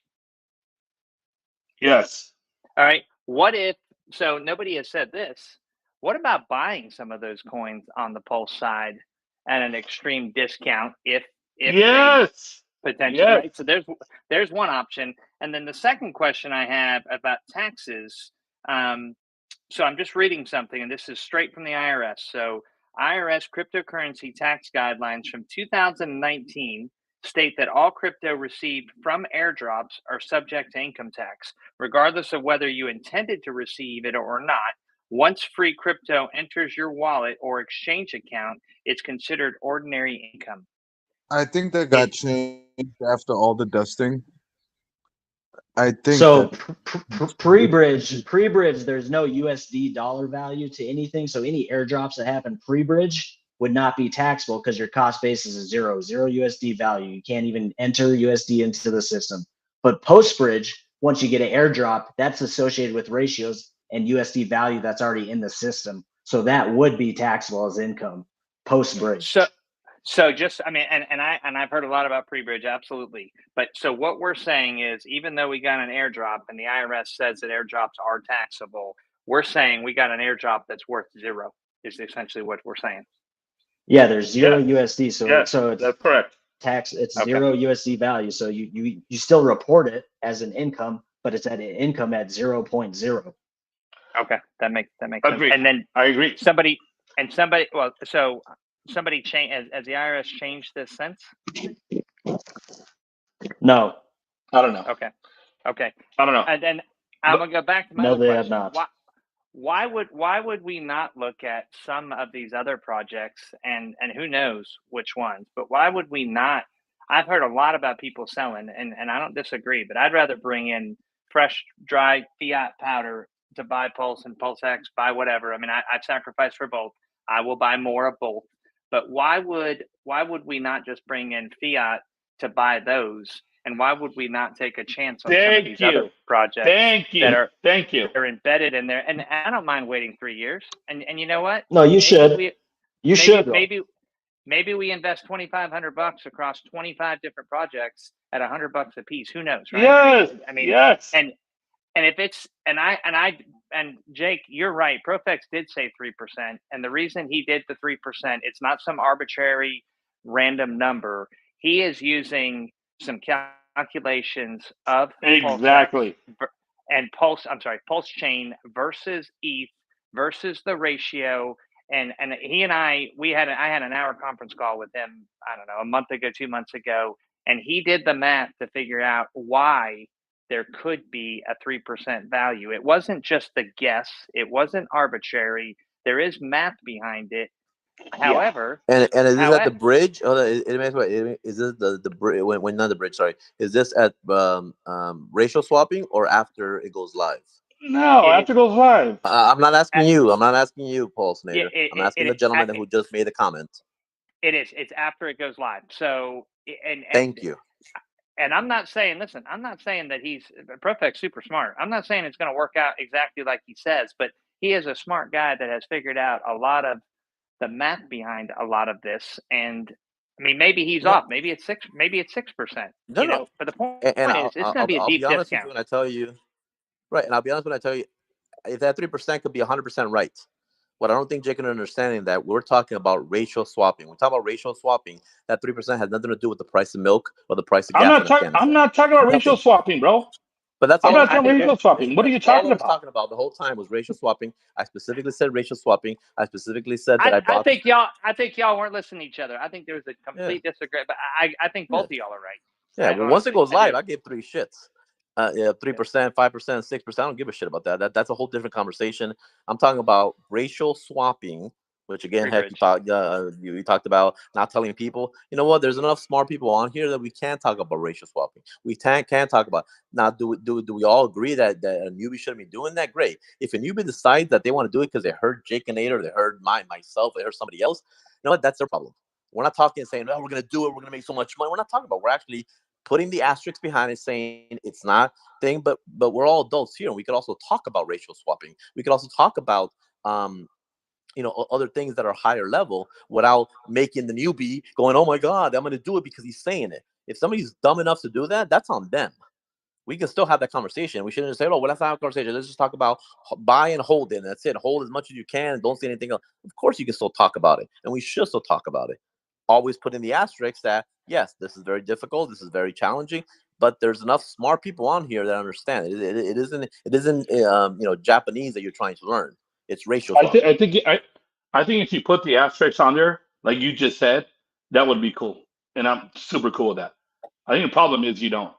Yes. All right. What if, so nobody has said this, what about buying some of those coins on the Pulse side at an extreme discount if Yes. they potentially, Yes. right? So there's one option. And then the second question I have about taxes, so I'm just reading something, and this is straight from the IRS. So IRS cryptocurrency tax guidelines from 2019 state that all crypto received from airdrops are subject to income tax, regardless of whether you intended to receive it or not. Once free crypto enters your wallet or exchange account, it's considered ordinary income. I think that got changed after all the dusting. I think So that pre-bridge, there's no USD dollar value to anything. So any airdrops that happen pre-bridge would not be taxable because your cost basis is zero USD value. You can't even enter USD into the system. But post-bridge, once you get an airdrop, that's associated with ratios and USD value that's already in the system. So that would be taxable as income post-bridge. So just, I mean, and I've heard a lot about pre-bridge, absolutely. But so what we're saying is, even though we got an airdrop and the IRS says that airdrops are taxable, we're saying we got an airdrop that's worth zero, is essentially what we're saying. Yeah, there's zero USD. So it's that's correct. Tax, it's Okay. zero USD value. So you still report it as an income, but it's at an income at 0.0. Okay, that makes Agreed. sense. And then I agree. somebody, well, so somebody changed, as the IRS changed this since? No. I don't know. Okay. I don't know. And then I'm gonna go back to my No, other they have question. not. Why would we not look at some of these other projects, and who knows which ones, but why would we not? I've heard a lot about people selling, and I don't disagree, but I'd rather bring in fresh, dry fiat powder to buy Pulse and PulseX, buy whatever. I mean, I've sacrificed for both. I will buy more of both. But why would we not just bring in fiat to buy those? And why would we not take a chance on some of these other projects that are they're embedded in there? And I don't mind waiting 3 years. And you know what? No, you should. Maybe we invest $2,500 across 25 different projects at $100 a piece. Who knows, right? Yes. I mean, yes. And if it's and Jake, you're right. ProFex did say 3%, and the reason he did the 3%, it's not some arbitrary random number. He is using some calculations of exactly Pulsechain versus ETH versus the ratio. And he and I had an hour conference call with him, I don't know, a month ago, 2 months ago, and he did the math to figure out why there could be a 3% value. It wasn't just a guess. It wasn't arbitrary. There is math behind it. However, and is this at the bridge? Oh, is this the bridge? When not the bridge? Sorry, is this at ratio swapping or after it goes live? No, after it goes live. I'm not asking you. I'm not asking you, Pulsenator. I'm asking the gentleman who just made a comment. It is. It's after it goes live. So thank you. And I'm not saying, listen, I'm not saying that he's Profex super smart. I'm not saying it's going to work out exactly like he says, but he is a smart guy that has figured out a lot of the math behind a lot of this. And I mean, maybe he's No, off. Maybe it's 6%. no, You no. know, but the point And is, it's going to be a I'll be deep honest with you discount. when I tell you, right? And I'll be honest when I tell you, if that 3% could be 100% right. What I don't think Jake is understanding that we're talking about ratio swapping. When we talk about ratio swapping, that 3% has nothing to do with the price of milk or the price of I'm gas not in talking. I'm Afghanistan. not talking about racial Nothing. swapping, bro. But that's I'm all I not was talking saying. racial swapping. What are you That's all talking I was about? talking about the whole time was racial swapping. I specifically said racial swapping. I specifically said that I I bought. think y'all weren't listening to each other. I think there was a complete disagreement, but I think both of y'all are right. Yeah, well, once it Honestly, goes I live, do. I give 3 shits. Yeah, 3%, 5%, 6%. I don't give a shit about that. That's a whole different conversation. I'm talking about racial swapping, which again, heck, you talked about not telling people. You know what? There's enough smart people on here that we can talk about racial swapping. We can talk about. Now, do we all agree that a newbie shouldn't be doing that? Great. If a newbie decides that they want to do it because they heard Jake and Nate, or they heard myself, they heard somebody else, you know what? That's their problem. We're not talking and saying, "Oh, we're gonna do it. We're gonna make so much money." We're not talking about. We're actually putting the asterisks behind it, saying it's not thing, but we're all adults here, and we could also talk about racial swapping. We could also talk about other things that are higher level without making the newbie going, "Oh my God, I'm going to do it because he's saying it." If somebody's dumb enough to do that, that's on them. We can still have that conversation. We shouldn't just say, "Oh, well, let's not have a conversation. Let's just talk about buy and hold it. That's it. Hold as much as you can. Don't say anything else." Of course, you can still talk about it, and we should still talk about it. Always put in the asterisk that yes, this is very difficult. This is very challenging, but there's enough smart people on here that understand it. It isn't Japanese that you're trying to learn. It's racial swapping. I think if you put the asterisks on there, like you just said, that would be cool, and I'm super cool with that. I think the problem is you don't.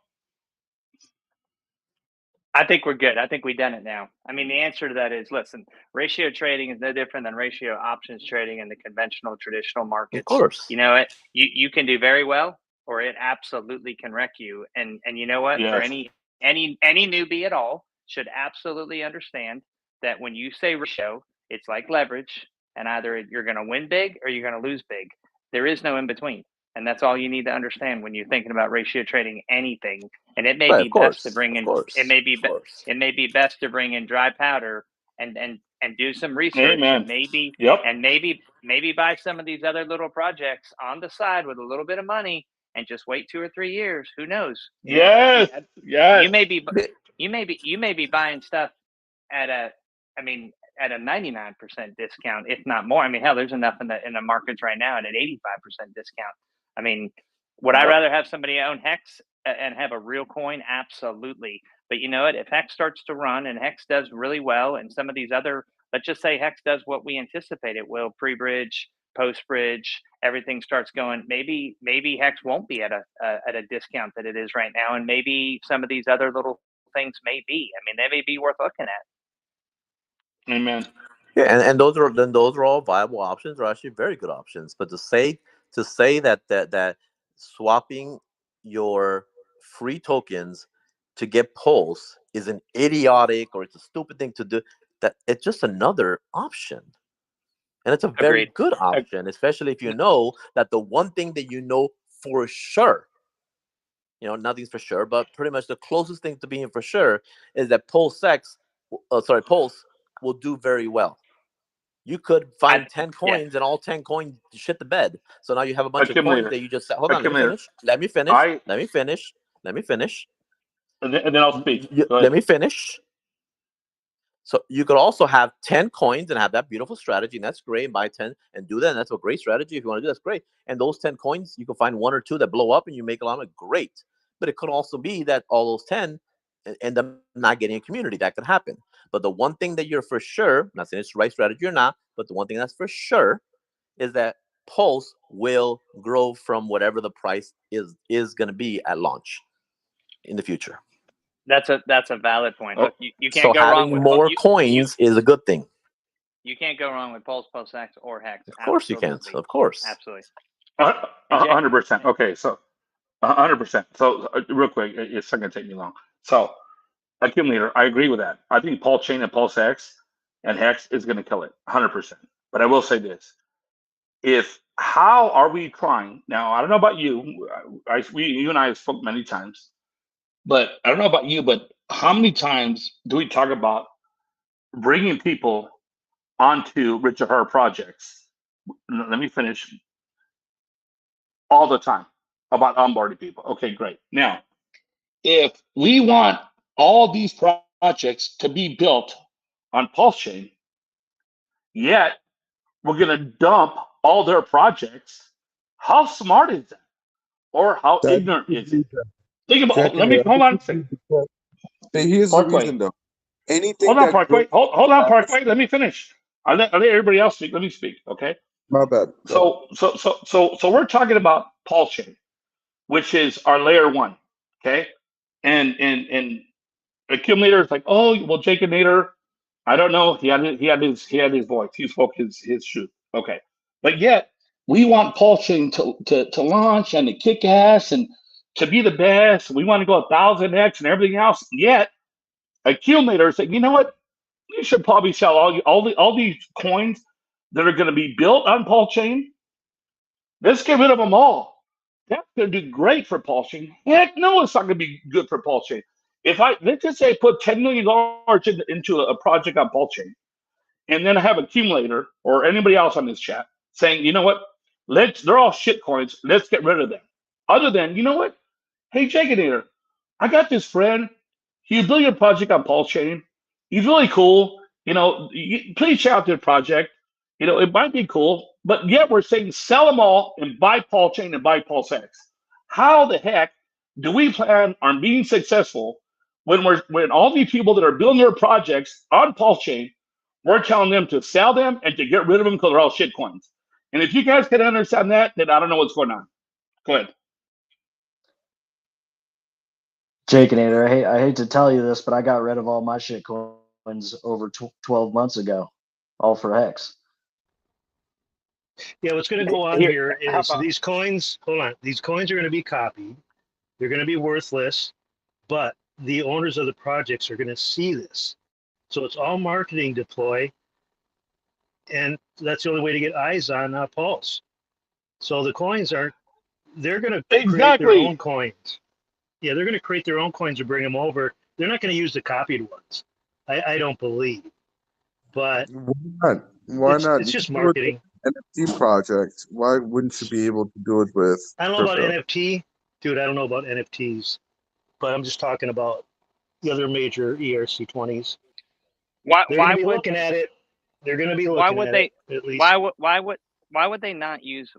I think we're good. I think we've done it now. I mean, the answer to that is, listen, ratio trading is no different than ratio options trading in the conventional traditional markets. Of course. You know it. You can do very well, or it absolutely can wreck you. And you know what? Yes. For any newbie at all should absolutely understand that when you say ratio, it's like leverage, and either you're going to win big or you're going to lose big. There is no in between. And that's all you need to understand when you're thinking about ratio trading anything. And it may be best to bring in. It may be best to bring in dry powder and do some research. Amen. And maybe buy some of these other little projects on the side with a little bit of money and just wait 2 or 3 years. Who knows? Yes. You may be buying stuff at a 99% discount, if not more. I mean, hell, there's enough in the markets right now at an 85% discount. I mean, would I rather have somebody own HEX and have a real coin? Absolutely. But you know what? If HEX starts to run and HEX does really well, and some of these other, let's just say HEX does what we anticipate it will, pre-bridge, post-bridge, everything starts going. Maybe HEX won't be at a discount that it is right now, and maybe some of these other little things may be. I mean, they may be worth looking at. Amen. Yeah, and those are all viable options, or actually very good options. But to say that swapping your free tokens to get Pulse is an idiotic or it's a stupid thing to do, that it's just another option. And it's a very good option, especially if you know that the one thing that you know for sure, nothing's for sure, but pretty much the closest thing to being for sure is that Pulse will do very well. You could find 10 coins and all 10 coins shit the bed. So now you have a bunch of coins that you just hold on. Let me finish. And then I'll speak. Let me finish. So you could also have 10 coins and have that beautiful strategy, and that's great. Buy 10 and do that. And that's a great strategy. If you want to do that's great. And those 10 coins, you can find 1 or 2 that blow up and you make a lot of great. But it could also be that all those 10 end up not getting a community. That could happen. But the one thing that you're for sure, I'm not saying it's the right strategy or not, but the one thing that's for sure is that Pulse will grow from whatever the price is going to be at launch in the future. That's a valid point. Look, you can't go wrong with more coins is a good thing. You can't go wrong with PulseX or HEX. Of course you can't. Of course. Absolutely. 100%. Okay, so 100%. So real quick, it's not going to take me long. So accumulator, I agree with that. I think Pulsechain and PulseX and HEX is going to kill it 100%. But I will say this: how are we trying now? I don't know about you. You and I have spoken many times, but I don't know about you. But how many times do we talk about bringing people onto Richard Her projects? Let me finish. All the time about onboarding people. Okay, great. Now, if we want all these projects to be built on Pulsechain, yet we're going to dump all their projects, how smart is that? Or how That's ignorant the is it? reason. Think about. Jack Let and me hold on a I second. here's the Parkway. reason though. Anything Hold on, that Parkway. grows Hold on, fast, Parkway. Let me finish. I'll let everybody else speak. Let me speak. Okay. my bad. So we're talking about Pulsechain, which is our layer one. Okay. And accumulator is like, oh well, Jacob Nader, I don't know. He had his voice. He spoke his truth. Okay, but yet we want Pulsechain to launch and to kick ass and to be the best. We want to go 1,000x and everything else. Yet accumulators say, you know what? You should probably sell all these coins that are going to be built on Pulsechain. Let's get rid of them all. That's going to do great for Pulsechain. Heck no, it's not going to be good for Pulsechain. If let's just say I put $10 million into a project on Pulsechain, and then I have accumulator or anybody else on this chat saying, you know what, they're all shit coins. Let's get rid of them. Other than, you know what, hey Jaconator, I got this friend. He's building a project on Pulsechain. He's really cool. Please check out their project. It might be cool, but yet we're saying sell them all and buy Pulsechain and buy PulseX. How the heck do we plan on being successful when all these people that are building their projects on Pulsechain, we're telling them to sell them and to get rid of them because they're all shit coins. And if you guys can understand that, then I don't know what's going on. Go ahead. Jaconator, I hate to tell you this, but I got rid of all my shit coins over 12 months ago, all for Hex. Yeah, what's going to go on here is these coins, hold on, these coins are going to be copied. They're going to be worthless, but the owners of the projects are going to see this. So it's all marketing deploy, and that's the only way to get eyes on Pulse. So the coins they're going to create their own coins. Yeah, they're going to create their own coins and bring them over. They're not going to use the copied ones. I don't believe. But why not? It's You just can do it with marketing. NFT project. Why wouldn't you be able to do it with I don't know crypto? about NFT. Dude, I don't know about NFTs. But I'm just talking about the other major ERC20s. Why They're going to be would looking at it. They're going to be why looking would at they it at least. why would they not use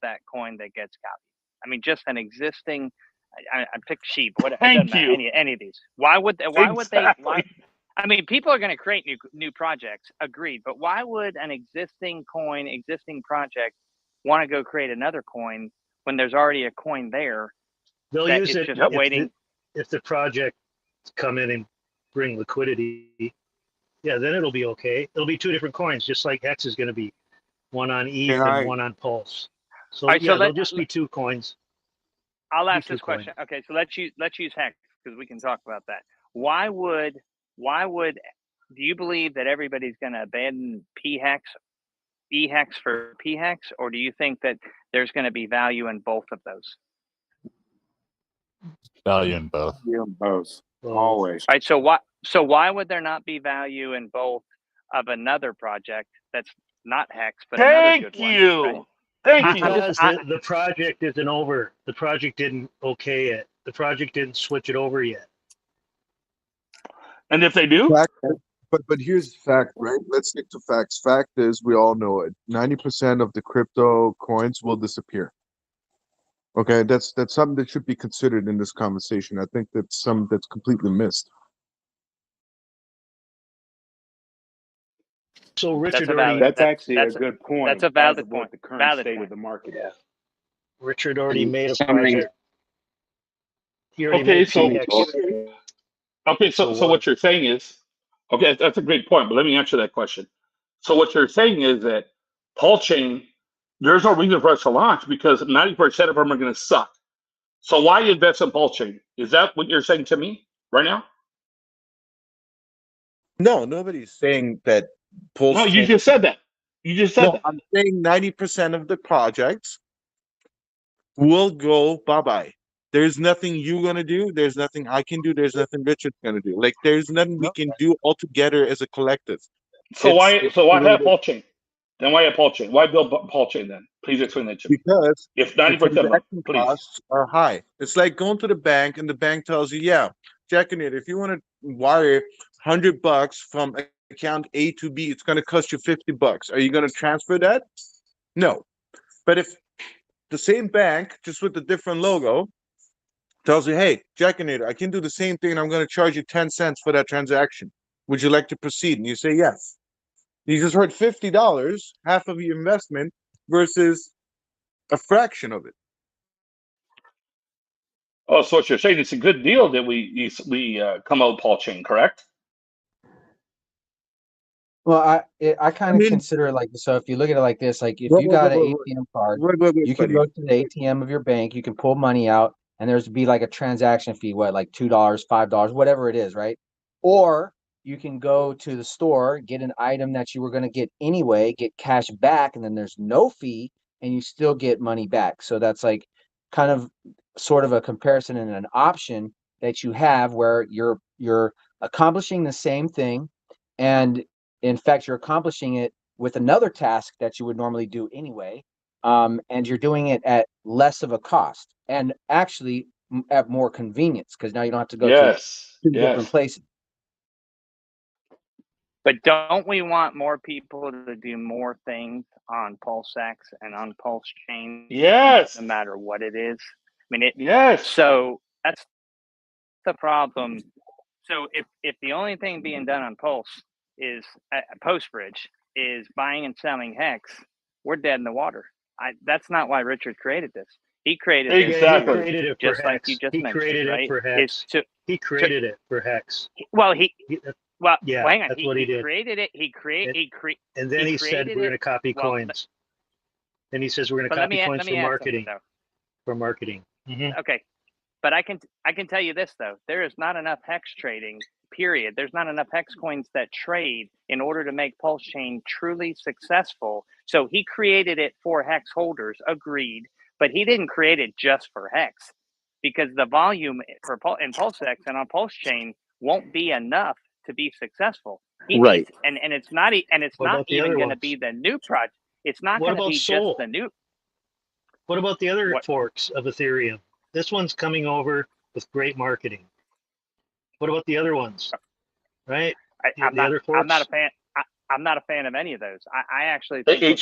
that coin that gets copied? I mean, just an existing. I pick sheep. What it doesn't matter. Any of these. Why would they? I mean, people are going to create new projects. Agreed. But why would an existing project want to go create another coin when there's already a coin there? They'll that use is it just waiting. if the project come in and bring liquidity. Yeah, then it'll be okay. It'll be two different coins, just like Hex is going to be one on ETH and one on Pulse. So right, yeah, they'll just be two coins. I'll ask this question. Okay, so let's use Hex because we can talk about that. Why would do you believe that everybody's going to abandon PHEX, EHEX for PHEX, or do you think that there's going to be value in both of those? Value in both. Yeah, both. Always. All right. So why would there not be value in both of another project that's not Hex, but another good one? Right? Thank you. Because the project isn't over. The project didn't okay it. The project didn't switch it over yet. And if they do? But here's the fact, right? Let's stick to facts. Fact is, we all know it. 90% of the crypto coins will disappear. Okay, that's something that should be considered in this conversation. I think that's something that's completely missed. So Richard that's actually a good point. That's a valid as of point. What the current state of the market is. Richard already made a project. He already Okay, made so PHEX. so what you're saying is, okay, that's a great point, but let me answer that question. So what you're saying is that Pulsechain, there's no reason for us to launch because 90% of them are going to suck. So why invest in Pulsechain? Is that what you're saying to me right now? No, nobody's saying that No, you just said that. You just said No, that. I'm saying 90% of the projects will go bye-bye. There's nothing you're gonna do. There's nothing I can do. There's nothing Richard's gonna do. Like there's nothing we can do all together as a collective. So why It's so the why way have that Pulsechain? Then why have Pulsechain? Why build Pulsechain then? Please explain that to me. because If the 90% of them, transaction please. costs are high. It's like going to the bank and the bank tells you, yeah, checking it. If you want to wire $100 from account A to B, it's going to cost you $50. Are you going to transfer that? No. But if the same bank, just with a different logo, tells you, hey, Jackinator, I can do the same thing and I'm going to charge you 10 cents for that transaction. Would you like to proceed? And you say yes. You just heard $50, half of your investment versus a fraction of it. Oh, so what you're saying, it's a good deal that we come out with Pulsechain, correct? Well, I kind I of mean, consider it like, so if you look at it like this, like if wait, you wait, got wait, an wait, ATM card, wait, you can buddy. go to the ATM of your bank, you can pull money out, and there's be like a transaction fee, what, like $2, $5, whatever it is, right? Or you can go to the store, get an item that you were going to get anyway, get cash back, and then there's no fee, and you still get money back. So that's like kind of sort of a comparison and an option that you have where you're accomplishing the same thing, and in fact, you're accomplishing it with another task that you would normally do anyway, and you're doing it at less of a cost and actually at more convenience because now you don't have to go to Yes. two Yes. different places. But don't we want more people to do more things on PulseX and on Pulsechain? Yes. No matter what it is. I mean, Yes. So that's the problem. So if the only thing being done on Pulse is Postbridge is buying and selling Hex, we're dead in the water. That's not why Richard created this. He created this. Exactly. He created it for just like Hex. you just He mentioned, created right? it for Hex. He created it for Hex. Well, Yeah, hang on. that's what he did. Created it. And then he said we're going to copy coins. Then he says we're going to copy coins for marketing. For marketing. Mm-hmm. Okay, but I can tell you this though: there is not enough Hex trading. Period. There's not enough Hex coins that trade in order to make Pulsechain truly successful. So he created it for Hex holders. Agreed, but he didn't create it just for Hex because the volume for in PulseX and on Pulsechain won't be enough to be successful. He Right. needs, and it's not even going to be the new project. It's not going to be just the new. What about the other forks of Ethereum? This one's coming over with great marketing. What about the other ones? Right? I'm not a fan. I'm not a fan of any of those. I actually think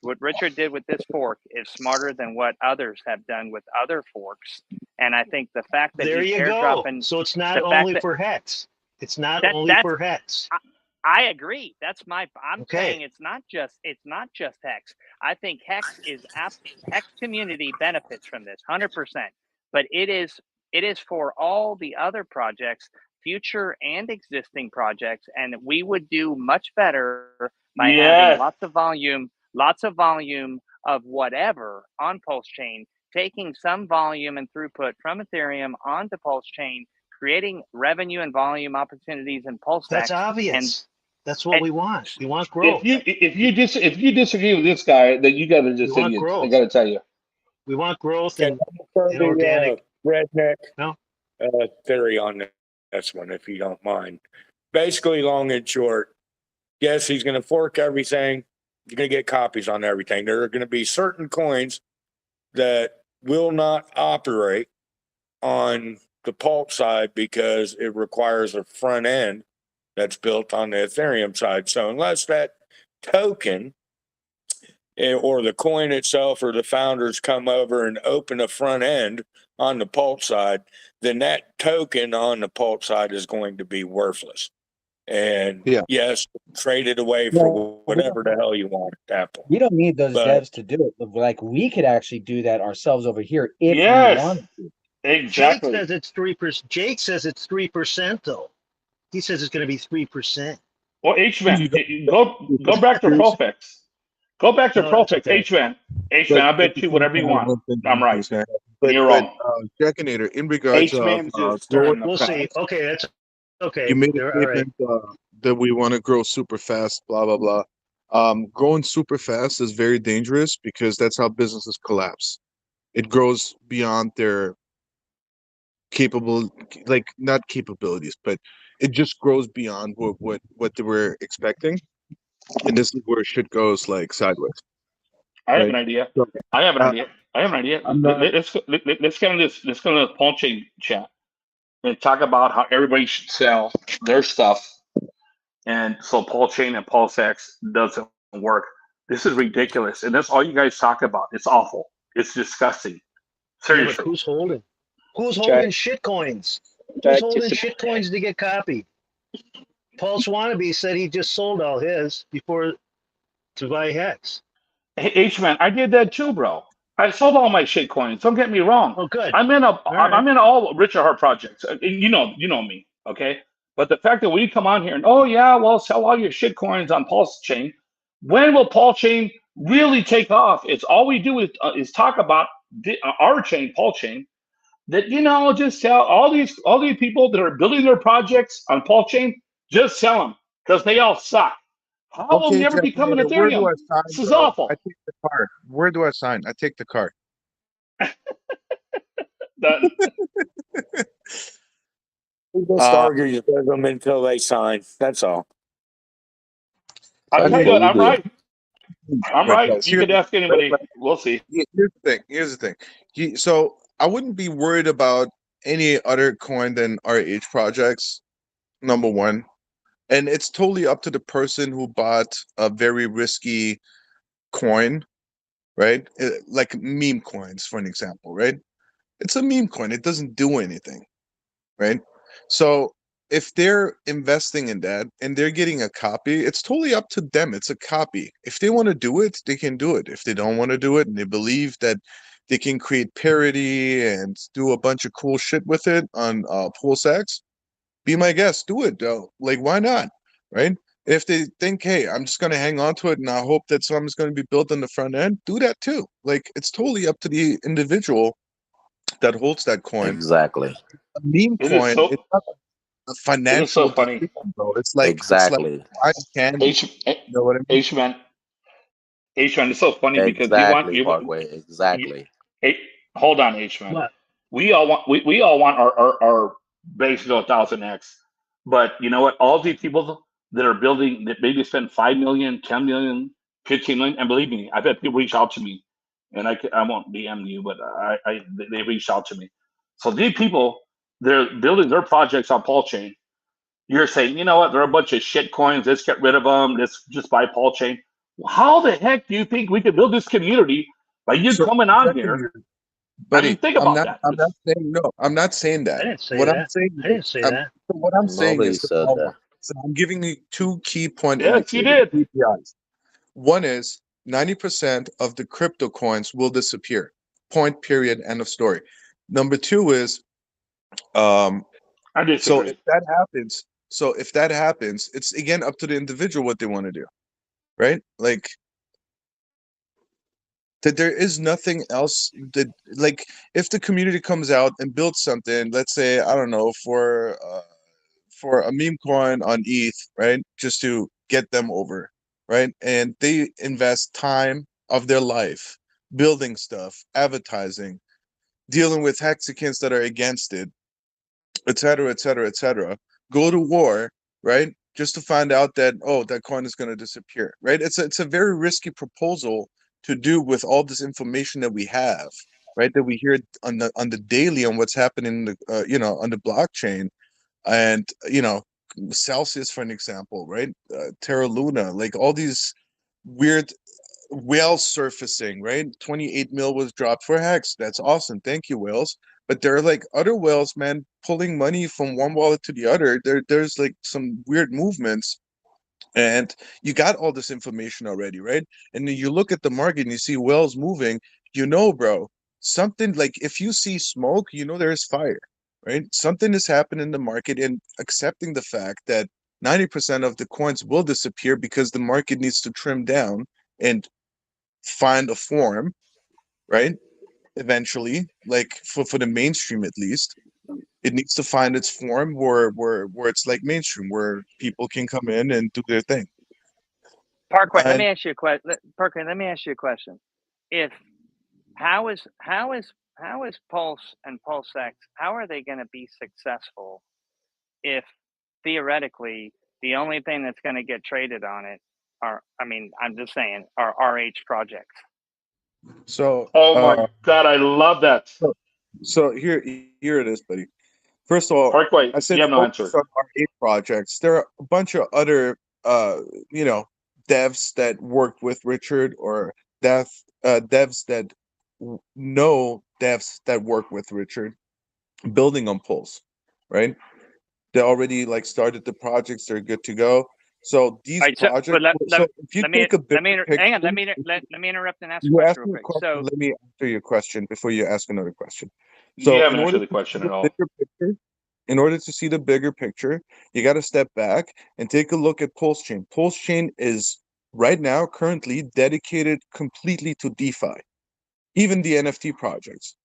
what Richard did with this fork is smarter than what others have done with other forks. And I think the fact that there he's you airdropping, go. So it's not only for Hex. It's not only for Hex. I agree. That's my. I'm saying it's not just Hex. I think Hex community benefits from this 100%. But it is for all the other projects, future and existing projects, and we would do much better by having lots of volume of whatever on Pulsechain, taking some volume and throughput from Ethereum onto Pulsechain, creating revenue and volume opportunities in PulseX. That's obvious. That's what we want. We want growth. If you disagree with this guy, then you guys are just idiots. I got to tell you. We want growth and organic. Redneck theory on this one, if you don't mind. Basically, long and short, yes, he's going to fork everything. You're going to get copies on everything. There are going to be certain coins that will not operate on the Pulse side because it requires a front end that's built on the Ethereum side. So unless that token or the coin itself or the founders come over and open a front end on the Pulse side, then that token on the Pulse side is going to be worthless. And yes, trade it away for whatever the hell you want at that point. We don't need those devs to do it. Like we could actually do that ourselves over here if we wanted to. Exactly. Jake says it's 3%. Jake says it's 3% though. He says it's going to be 3%. Well, H-Man, go back to PulseX. Go back to PulseX. H-Man, I bet you whatever you want. I'm right. You're wrong. Jackinator, in regards we'll see. Okay, that's okay. You made a statement that we want to grow super fast, blah, blah, blah. growing super fast is very dangerous because that's how businesses collapse. It grows beyond their capable, like not capabilities, but it just grows beyond what they were expecting, and this is where shit goes like sideways, I have right? an idea. So, I have an uh, idea. I have an idea. I'm not. Let's get on this. Let's go to the Pulsechain chat and talk about how everybody should sell their stuff, and so Pulsechain and PulseX doesn't work. This is ridiculous, and that's all you guys talk about. It's awful. It's disgusting. Yeah, but Seriously. who's holding? Who's Check, holding shit coins? Who's check. holding shit coins to get copied? Pulse Wannabe said he just sold all his before to buy Hex. Hey, H-Man, I did that too, bro. I sold all my shit coins. Don't get me wrong. Oh, good. I'm in All right. I'm in all Richard Hart projects. You know me, okay? But the fact that we come on here and oh yeah, well sell all your shit coins on Pulse Chain. When will Pulse Chain really take off? It's all we do is talk about our chain, Pulse Chain. That just sell all these people that are building their projects on Pulse Chain. Just sell them because they all suck. How will Okay, never Jeff, become an where do Ethereum? I sign, This is bro? awful. I take the card. Where do I sign? I take the card. Done. We just argue with them until they sign. That's all. I'll tell you what, I'm right. I'm But right. guys, You could ask anybody. We'll see. here's the thing. Here's the thing. So I wouldn't be worried about any other coin than RH projects. Number one, and it's totally up to the person who bought a very risky coin, right? Like meme coins, for an example, right? It's a meme coin. It doesn't do anything, right? So if they're investing in that and they're getting a copy, it's totally up to them. It's a copy. If they want to do it, they can do it. If they don't want to do it and they believe that they can create parity and do a bunch of cool shit with it on PulseX, be my guest. Do it, though. Like, why not? Right? If they think, hey, I'm just going to hang on to it and I hope that something's going to be built on the front end, do that too. Like, it's totally up to the individual that holds that coin. Exactly. A meme It is coin, so. it's not a It is financial so funny. decision, bro. It's like Exactly. buying candy. You know what I mean? H-Man, H-Man, it's so funny because Exactly, Parkway. you Exactly. H, hold on, H-Man. What? We all want our base to go 1000x, but you know what? All these people that are building that maybe spend 5 million, 10 million, 15 million, and believe me, I've had people reach out to me, and I won't DM you, but they reached out to me. So these people, they're building their projects on Pulse Chain. You're saying, you know what? They're a bunch of shit coins. Let's get rid of them. Let's just buy Pulse Chain. How the heck do you think we could build this community by you So, coming on second here? year, I mean, buddy, think about that. I'm not saying no. I'm not saying I that. didn't say What I'm that. saying I didn't say that. what I'm saying Nobody is the said following. that. So I'm giving you two key point Yes, you indicators, did. KPIs. One is 90% of the crypto coins will disappear. Point, period, end of story. Number two is I so disagree. if that happens, it's again up to the individual what they want to do. Right? Like that there is nothing else that, like, if the community comes out and builds something, let's say, I don't know, for a meme coin on ETH, right? Just to get them over, right? And they invest time of their life building stuff, advertising, dealing with hexicans that are against it, et cetera, et cetera, et cetera. Go to war, right? Just to find out that, oh, that coin is going to disappear, right? It's a very risky proposal to do with all this information that we have, right? That we hear on the daily on what's happening in the on the blockchain, and Celsius, for an example, right? Terra Luna, like all these weird whales surfacing, right? 28 mil was dropped for Hex. That's awesome. Thank you, whales. But there are like other whales, man, pulling money from one wallet to the other. There's like some weird movements, and you got all this information already, right? And then you look at the market and you see whales moving, bro, something, like, if you see smoke, there's fire, right? Something is happening in the market, and accepting the fact that 90% of the coins will disappear because the market needs to trim down and find a form, right? Eventually, like for the mainstream, at least it needs to find its form where it's like mainstream, where people can come in and do their thing. Parkway, let And me ask you a question. Parkway, let me ask you a question. If how is Pulse and PulseX, how are they going to be successful if theoretically the only thing that's going to get traded on it are, I mean, I'm just saying, are RH projects? so, Oh my God, I love that. so here it is, buddy. First of all, Parkway, I said you have no answer. focus on R8 projects. There are a bunch of other, you know, devs that work with Richard, or devs that know devs that work with Richard, building on Pulse, right? They already like started the projects. They're good to go. So these All right, so, projects. but So if you take a bigger picture, hang on, let me interrupt and ask a you question ask real me a quick. question. So, Let me answer your question before you ask another question. You So haven't in order answered the to see question the at all. bigger picture, in order to see the bigger picture, you got to step back and take a look at Pulsechain. Pulsechain is right now currently dedicated completely to DeFi. Even the NFT projects,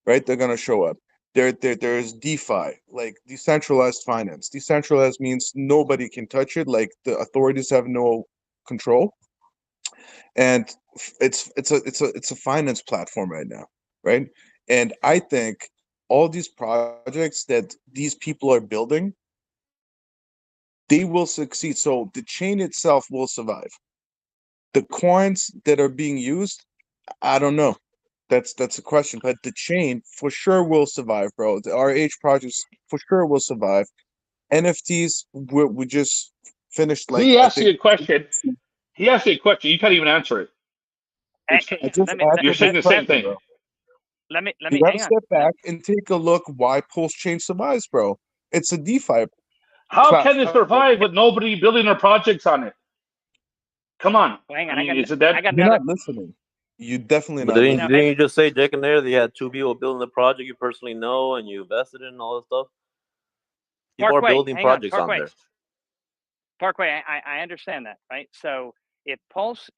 right? They're gonna show up. There's DeFi, like decentralized finance. Decentralized means nobody can touch it, like the authorities have no control. And it's a finance platform right now, right? And I think all these projects that these people are building, they will succeed. So the chain itself will survive. The coins that are being used, I don't know. That's a question, but the chain for sure will survive, bro. The RH projects for sure will survive. NFTs, we just finished, like, He I asked think. you a question. He asked you a question. You can't even answer it. It's, I just you're answered saying that the same question, thing. bro. let me You gotta hang on. step back and take a look why Pulsechain survives, bro. It's a DeFi How can it platform. survive with nobody building their projects on it? Come on. Well, hang I on, mean, is it that? I got You're another. not listening. You definitely But not didn't, listening. didn't you just say, Jack, in there that you had two people building the project you personally know and you invested in and all that stuff? People are Parkway, building hang on, projects on there. Parkway, I understand that, right? So if Pulse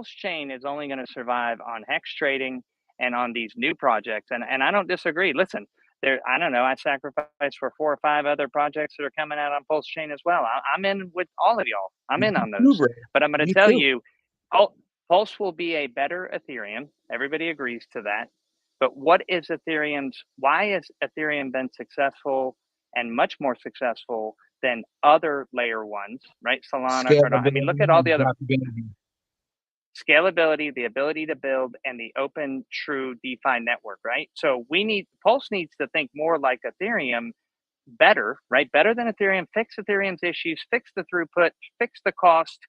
Chain is only going to survive on hex trading and on these new projects, and I don't disagree. Listen, I don't know, I sacrificed for 4 or 5 other projects that are coming out on Pulse Chain as well. I'm in with all of y'all. I'm in on those. But I'm going to Me tell too. you, Pulse will be a better Ethereum. Everybody agrees to that. But why has Ethereum been successful and much more successful than other layer ones, right? Solana, Cardano. I mean, look at all the other scalability, the ability to build, and the open, true DeFi network, right? So Pulse needs to think more like Ethereum, better, right? Better than Ethereum, fix Ethereum's issues, fix the throughput, fix the cost,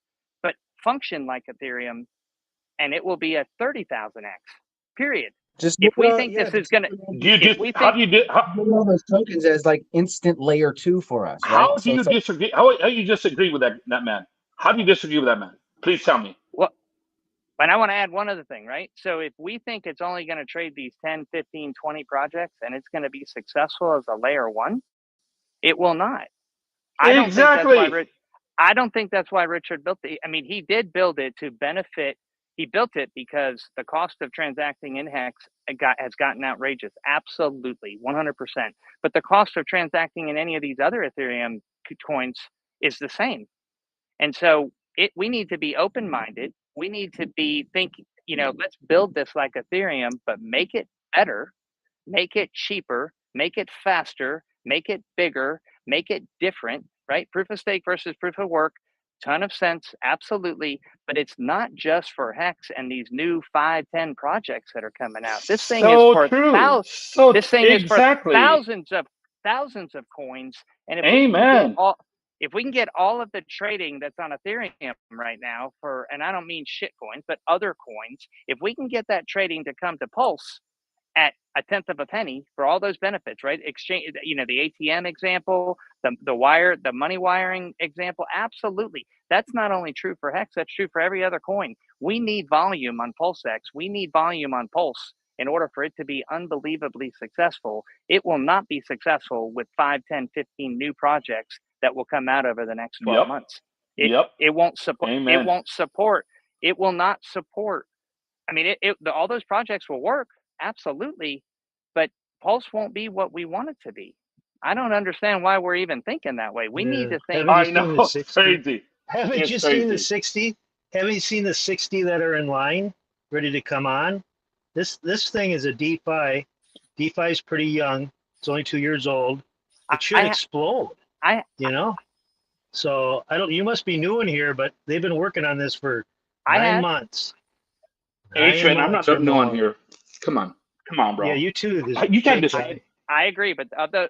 but function like Ethereum, and it will be a 30,000x, period. If we think this is going to, How do you do? all those tokens as like instant layer 2 for us, right? How do you disagree? How you disagree with that man? How do you disagree with that man? Please tell me. Well, and I want to add one other thing, right? So if we think it's only going to trade these 10, 15, 20 projects and it's going to be successful as a layer 1, it will not. I don't think that's why Richard built it. I mean, he did build it to benefit. He built it because the cost of transacting in HEX has gotten outrageous. Absolutely, 100%. But the cost of transacting in any of these other Ethereum coins is the same. And so we need to be open-minded. We need to be thinking, let's build this like Ethereum, but make it better, make it cheaper, make it faster, make it bigger, make it different, right? Proof of stake versus proof of work, ton of sense, absolutely. But it's not just for HEX and these new 5-10 projects that are coming out. This thing is for thousands of coins. And if we can get all of the trading that's on Ethereum right now and I don't mean shit coins, but other coins, if we can get that trading to come to Pulse at a tenth of a penny for all those benefits, right? Exchange, the ATM example, the money wiring example, absolutely. That's not only true for HEX, that's true for every other coin. We need volume on PulseX. We need volume on Pulse in order for it to be unbelievably successful. It will not be successful with 5, 10, 15 new projects that will come out over the next 12 months. It won't support. Amen. It won't support. It will not support. I mean, all those projects will work, absolutely, but Pulse won't be what we want it to be. I don't understand why we're even thinking that way. We need to think. Haven't you seen the 60? Haven't you seen the 60? haven't you seen the 60 that are in line, ready to come on? This thing is a DeFi. DeFi is pretty young. It's only 2 years old. It should explode. You know. So I don't. You must be new in here, but they've been working on this for 9 months. H-Man, I'm not new on here. Come on, bro. Yeah, you too. You can't just. I agree, but of the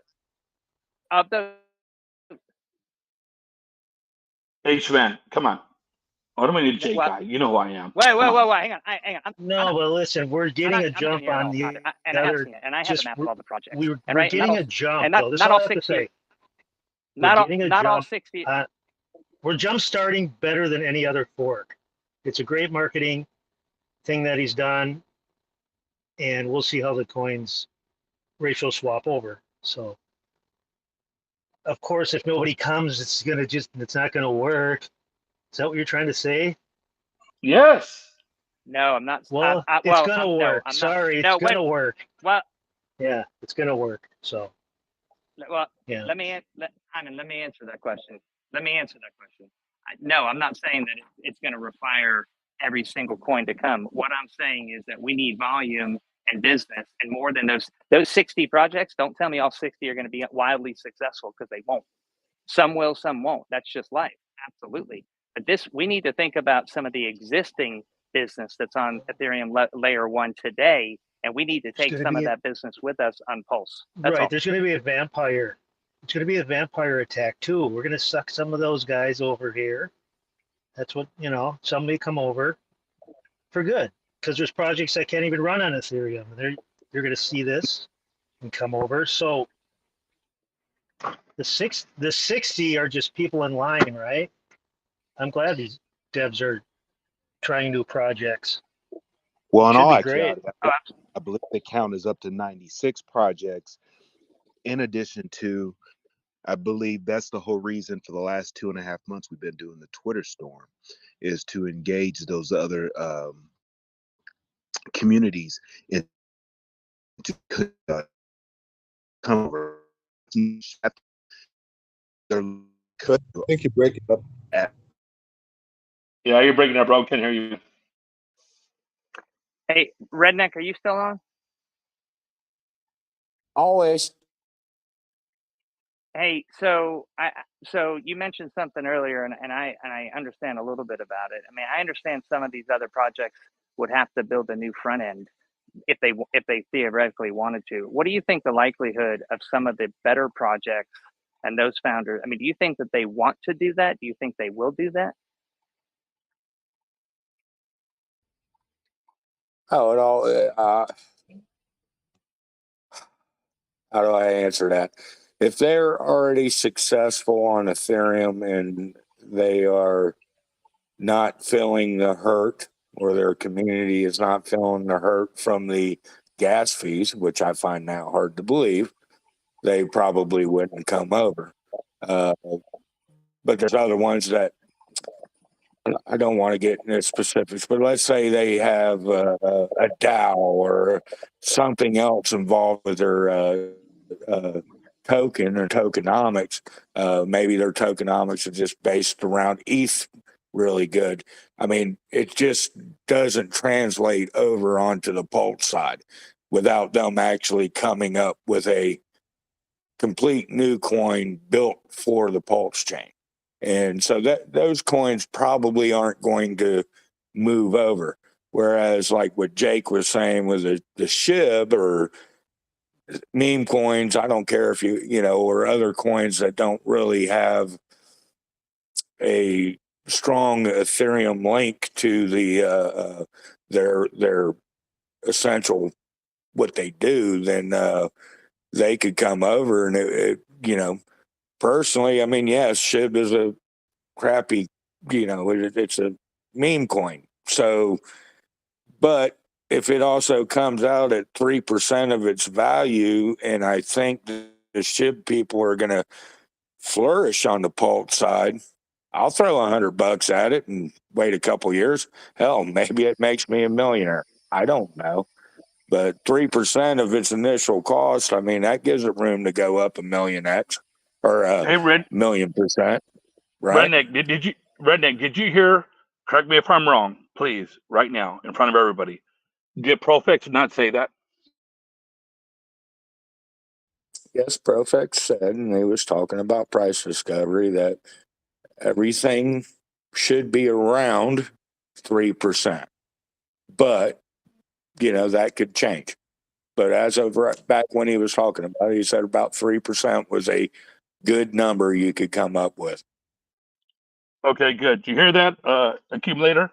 H-Man, come on. I don't mean to J guy. You know who I am. Wait, hang on. No, but listen, we're getting a jump on the other. I have seen it, and I have the map of all the projects. We're right, getting a jump, and though. This is all I have to say. Not all 60. We're jump starting better than any other fork. It's a great marketing thing that he's done, and we'll see how the coins ratio swap over. So, of course, if nobody comes, it's not gonna work. Is that what you're trying to say? Yes. No, I'm not. Well, it's gonna work. No, sorry, it's gonna work. Well, yeah, it's gonna work. So, well, yeah. Let me answer that question. No, I'm not saying that it's going to require every single coin to come. What I'm saying is that we need volume and business, and more than those 60 projects. Don't tell me all 60 are going to be wildly successful, because they won't. Some will, some won't. That's just life. Absolutely. But we need to think about some of the existing business that's on Ethereum layer 1 today, and we need to take some of that business with us on Pulse. That's right. all. There's going to be a vampire. It's going to be a vampire attack too. We're going to suck some of those guys over here. That's what, some may come over for good, because there's projects that can't even run on Ethereum. You're going to see this and come over. So the 60 are just people in line, right? I'm glad these devs are trying new projects. Well, in all great. actuality, I believe the count is up to 96 projects. In addition to, I believe that's the whole reason for the last 2.5 months we've been doing the Twitter storm, is to engage those other communities and to come over. I think you're breaking up. Yeah, you're breaking up, bro. Can't hear you. Hey, Redneck, are you still on? Always. Hey, so you mentioned something earlier, and I understand a little bit about it. I mean, I understand some of these other projects would have to build a new front end if they theoretically wanted to. What do you think the likelihood of some of the better projects and those founders? I mean, do you think that they want to do that? Do you think they will do that? Oh, it all. How do I answer that? If they're already successful on Ethereum and they are not feeling the hurt, or their community is not feeling the hurt from the gas fees, which I find now hard to believe, they probably wouldn't come over. But there's other ones that I don't want to get into specifics, but let's say they have a DAO or something else involved with their token or tokenomics. Maybe their tokenomics are just based around ETH really good. I mean, it just doesn't translate over onto the Pulse side without them actually coming up with a complete new coin built for the Pulse chain. And so those coins probably aren't going to move over. Whereas like what Jake was saying with the SHIB or meme coins, I don't care if or other coins that don't really have a strong Ethereum link to the their essential what they do, then they could come over and it personally, I mean, yes, SHIB is a crappy, it's a meme coin. So, but if it also comes out at 3% of its value, and I think the SHIB people are going to flourish on the Pulse side, I'll throw $100 at it and wait a couple years. Hell, maybe it makes me a millionaire. I don't know. But 3% of its initial cost, I mean, that gives it room to go up a million X or a million percent. Right? Redneck, did you hear Correct me if I'm wrong, please, right now, in front of everybody. Did PulseX not say that? Yes, PulseX said, and he was talking about price discovery, that everything should be around 3%. But, that could change. But as of back when he was talking about it, he said about 3% was a good number you could come up with. Okay, good. Do you hear that, accumulator?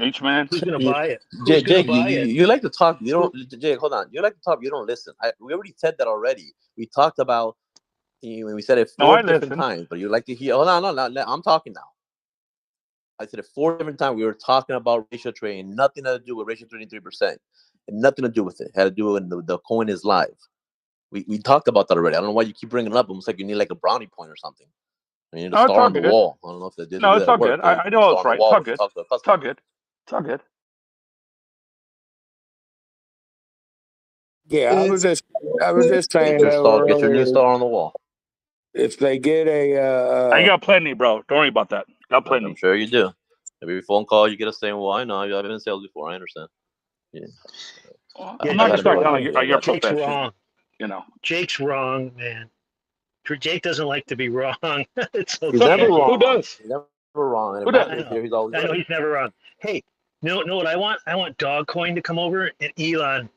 H-man? Who's going to buy it? Who's Jake, going to Jake, buy it? you like to talk. You don't, Jake. Hold on. You like to talk. You don't listen. We already said that already. We talked about. We said it No, 4 I different listen. times, but you like to hear. Hold on, no. I'm talking now. I said it 4 different times. We were talking about ratio trading. Nothing to do with ratio trading 3%. And nothing to do with it. Had to do with the coin is live. We talked about that already. I don't know why you keep bringing it up. Almost like you need like a brownie point or something. You need a No, it's star all on the good. wall. I don't know if they did No, do it's that all at work. good. But I you know star it's on the right. It's wall all when you good. talk to a It's customer. all good. It's all good. Yeah, I was just saying Get though your new earlier, star on the wall. if they get I got plenty, bro. Don't worry about that. Got I'm plenty. sure you do. Every phone call you get us saying, "Well, I know I've been in sales before. I understand." Yeah. I'm not gonna start down on your Jake's profession. wrong. Jake's wrong, man. Jake doesn't like to be wrong. It's okay. He's never wrong. Who does? He's never wrong. And Who if does? Matt is here, he's always I know right. he's never wrong. Hey, know what I want? I want Dogcoin to come over and Elon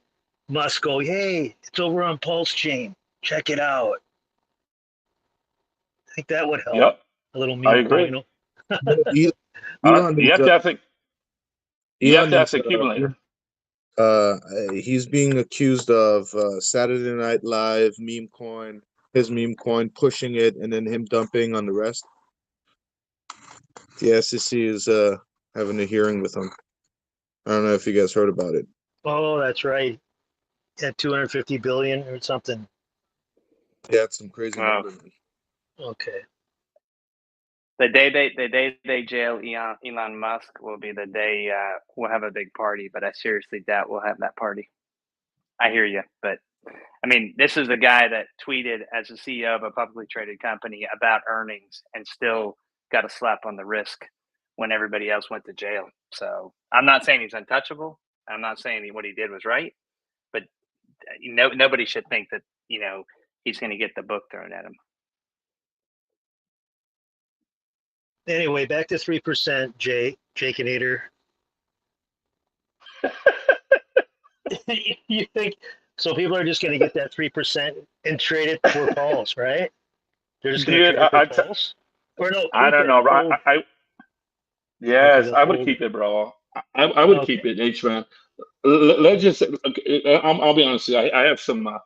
Musk go, hey, it's over on Pulsechain. Check it out. I think that would help. Yep. A little I meme agree. coin. Elon You is have to ask. You have to ask the accumulator. He's being accused of Saturday Night Live meme coin, his meme coin, pushing it, and then him dumping on the rest. The SEC is having a hearing with him. I don't know if you guys heard about it. Oh, that's right. At 250 billion or something. Yeah, it's some crazy number. Okay. The day they jail Elon Musk will be the day we'll have a big party. But I seriously doubt we'll have that party. I hear you, but I mean, this is the guy that tweeted as the CEO of a publicly traded company about earnings and still got a slap on the wrist when everybody else went to jail. So I'm not saying he's untouchable. I'm not saying what he did was right, but nobody should think that he's going to get the book thrown at him. Anyway, back to 3%, Jakeinator. You think so? People are just going to get that 3% and trade it for Pulse, right? They're just going to trade it for Pulse, or no? I don't know, bro. Yes, I would keep it, bro. I would keep it, H-man. Let's just. I'll be honest with you. I have some. I'm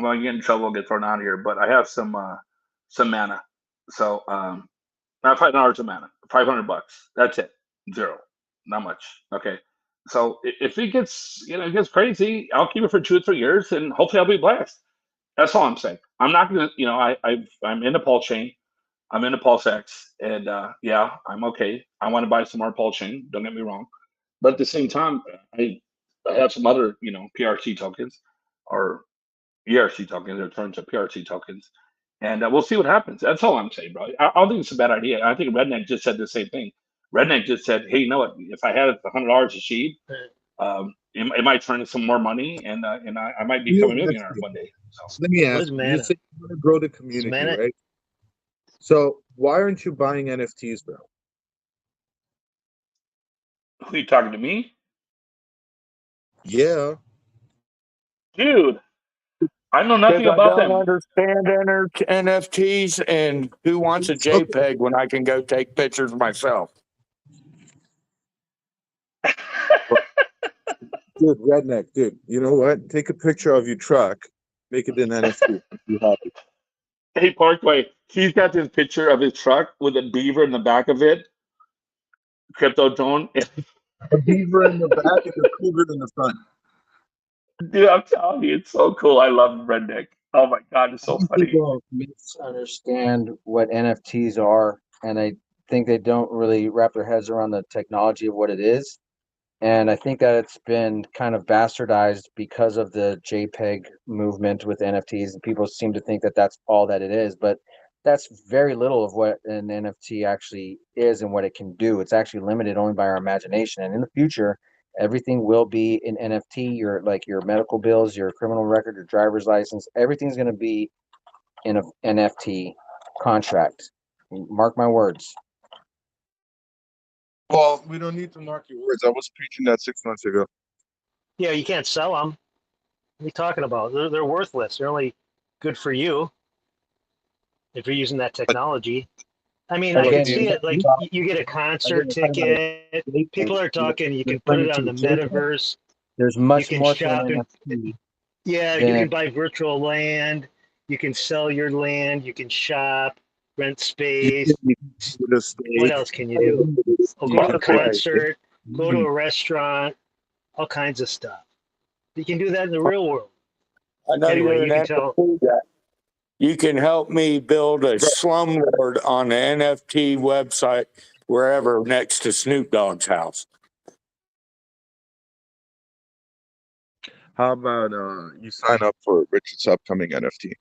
gonna get in trouble, get thrown out of here, but I have some mana. So not $5 a mana, $500. That's it, zero, not much. Okay, so if it gets it gets crazy, I'll keep it for 2 or 3 years, and hopefully I'll be blessed. That's all I'm saying. I'm not gonna, I'm in the Pulsechain. I'm into PulseX, and yeah, I'm okay. I want to buy some more Pulsechain. Don't get me wrong, but at the same time, I have some other PRC tokens or ERC tokens in terms of PRC tokens, and we'll see what happens. That's all I'm saying, bro. I don't think it's a bad idea. I think Redneck just said the same thing. Redneck just said, "Hey, you know what? If I had $100 a sheet, it might turn into some more money, and I might become a millionaire one day." So let me ask you: you say you want to grow the community, right? So why aren't you buying NFTs, bro? Who are you talking to me? Yeah, dude. I know nothing Because about I don't them. understand NFTs, and who wants a JPEG when I can go take pictures myself? Dude, Redneck, dude. You know what? Take a picture of your truck, make it an NFT. You happy? Hey, Parkway, he's got this picture of his truck with a beaver in the back of it. Crypto drone. A beaver in the back and a cougar in the front. Dude, I'm telling you, it's so cool. I love Redneck. Oh my god, it's so funny. People misunderstand what NFTs are, and I think they don't really wrap their heads around the technology of what it is. And I think that it's been kind of bastardized because of the JPEG movement with NFTs. And people seem to think that that's all that it is, but that's very little of what an NFT actually is and what it can do. It's actually limited only by our imagination. And in the future, everything will be an NFT. Your medical bills, your criminal record, your driver's license, everything's going to be in an NFT contract. Mark my words. Well, we don't need to mark your words. I was preaching that 6 months ago. Yeah, you can't sell them. What are you talking about? They're worthless. They're only good for you if you're using that technology. I mean, I Again, can see it. Like you get a concert ticket. People are talking. You can put it on the metaverse. There's You much can more to shop an and NFT. yeah, you can buy virtual land. You can sell your land. You can shop, rent space. What else can you do? Oh, go to a concert, go to a restaurant, all kinds of stuff. You can do that in the real world. I know Anyway, you're you an can tell. NFT guy. You can help me build a slumlord on the NFT website wherever next to Snoop Dogg's house. How about you sign up for Richard's upcoming NFT?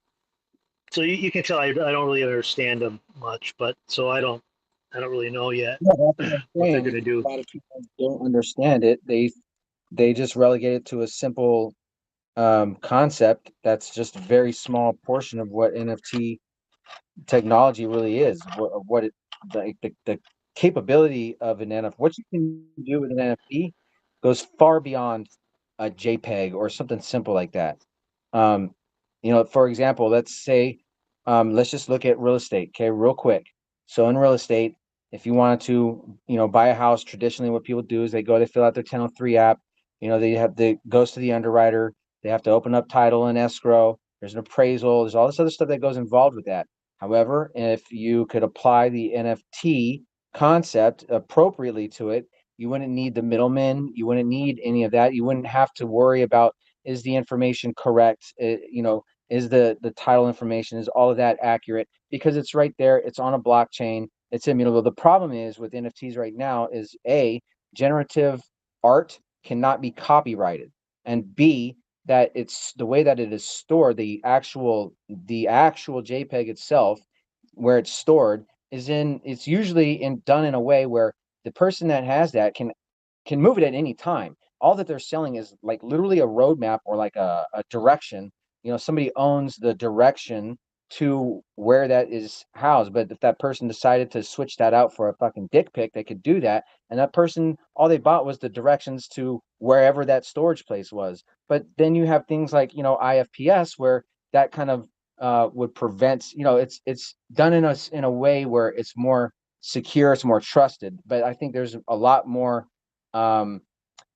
So you can tell I don't really understand them much, but so I don't really know yet what they're going to do. A lot of people don't understand it. They just relegate it to a simple concept that's just a very small portion of what NFT technology really is. What it the capability of an NFT, what you can do with an NFT goes far beyond a JPEG or something simple like that. For example, let's say, let's just look at real estate, okay, real quick. So in real estate, if you wanted to, buy a house, traditionally what people do is they fill out their 1003 app, goes to the underwriter, they have to open up title and escrow, there's an appraisal, there's all this other stuff that goes involved with that. However, if you could apply the NFT concept appropriately to it, you wouldn't need the middleman, you wouldn't need any of that, you wouldn't have to worry about, is the information correct? Is the title information, is all of that accurate? Because it's right there, it's on a blockchain, it's immutable. The problem is with NFTs right now is A, generative art cannot be copyrighted, and B, that it's the way that it is stored, the actual JPEG itself, where it's stored, it's usually done in a way where the person that has that can move it at any time. All that they're selling is like literally a roadmap or like a direction. Somebody owns the direction to where that is housed. But if that person decided to switch that out for a fucking dick pic, they could do that. And that person, all they bought was the directions to wherever that storage place was. But then you have things like, IFPS, where that kind of would prevent, it's done in a way where it's more secure, it's more trusted. But I think there's a lot more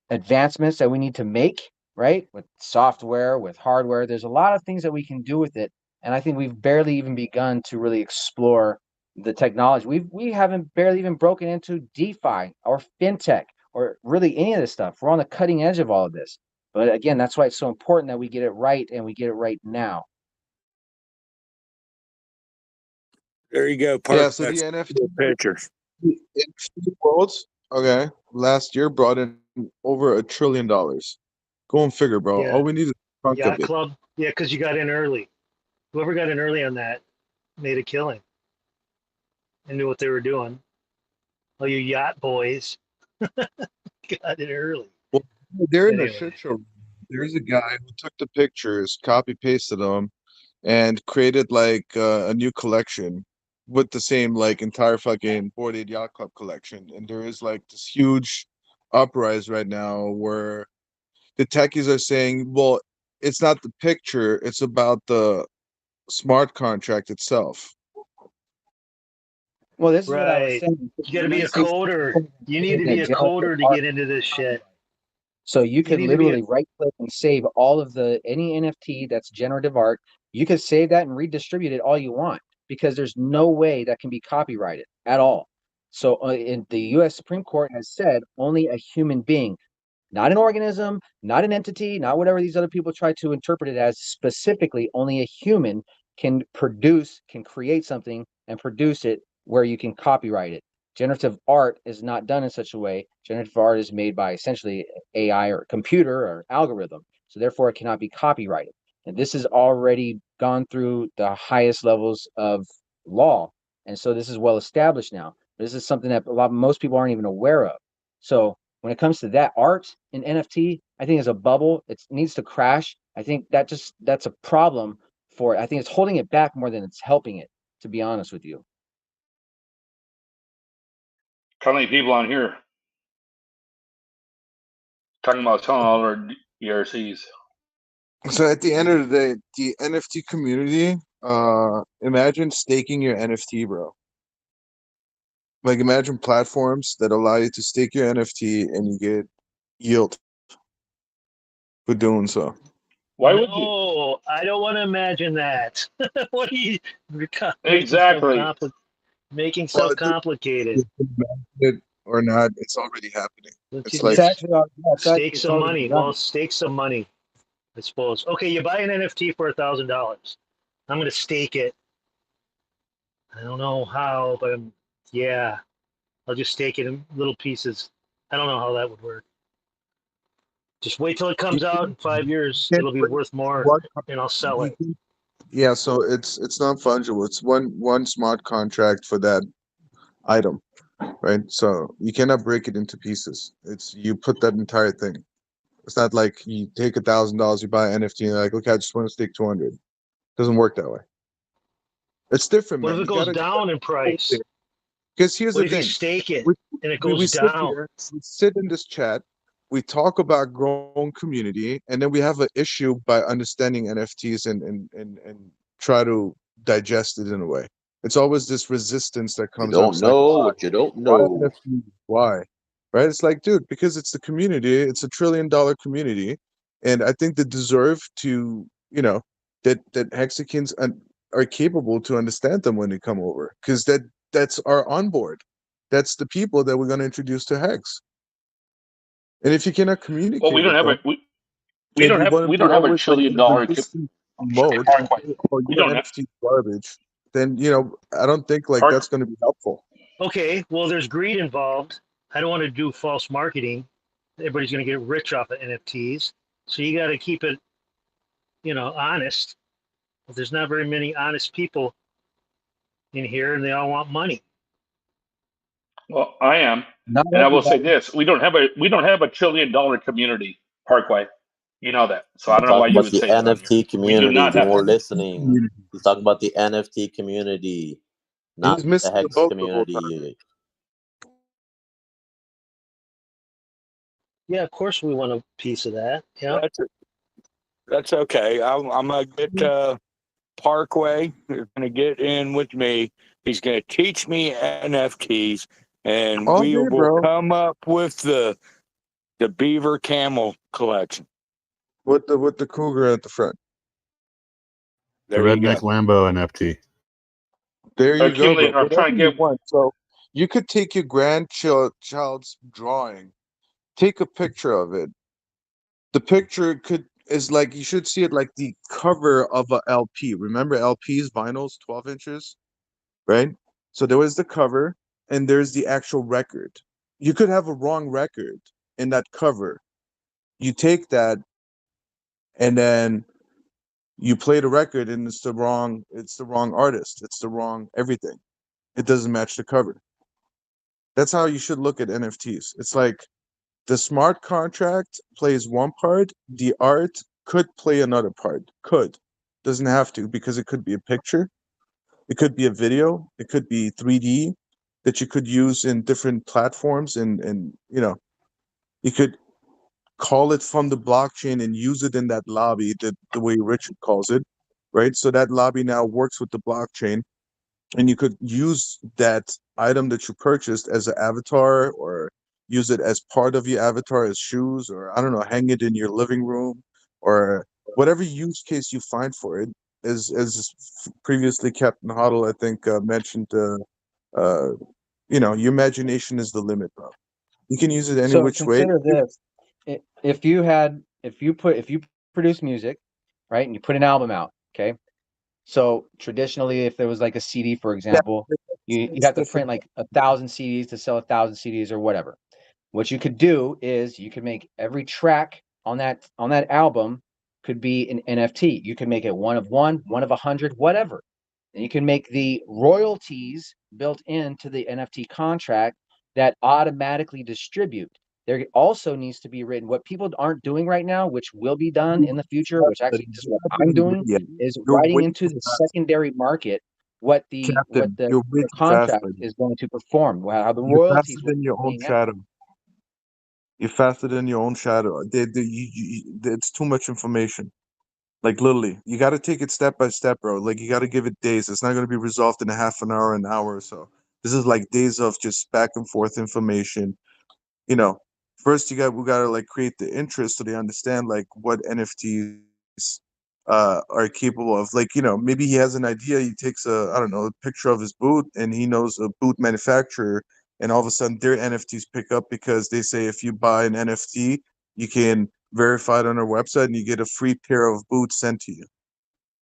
advancements that we need to make, right? With software, with hardware, there's a lot of things that we can do with it. And I think we've barely even begun to really explore the technology. We haven't barely even broken into DeFi or fintech or really any of this stuff. We're on the cutting edge of all of this. But again, that's why it's so important that we get it right, and we get it right now. There you go. Yeah, so the NFT pictures. NFT worlds, okay, last year brought in over $1 trillion. Go and figure, bro. Yeah. All we need is a chunk Yacht of it. Club. Yeah, because you got in early. Whoever got in early on that made a killing and knew what they were doing. All you yacht boys got in early. Well, they're in a Anyway. shit show. There's a guy who took the pictures, copy pasted them, and created like a new collection with the same like entire fucking Bored Ape Yacht Club collection. And there is like this huge uprise right now where the techies are saying, well, it's not the picture, it's about the smart contract itself. Well, this is what I was Right. saying. You got to be a coder. You need to be a coder to get into this shit. So you could need to be literally right click and save all of any NFT that's generative art. You could save that and redistribute it all you want, because there's no way that can be copyrighted at all. So in the U.S. Supreme Court has said only a human being, not an organism, not an entity, not whatever these other people try to interpret it as, specifically only a human can create something and produce it where you can copyright it. Generative art is not done in such a way. Generative art is made by essentially AI or computer or algorithm. So therefore it cannot be copyrighted. And this has already gone through the highest levels of law. And so this is well established now. This is something that most people aren't even aware of. So when it comes to that art in NFT, I think it's a bubble. It needs to crash. I think that's a problem for it. I think it's holding it back more than it's helping it, to be honest with you. How many people on here talking about selling all our ERCs? So at the end of the day, the NFT community, imagine staking your NFT, bro. Like imagine platforms that allow you to stake your NFT and you get yield for doing so. Why would you? No, I don't want to imagine that. What are you Exactly. making so complicated? It or not, it's already happening. Let's It's just like stake some money. Well, stake some money, I suppose. Okay, you buy an NFT for $1,000. I'm going to stake it. I don't know how, but yeah, I'll just stake it in little pieces. I don't know how that would work. Just wait till it comes out in 5 years. It'll be worth more, and I'll sell it. yeah, so it's not fungible. It's one smart contract for that item, right? So you cannot break it into pieces. It's you put that entire thing. It's not like you take $1,000, you buy an NFT, and you're like, okay, I just want to stake 200. Doesn't work that way. It's different, What man. if it goes down in price? Because here's What the if you thing. stake it and it we goes sit down? here, we sit in this chat, we talk about growing community, and then we have an issue by understanding NFTs and try to digest it in a way. It's always this resistance that You comes up. don't It's like, know why? what you don't Why know. NFTs? Why? Right? It's like, dude, because it's the community. It's $1 trillion community, and I think they deserve to, that Hexicans are capable to understand them when they come over, because that's our onboard. That's the people that we're going to introduce to Hex. And if you cannot communicate Well, we don't with have them, we and don't you have want to we be don't have a always like trillion in a dollar resistant mode, or we your don't have NFT garbage, then I don't think like Park. that's going to be helpful. Okay, well, there's greed involved. I don't want to do false marketing. Everybody's going to get rich off of NFTs. So you got to keep it, honest. But there's not very many honest people in here, and they all want money. Well, I am, Not and I will say everybody. this: we don't have a $1 trillion community, Parkway. You know that, so I He's don't know why talking you about would the say that on here. NFT We do community. not You have weren't that. listening. He's talking about the NFT community, not He's the missing the Hex boat the whole time. community. Yeah, of course we want a piece of that. Yeah. That's okay. I'm gonna get Parkway. You're gonna get in with me. He's gonna teach me NFTs, and All we day, will bro. come up with the Beaver Camel collection. With the cougar at the front. The There you go. Redneck Lambo NFT. There you go, bro. Accumulator. I'm Whatever trying to you get. want. So you could take your grandchild's drawing, take a picture of it. The picture is like, you should see it like the cover of a LP. Remember LPs, vinyls, 12 inches, right? So there was the cover, and there's the actual record. You could have a wrong record in that cover. You take that, and then you play the record, and it's the wrong artist. It's the wrong everything. It doesn't match the cover. That's how you should look at NFTs. It's like the smart contract plays one part, the art could play another part. Could. Doesn't have to, because it could be a picture, it could be a video, it could be 3D that you could use in different platforms, and you could call it from the blockchain and use it in that lobby, the way Richard calls it, right? So that lobby now works with the blockchain, and you could use that item that you purchased as an avatar, or use it as part of your avatar as shoes, or I don't know, hang it in your living room, or whatever use case you find for it. As previously Captain Hoddle, I think, mentioned, your imagination is the limit, bro. You can use it any So which way. consider this: if you produce music, right, and you put an album out, okay. So traditionally, if there was like a CD, for example, you'd It's have to different. print like 1,000 CDs to sell 1,000 CDs or whatever. What you could do is you could make every track on that album could be an NFT. You could make it one of 100, whatever. And you can make the royalties built into the NFT contract that automatically distribute. There also needs to be written what people aren't doing right now, which will be done in the future, which actually is what I'm doing, is You're writing way into too the fast, secondary market what the Captain. You're way too fast, contract buddy. is going to perform, how the You're faster royalties will than be your own paying out. shadow. You're faster than your own shadow. It's too much information. Like literally, you got to take it step by step, bro. Like you got to give it days. It's not going to be resolved in a half an hour or so. This is like days of just back and forth information. You know, first we gotta like create the interest so they understand like what NFTs are capable of. Like, you know, maybe he has an idea, he takes a, I don't know, a picture of his boot and he knows a boot manufacturer, and all of a sudden their NFTs pick up because they say if you buy an NFT, you can verify it on their website and you get a free pair of boots sent to you.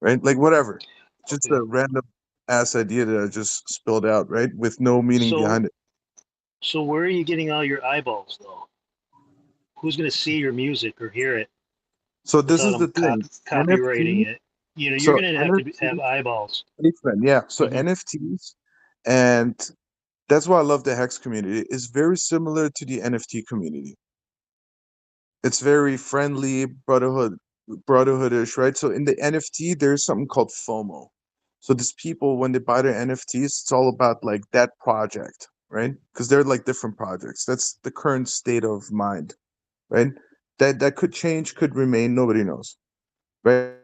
Right? Like whatever. Just a random ass idea that I just spilled out, right? With no meaning behind it. So where are you getting all your eyeballs though? Who's going to see your music or hear it So this without is the them thing. copywriting NFT. it? You know, you're So going to have to have NFT, eyeballs. yeah. So Mhm. NFTs, and that's why I love the Hex community. It's very similar to the NFT community. It's very friendly, brotherhoodish, right? So in the NFT, there's something called FOMO. So these people, when they buy their NFTs, it's all about like that project, right? Because they're like different projects. That's the current state of mind, right? That could change, could remain, nobody knows, right?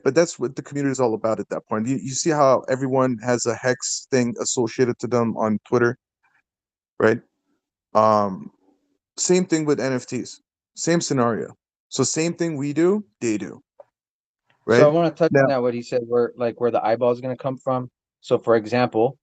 But that's what the community is all about at that point. You see how everyone has a hex thing associated to them on Twitter, right? Um, Same thing with NFTs, same scenario. So same thing we do, they do, So I right? want to touch on Now, that, what he said, where the eyeball is going to come from. So for example,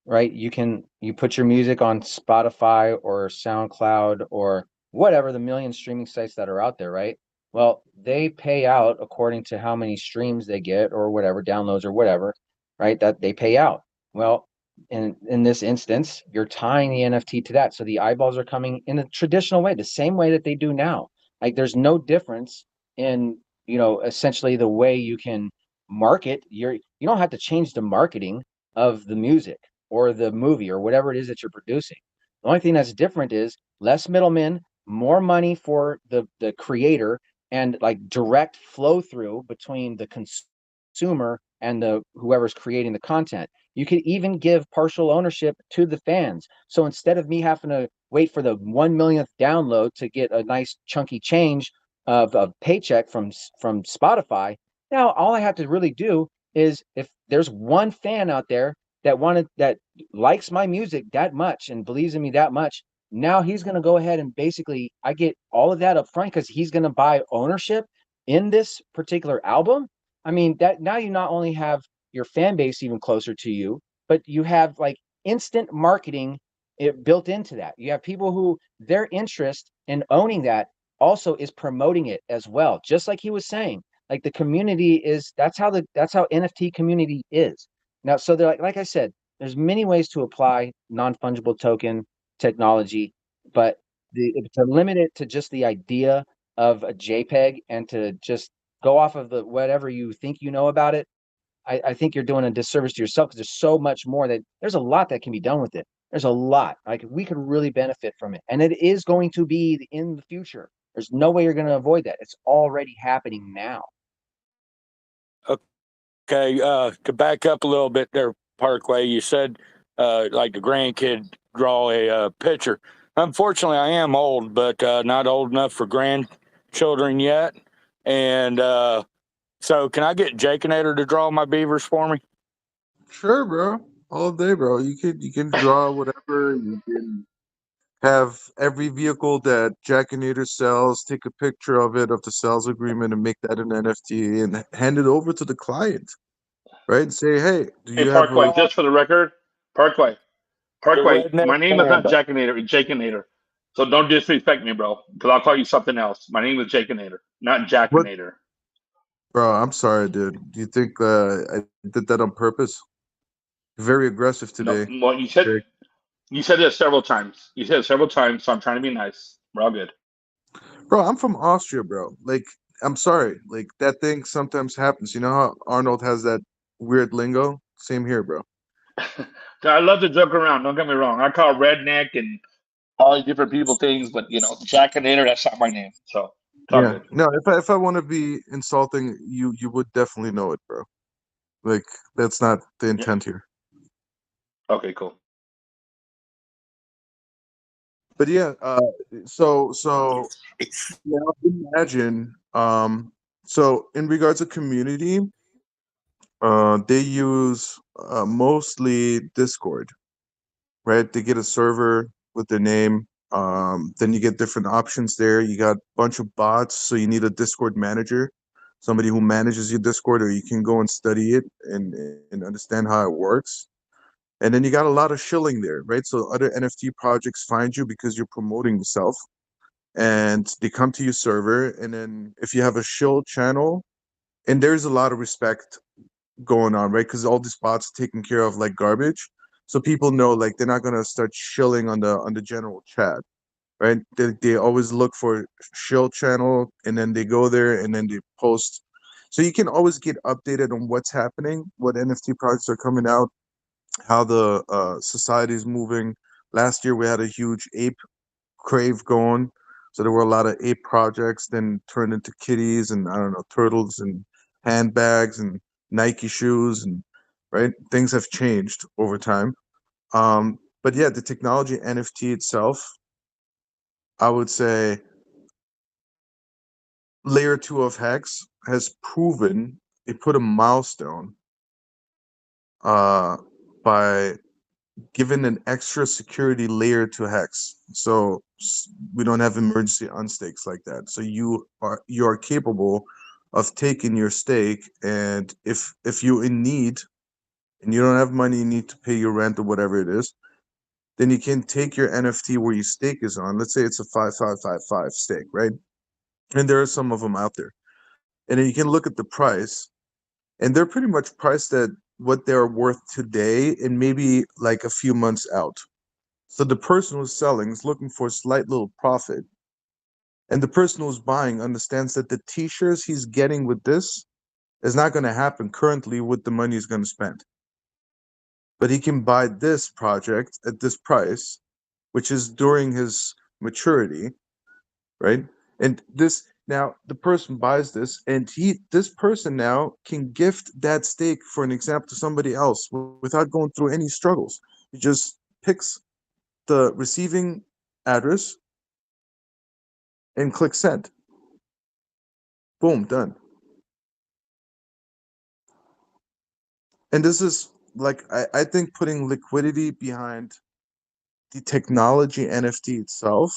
right, you put your music on Spotify or SoundCloud or whatever, the million streaming sites that are out there, right? Well, they pay out according to how many streams they get or whatever, downloads or whatever, right? That they pay out. Well, in this instance, you're tying the NFT to that. So the eyeballs are coming in a traditional way, the same way that they do now. Like there's no difference in, essentially the way you can market. You don't have to change the marketing of the music or the movie or whatever it is that you're producing. The only thing that's different is less middlemen, more money for the creator, and like direct flow through between the consumer and the whoever's creating the content. You could even give partial ownership to the fans. So instead of me having to wait for the 1 millionth download to get a nice chunky change of a paycheck from Spotify, now all I have to really do is, if there's one fan out there that likes my music that much and believes in me that much, now he's going to go ahead and basically I get all of that up front because he's going to buy ownership in this particular album. I mean, that now you not only have your fan base even closer to you, but you have like instant marketing built into that. You have people who their interest in owning that also is promoting it as well. Just like he was saying, like the community is, that's how NFT community is. Now, so they're like I said, there's many ways to apply non-fungible token technology, but to limit it to just the idea of a JPEG and to just go off of the whatever you think you know about it, I think you're doing a disservice to yourself, because there's so much more there's a lot that can be done with it. There's a lot. Like we could really benefit from it. And it is going to be in the future. There's no way you're going to avoid that. It's already happening now. Okay, to back up a little bit there, Parkway, you said like the grandkid draw a picture. Unfortunately, I am old, but not old enough for grandchildren yet. And so can I get Jakeinator to draw my beavers for me? sure, bro. All day, bro. You can draw whatever. You can have every vehicle that Jackinator sells, take a picture of it, of the sales agreement, and make that an NFT and hand it over to the client, right? And say, hey, do Hey, you have a Parkway, just for the record, Parkway, The Parkway, redneck my name is not panda. Jackinator, it's Jakeinator. So don't disrespect me, bro, because I'll call you something else. My name is Jakeinator, not what, Jackinator. bro? I'm sorry, dude. Do you think I did that on purpose? Very aggressive No, today. well, Jake. you said it several times. You said it several times, so I'm trying to be nice. We're all good. Bro, I'm from Austria, bro. Like, I'm sorry. Like, that thing sometimes happens. You know how Arnold has that weird lingo? Same here, bro. I love to joke around. Don't get me wrong. I call redneck and all these different people things, but Jack and Nader, that's not my name. So it's all Yeah. good. No, if I want to be insulting, you would definitely know it, bro. Like that's not the Yeah. intent here. Okay, cool. But yeah, so now imagine, so in regards to community, they use mostly Discord, right? They get a server with their name. Then you get different options there. You got a bunch of bots, so you need a Discord manager, somebody who manages your Discord, or you can go and study it and understand how it works. And then you got a lot of shilling there, right? So other NFT projects find you because you're promoting yourself, and they come to your server. And then if you have a shill channel, and there's a lot of respect going on, right? Because all these bots are taking care of like garbage, so people know like they're not gonna start shilling on the general chat, right? They always look for shill channel, and then they go there and then they post. So you can always get updated on what's happening, what NFT projects are coming out, how the society is moving. Last year we had a huge ape crave going, so there were a lot of ape projects, then turned into kitties and I don't know, turtles and handbags and Nike shoes, and right, things have changed over time. But yeah, the technology NFT itself, I would say layer 2 of Hex has proven it put a milestone uh by given an extra security layer to Hex. So we don't have emergency unstakes like that. So you are capable of taking your stake, and if you're in need and you don't have money, you need to pay your rent or whatever it is, then you can take your NFT where your stake is on. Let's say it's a 5555 stake, right? And there are some of them out there. And then you can look at the price, and they're pretty much priced at what they're worth today and maybe like a few months out. So the person who's selling is looking for a slight little profit. And the person who's buying understands that the t-shirts he's getting with this is not going to happen currently with the money he's going to spend. But he can buy this project at this price, which is during his maturity, right? And this now the person buys this, and this person now can gift that stake, for an example, to somebody else without going through any struggles. He just picks the receiving address and click send. Boom, done. And this is like I think putting liquidity behind the technology NFT itself,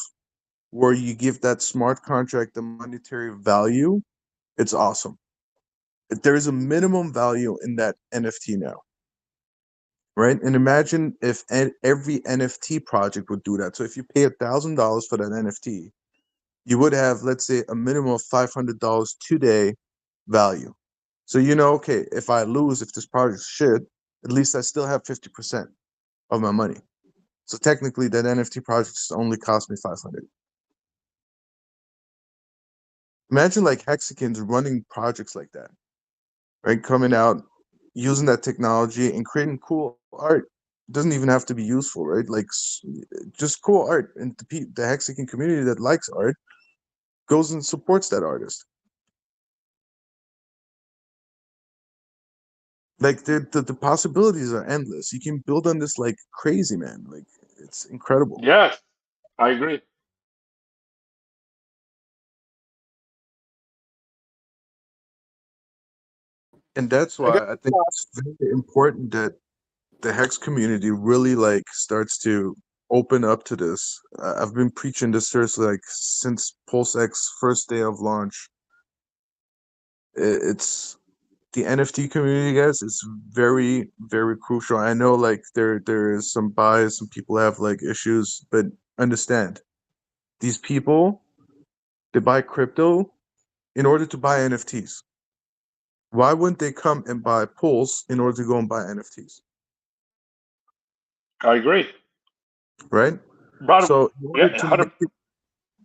where you give that smart contract the monetary value, it's awesome. There is a minimum value in that NFT now, right? And imagine if every NFT project would do that. So if you pay $1,000 for that NFT, you would have, let's say, a minimum of $500 today value. So okay, if I lose, if this project's shit, at least I still have 50% of my money. So technically, that NFT project only cost me 500. Imagine like Hexicans running projects like that, right? Coming out, using that technology and creating cool art. It doesn't even have to be useful, right? Like just cool art, and the Hexican community that likes art goes and supports that artist. Like the possibilities are endless. You can build on this like crazy, man. Like it's incredible. Yes, I agree. And that's I got why I think it's very important that the Hex community really like starts to open up to this. I've been preaching this seriously like since PulseX first day of launch. It's the NFT community, guys. It's very, very crucial. I know like there is some bias, some people have like issues, but understand these people, they buy crypto in order to buy NFTs. Why wouldn't they come and buy Pulse in order to go and buy NFTs? I agree. Right? Bottom, So in order yeah, to make it,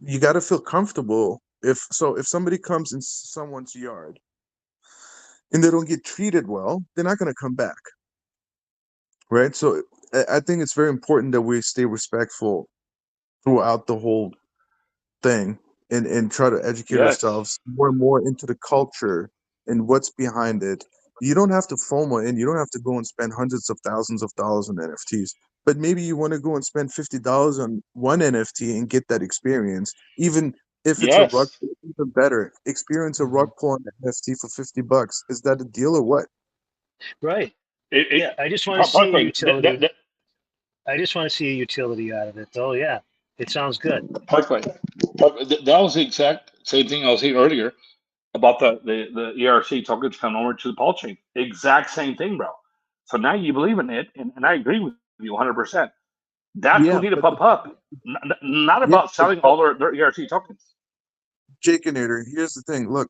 you got to feel comfortable. If somebody comes in someone's yard and they don't get treated well, they're not going to come back. right? So I think it's very important that we stay respectful throughout the whole thing and try to educate Yes. ourselves more and more into the culture and what's behind it. You don't have to FOMO and you don't have to go and spend hundreds of thousands of dollars on NFTs. But maybe you want to go and spend $50 on one NFT and get that experience. Even if it's a rug Yes. pull, even better. Experience a rug pull on NFT for $50. Is that a deal or what? Right. It Yeah, I just want to see a Parkway. utility. I just want to see a utility out of it. Oh yeah, it sounds good. Parkway. That was the exact same thing I was saying earlier about the ERC tokens coming over to the Pulsechain. Exact same thing, bro. So now you believe in it, and I agree with you 100%. That's what Yeah, we need to but pump up. Not yeah, about selling all their ERC tokens. Jaconator, here's the thing. Look,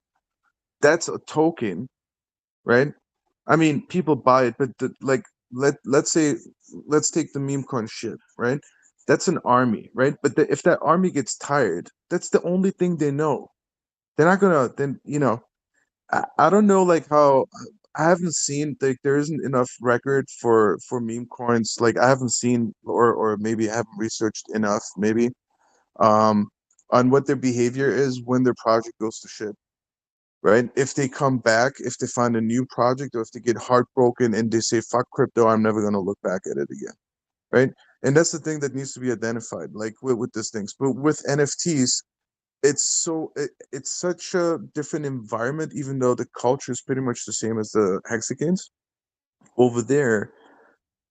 that's a token, right? I mean, people buy it, but like let's take the meme coin shit, right? That's an army, right? But if that army gets tired, that's the only thing they know. They're not gonna then I don't know like how I haven't seen like there isn't enough record for meme coins. Like I haven't seen or maybe I haven't researched enough maybe um on what their behavior is when their project goes to shit, right? If they come back, if they find a new project, or if they get heartbroken and they say, fuck crypto, I'm never going to look back at it again, right? And that's the thing that needs to be identified, like with these things. But with NFTs, it's such a different environment, even though the culture is pretty much the same as the hexagons. Over there,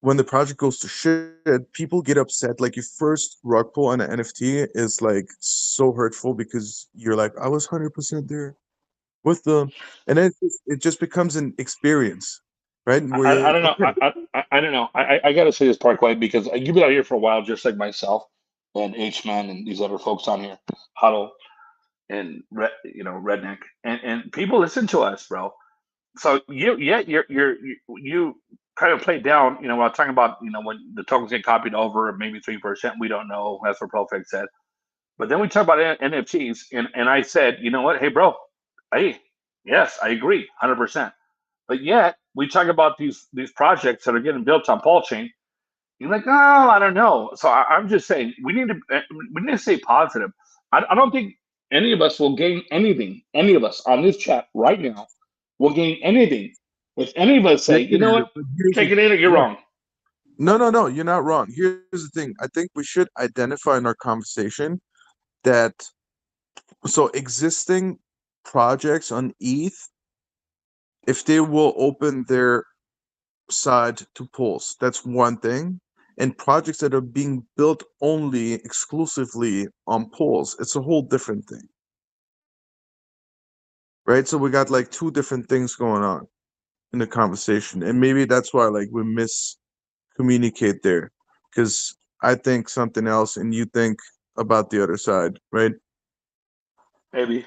when the project goes to shit, people get upset. Like your first rug pull on an NFT is like so hurtful because you're like, I was 100% there with them, and then it just becomes an experience, right? Where I you're don't know. okay. I don't know. I got to say this, Parkway, because you've been out here for a while, just like myself and H-Man and these other folks on here, Huddle and Redneck, and people listen to us, bro. So you kind of played down, when I was talking about, when the tokens get copied over, maybe 3%, we don't know. That's what ProFix said. But then we talk about NFTs, and I said, you know what? Hey, bro, hey, yes, I agree, 100%. But yet we talk about these projects that are getting built on Pulsechain. You're like, oh, I don't know. So I'm just saying we need to stay positive. I don't think any of us will gain anything. Any of us on this chat right now will gain anything if any of us say, you know what, take it in or you're Yeah. wrong. No, you're not wrong. Here's the thing. I think we should identify in our conversation that existing projects on ETH, if they will open their side to Pulse, that's one thing. And projects that are being built only exclusively on Pulse, it's a whole different thing. Right? So we got like two different things going on in the conversation. And maybe that's why like we miscommunicate there. Because I think something else and you think about the other side, right? Maybe.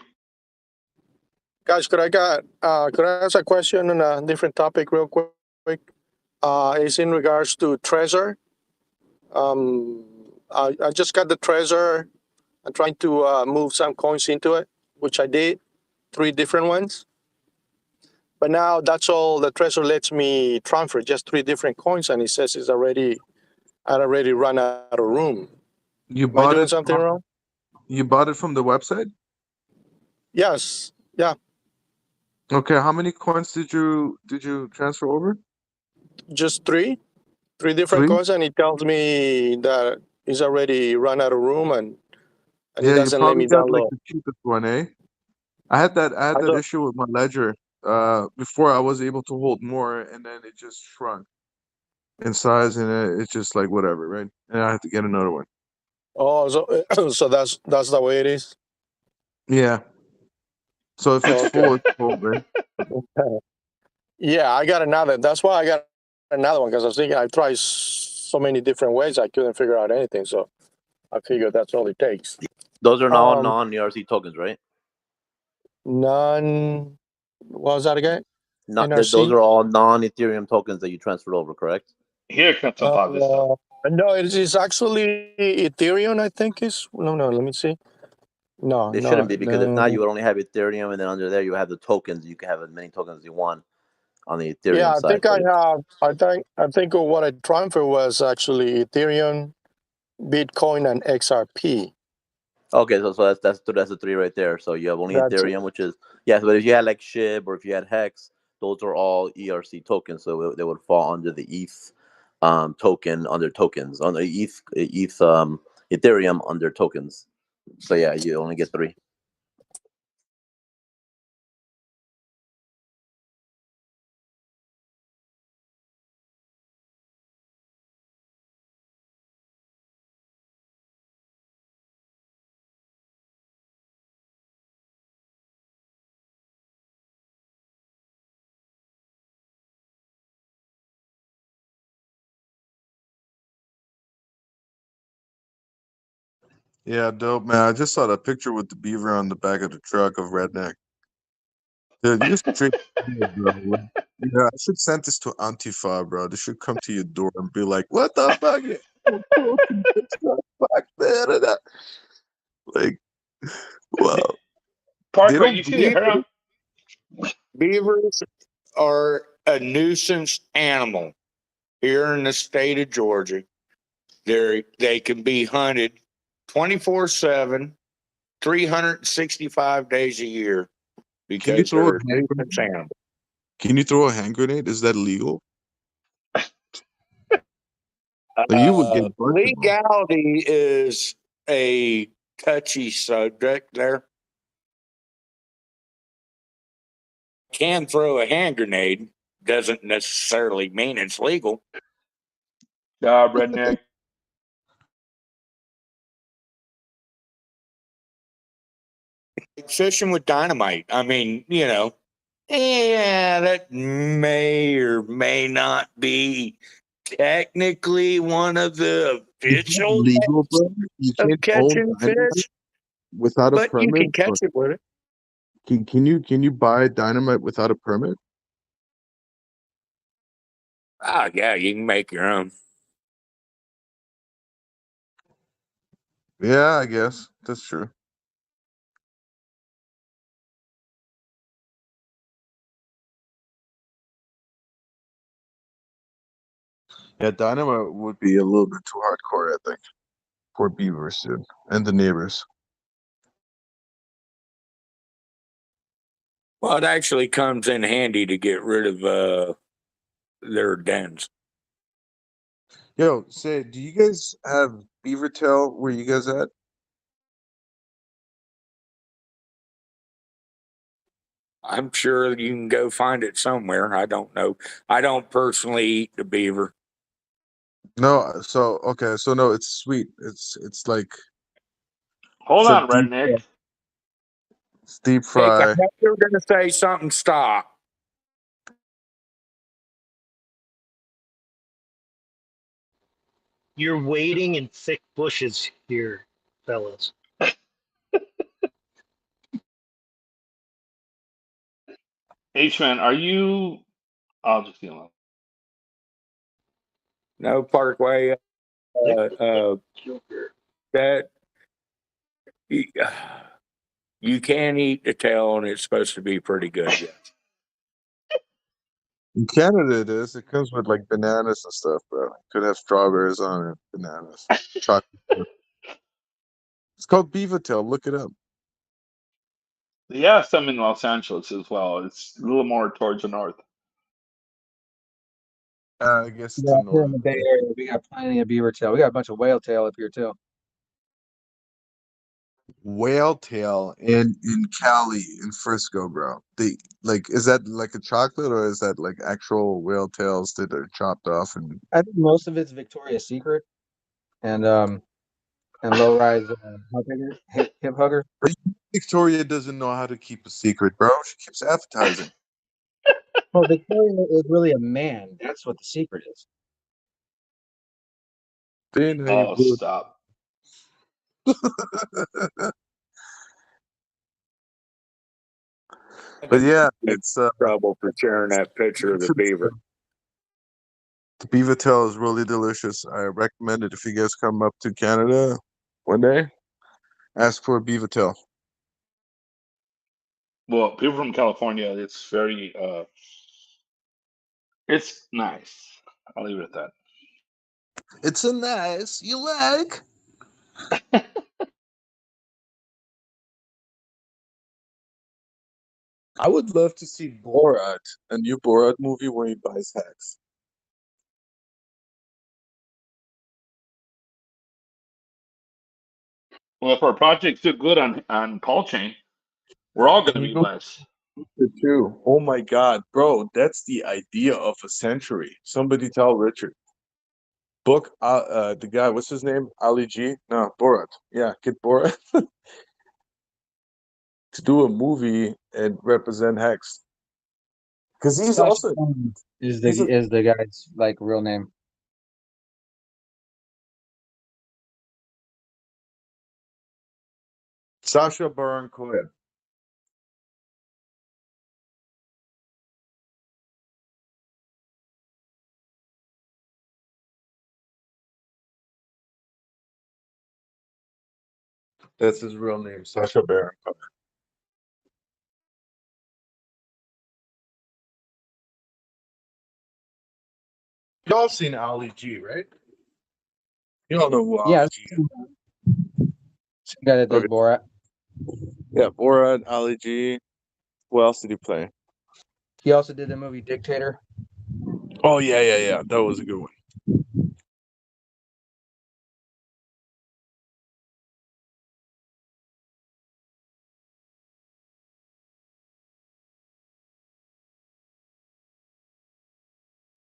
Guys, could I ask a question on a different topic real quick? It's in regards to Trezor. I just got the Trezor. I'm trying to move some coins into it, which I did, 3 different ones. But now that's all the Trezor lets me transfer, just 3 different coins, and it says I already run out of room. You Am I bought doing it something wrong? You bought it from the website? Yes. Yeah. Okay, how many coins did you transfer over? Just 3 different 3? coins, and it tells me that it's already run out of room, and it Yeah, you doesn't let probably me got like download. the cheapest one, eh? I had that issue with my ledger. Before I was able to hold more, and then it just shrunk in size, and it's just like whatever, right? And I had to get another one. Oh, so so that's the way it is. Yeah. So if it's Okay. full, it's full, right? Yeah, I got another. That's why I got another one, because I was thinking I tried so many different ways, I couldn't figure out anything. So I figured that's all it takes. Those are all Um, non-ERC tokens, right? None. What was that again? Those NRC? are all non-Ethereum tokens that you transferred over, correct? Here comes some positive stuff. No, it is actually Ethereum, I think is. No, let me see. No, It shouldn't be, because if not, no. you would only have Ethereum, and then under there you have the tokens. You can have as many tokens as you want. on the Ethereum Yeah, I side. think I have. I think what I transferred was actually Ethereum, Bitcoin, and XRP. Okay, so that's the three right there. So you have only That's it. Ethereum, which is but if you had like SHIB or if you had Hex, those are all ERC tokens, so they would fall under the ETH token under tokens on the ETH Ethereum under tokens. So yeah, you only get three. Yeah, dope, man. I just saw that picture with the beaver on the back of the truck of Redneck. Dude, you straight, bro. Yeah, I should send this to Antifa, bro. They should come to your door and be like, "What the fuck? Fuck, man." Like, wow. Parkway, you see the hair? Beavers are a nuisance animal here in the state of Georgia. They can be hunted 24/7, 365 days a year Can you because throw a they're a hand nuisance grenade? animal. Can you throw a hand grenade? Is that legal? Like, you would get busted. Legality is a touchy subject there. Can throw a hand grenade doesn't necessarily mean it's legal. Redneck. Fishing with dynamite. I mean, yeah, that may or may not be technically one of the official Legal, ways bro. You of can't own catching dynamite fish, without a but you permit. can catch it with it. Can you buy dynamite without a permit? Oh, yeah, you can make your own. Yeah, I guess that's true. Yeah, dynamite would be a little bit too hardcore, I think, for beavers, dude, and the neighbors. Well, it actually comes in handy to get rid of their dens. Yo, say, do you guys have beaver tail where you guys at? I'm sure you can go find it somewhere. I don't know. I don't personally eat the beaver. No, so okay, so no, it's sweet. It's like Hold it's a on, Redneck. deep Nick, I fry. thought you were going to say something. Stop. You're wading in thick bushes here, fellas. H-Man, are you... I'll just be alone. No, Parkway. That you can eat the tail, and it's supposed to be pretty good. Yes. In Canada, it is. It comes with like bananas and stuff, bro. Could have strawberries on it, bananas, chocolate. It's called beaver tail. Look it up. Yeah, some in Los Angeles as well. It's a little more towards the north. I guess it's Yeah, in here in northern. the Bay Area, we got plenty of beaver tail. We got a bunch of whale tail up here too. Whale tail in Cali in Frisco, bro. Is that like a chocolate or is that like actual whale tails that are chopped off and I think most of it's Victoria's Secret and low rise hip hugger. Victoria doesn't know how to keep a secret, bro. She keeps advertising. Well, Victoria is really a man. That's what the secret is. Then how you Oh, blew it. stop. But yeah, it's trouble for sharing that picture of the beaver. the beaver tail is really delicious. I recommend it if you guys come up to Canada one day. Ask for a beaver tail. Well, people from California, it's very It's nice. I'll leave it at that. It's a nice. You like? I would love to see Borat, a new Borat movie where he buys HEX. Well, if our projects do good on Pulsechain, we're all going to And be you know blessed. too. Oh my God, bro, that's the idea of a century. Somebody tell Richard. Book the guy. What's his name? Ali G. No, Borat. Yeah, get Borat to do a movie and represent Hex because he's Sasha also is he's a the guy's like real name. Sasha Baron Cohen. That's his real name, Sasha Baron Cohen. Y'all seen Ali G, right? You all know who Ali Yeah, G is. same guy that does Okay. Borat. Yeah, Borat, Ali G. Who else did he play? He also did the movie Dictator. Oh yeah. That was a good one.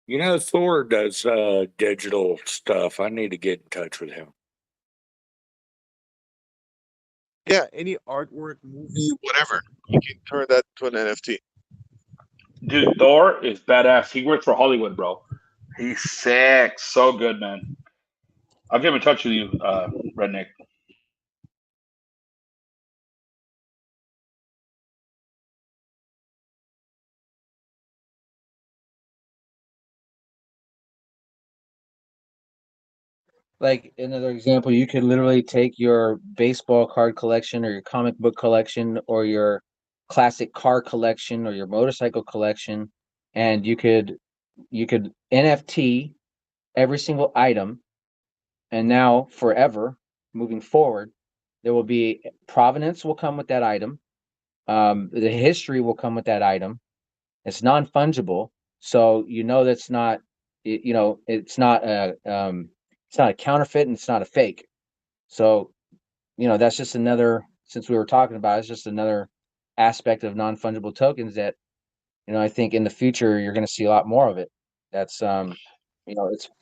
You know, Thor does digital stuff. I need to get in touch with him. Yeah, any artwork, movie, whatever. You can turn that to an NFT. Dude, Thor is badass. He works for Hollywood, bro. He's sick. So good, man. I'll get in touch with you, Redneck. Like another example, you could literally take your baseball card collection or your comic book collection or your classic car collection or your motorcycle collection, and you could NFT every single item, and now forever moving forward, there will be provenance will come with that item. The history will come with that item. It's non-fungible, so you know that's not it's not a counterfeit and it's not a fake. So that's just another, since we were talking about it, it's just another aspect of non-fungible tokens that I think in the future you're going to see a lot more of it. That's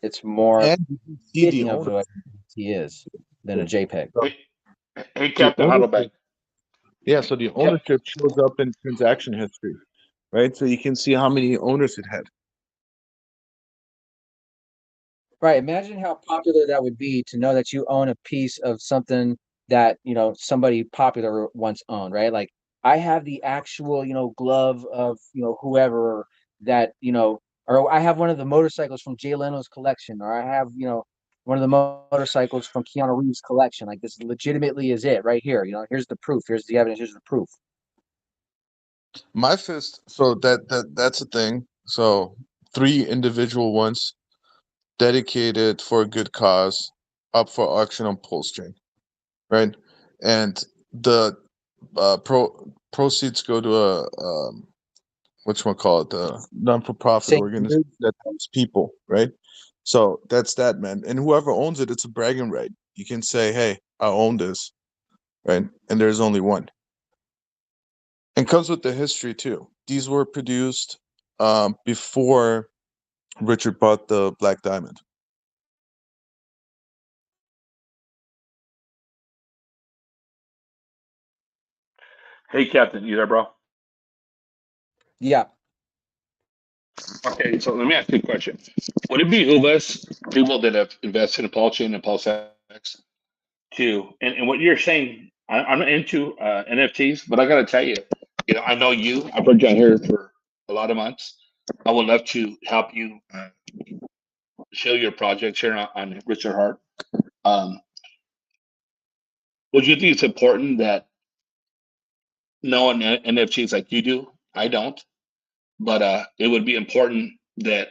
it's more And you can see the fitting of owner. what he is than a JPEG. Hey, The Captain Huddleback. ownership. Yeah, so the ownership shows up in transaction history, right? So you can see how many owners it had. Right. Imagine how popular that would be to know that you own a piece of something that, somebody popular once owned, right? Like I have the actual, glove of, whoever that, or I have one of the motorcycles from Jay Leno's collection, or I have, one of the motorcycles from Keanu Reeves' collection. Like this legitimately is it right here. Here's the proof. Here's the evidence. Here's the proof. My fist. So that's a thing. So 3 individual ones dedicated for a good cause, up for auction on Pulsechain, right? And the proceeds go to a whatchamacallit, the non-for-profit Same. organization that helps people, right? So that's that, man. And whoever owns it, it's a bragging right. You can say, hey, I own this, right? And there's only one. And comes with the history too. These were produced before Richard bought the Black Diamond. Hey, Captain, you there, bro? Yeah. Okay, so let me ask you a question. Would it behoove us, people that have invested in Pulsechain and PulseX, and what you're saying, I'm not into NFTs, but I got to tell you, I know you. I've heard you on here for a lot of months. I would love to help you show your projects here on Richard Hart. Um, would you think it's important that knowing NFTs like you do? I don't, but it would be important that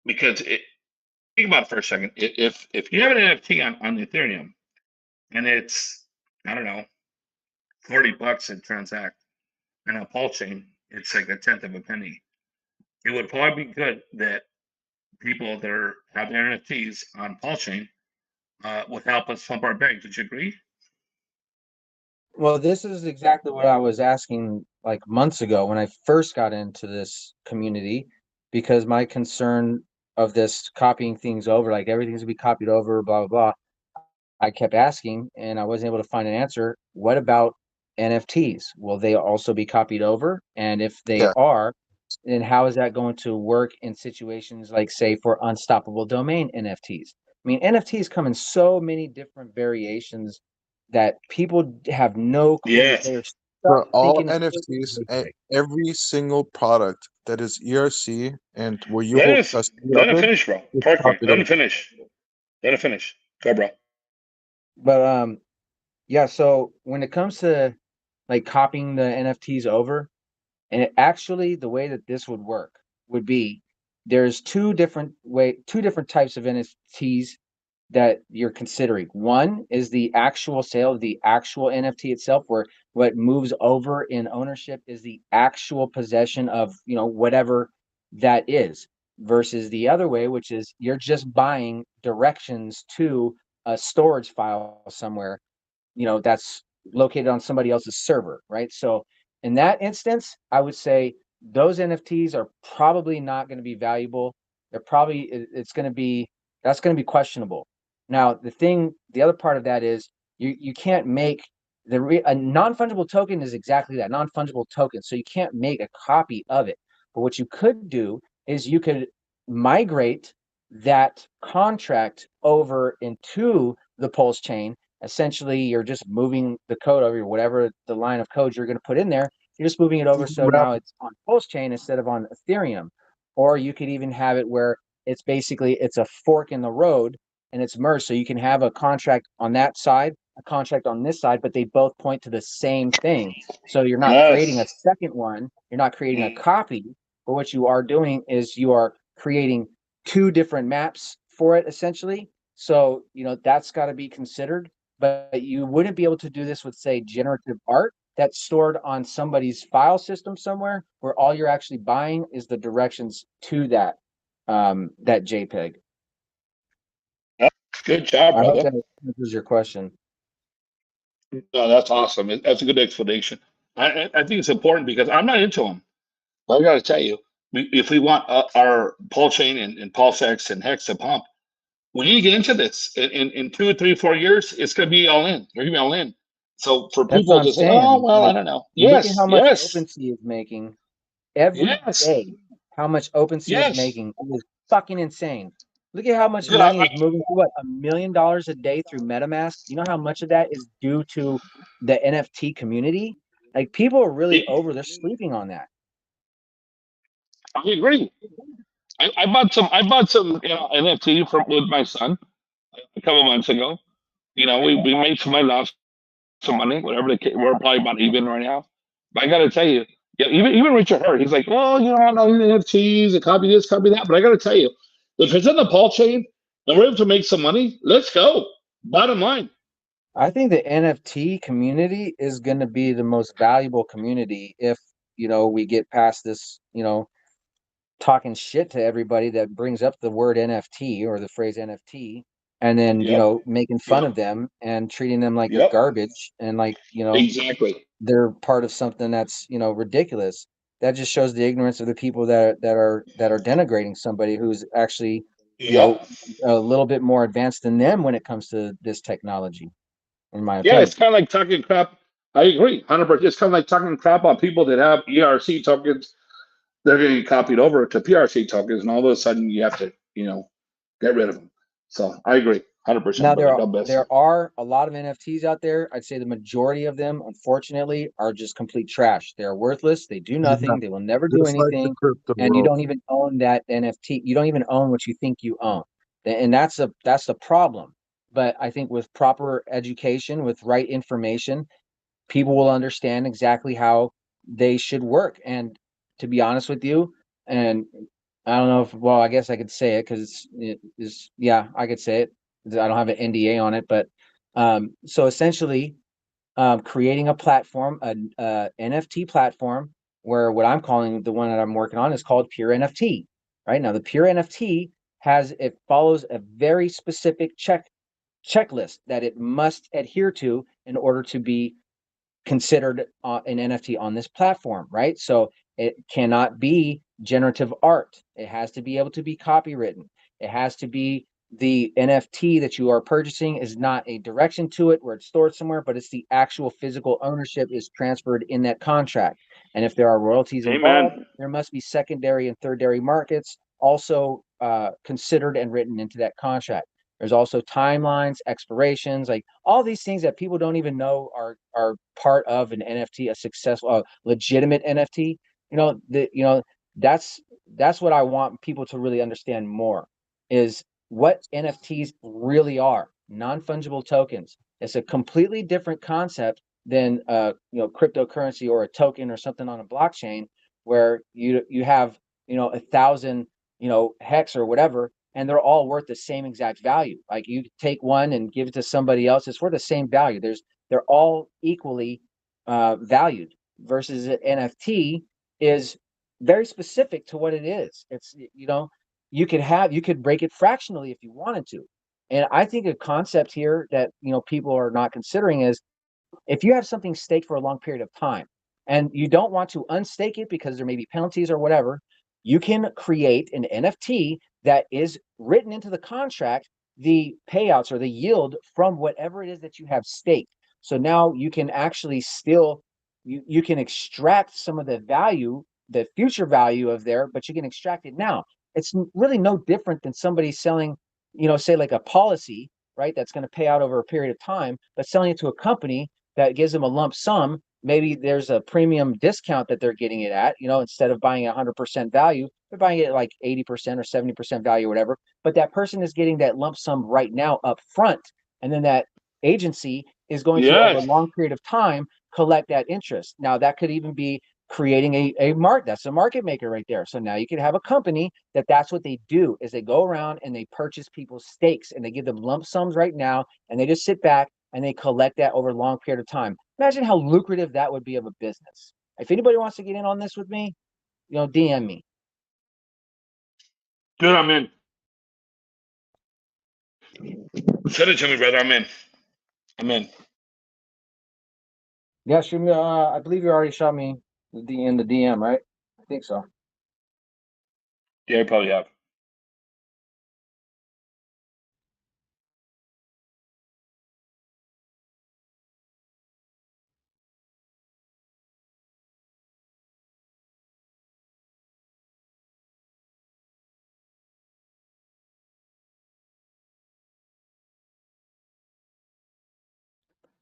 because think about it for a second. If you have an NFT on Ethereum and it's, I don't know, $40 to transact, and on Pulsechain it's like a tenth of a penny, it would probably be good that people that have their NFTs on Pulsechain would help us pump our bank. Would you agree? Well, this is exactly what I was asking like months ago when I first got into this community, because my concern of this copying things over, like everything's gonna be copied over, blah, blah, blah. I kept asking and I wasn't able to find an answer. What about NFTs? Will they also be copied over? And if they Yeah. are, then how is that going to work in situations like, say, for unstoppable domain NFTs? I mean, NFTs come in so many different variations that people have no clue. Yes. They're stuck For all thinking it's NFTs, every single product that is ERC and where you Let hold us custody let of him it, finish, bro. it's Parker, copied let him over. finish. Let him finish. Go, bro. But yeah, so when it comes to like copying the NFTs over, and it actually, the way that this would work would be there's two different types of NFTs that you're considering. One is the actual sale of the actual NFT itself, where what moves over in ownership is the actual possession of, whatever that is, versus the other way, which is you're just buying directions to a storage file somewhere, that's located on somebody else's server, right? So in that instance, I would say those NFTs are probably not going to be valuable. They're probably, that's going to be questionable. Now, the other part of that is you can't make a non-fungible token is exactly that, non-fungible token. So you can't make a copy of it. But what you could do is you could migrate that contract over into the Pulse chain. Essentially, you're just moving the code over, whatever the line of code you're going to put in there. You're just moving it over, so now it's on Pulse chain instead of on Ethereum. Or you could even have it where it's a fork in the road and it's merged. So you can have a contract on that side, a contract on this side, but they both point to the same thing. So you're not creating a Yes. second one. You're not creating a copy. But what you are doing is you are creating two different maps for it, essentially. So, that's got to be considered. But you wouldn't be able to do this with, say, generative art that's stored on somebody's file system somewhere, where all you're actually buying is the directions to that JPEG. Good job, I hope brother. that answers your question. No, that's awesome. That's a good explanation. I think it's important because I'm not into them. But I got to tell you, if we want our Pulsechain and PulseX and Hex to pump, we need to get into this. In 2, 3, 4 years, it's going to be all in. They're going to be all in. So for That's what people I'm to say, oh, saying. well, I Like, don't know. look at Yes, how much yes, OpenSea is making every yes, day. How much OpenSea is yes. making? It is fucking insane. Look at how much Yeah, money is moving through, what, $1 million a day through MetaMask. You know how much of that is due to the NFT community? Like, people are really they're sleeping on that. I agree. I bought some NFT with my son a couple months ago. We made some money, lost some money, whatever we're probably about even right now. But I gotta tell you, yeah, even Richard Hurt, he's like, well, I don't need NFTs, and copy this, copy that. But I gotta tell you, if it's in the Paul chain and we're able to make some money, let's go. Bottom line. I think the NFT community is going to be the most valuable community if, we get past this, talking shit to everybody that brings up the word NFT or the phrase NFT, and then, Yep. making fun of them and treating them like they're Yep. garbage and like, Exactly. they're part of something that's, ridiculous. That just shows the ignorance of the people that are denigrating somebody who's actually, Yep. a little bit more advanced than them when it comes to this technology, in my Yeah, opinion. it's kind of like talking crap. I agree, 100%. It's kind of like talking crap on people that have ERC tokens. They're getting copied over to PRC tokens, and all of a sudden you have to, get rid of them. So I agree, 100%, Now brother. God bless you. there are a lot of NFTs out there. I'd say the majority of them, unfortunately, are just complete trash. They're worthless. They do nothing. They will never do Just like the anything. crypto And you world. don't even own that NFT. You don't even own what you think you own. And that's the problem. But I think with proper education, with right information, people will understand exactly how they should work. And to be honest with you, and I don't know if, well, I guess I could say it because yeah, I could say it. I don't have an NDA on it, but so essentially, creating a platform, a NFT platform, where what I'm calling the one that I'm working on is called Pure NFT. Right now, the Pure NFT it follows a very specific checklist that it must adhere to in order to be considered an NFT on this platform, right? So it cannot be generative art. It has to be able to be copywritten. It has to be the NFT that you are purchasing is not a direction to it where it's stored somewhere, but it's the actual physical ownership is transferred in that contract. And if there are royalties involved, Amen. there must be secondary and thirdary markets also considered and written into that contract. There's also timelines, expirations, like all these things that people don't even know are part of an NFT, a successful, legitimate NFT. That's what I want people to really understand more is what NFTs really are. Non-fungible tokens. It's a completely different concept than cryptocurrency or a token or something on a blockchain where you have 1,000 hex or whatever, and they're all worth the same exact value. Like you take one and give it to somebody else, it's worth the same value. They're all equally valued. Versus an NFT is very specific to what it is. It's you could break it fractionally if you wanted to. And I think a concept here that people are not considering is if you have something staked for a long period of time and you don't want to unstake it because there may be penalties or whatever, you can create an NFT that is written into the contract, the payouts or the yield from whatever it is that you have staked. So now you can actually still, you can extract some of the value, the future value of there, but you can extract it now. It's really no different than somebody selling, say like a policy, right? That's going to pay out over a period of time, but selling it to a company that gives them a lump sum. Maybe there's a premium discount that they're getting it at, instead of buying 100% value, they're buying it like 80% or 70% value, or whatever. But that person is getting that lump sum right now up front. And then that agency is going to, over a Yes. long period of time, collect that interest. Now, that could even be creating that's a market maker right there. So now you could have a company that's what they do is they go around and they purchase people's stakes and they give them lump sums right now, and they just sit back and they collect that over a long period of time. Imagine how lucrative that would be of a business. If anybody wants to get in on this with me, DM me. Good, I'm in. Send it to me, brother. I'm in. I'm in. Yeah, shoot me. I believe you already shot me in the DM, right? I think so. Yeah, you probably have.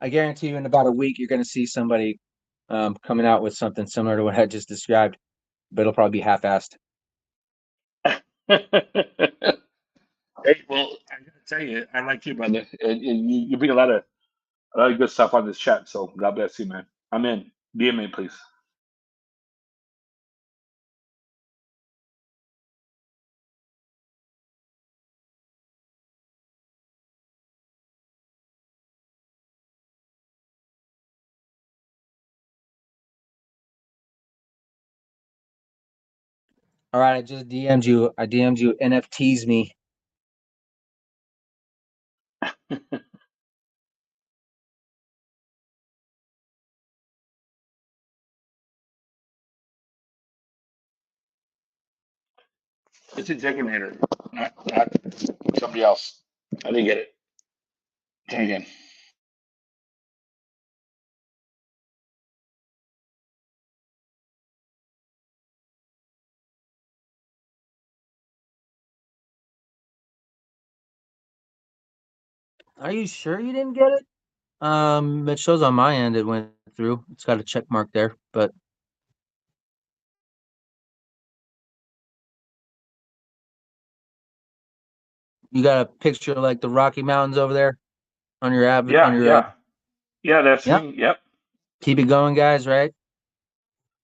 I guarantee you in about a week, you're going to see somebody coming out with something similar to what I just described, but it'll probably be half-assed. Hey, well, I gotta tell you, I like you, brother. And you bring a lot of good stuff on this chat. So God bless you, man. I'm in. DM me, please. All right, I just DM'd you. I DM'd you. NFTs me. It's a Jaconator, not somebody else. I didn't get it. Try again. Are you sure you didn't get it? It shows on my end it went through. It's got a check mark there, but you got a picture of like the Rocky Mountains over there on your app on your Yeah, that's Yep. me. Yep. Keep it going, guys, right?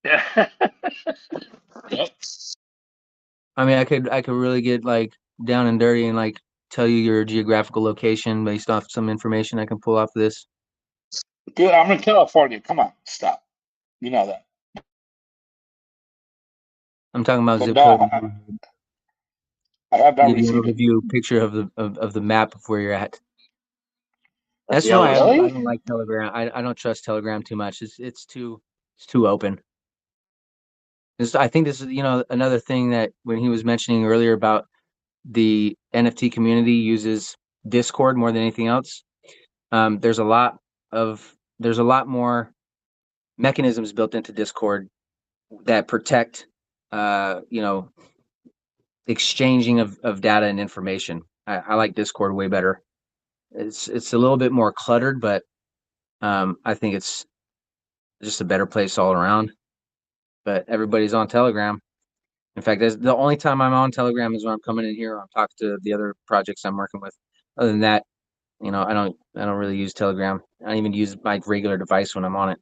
Yeah. Yep. I mean, I could really get like down and dirty and like tell you your geographical location based off some information I can pull off this. Dude, I'm in California. Come on, stop. You know that. I'm talking about But zip no, code. I have not Give you an received it. overview picture of the map of where you're at. That's Yeah, why I really? don't like Telegram. I don't trust Telegram too much. It's too open. I think this is another thing that when he was mentioning earlier about the NFT community uses Discord more than anything else. There's a lot more mechanisms built into Discord that protect exchanging of data and information. I like Discord way better. It's a little bit more cluttered, but I think it's just a better place all around. But everybody's on Telegram. In fact, that's the only time I'm on Telegram is when I'm coming in here. I'm talking to the other projects I'm working with. Other than that, I don't really use Telegram. I don't even use my regular device when I'm on it.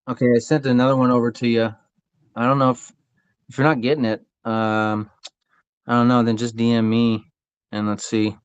Okay, I sent another one over to you. I don't know if you're not getting it. I don't know. Then just DM me and let's see.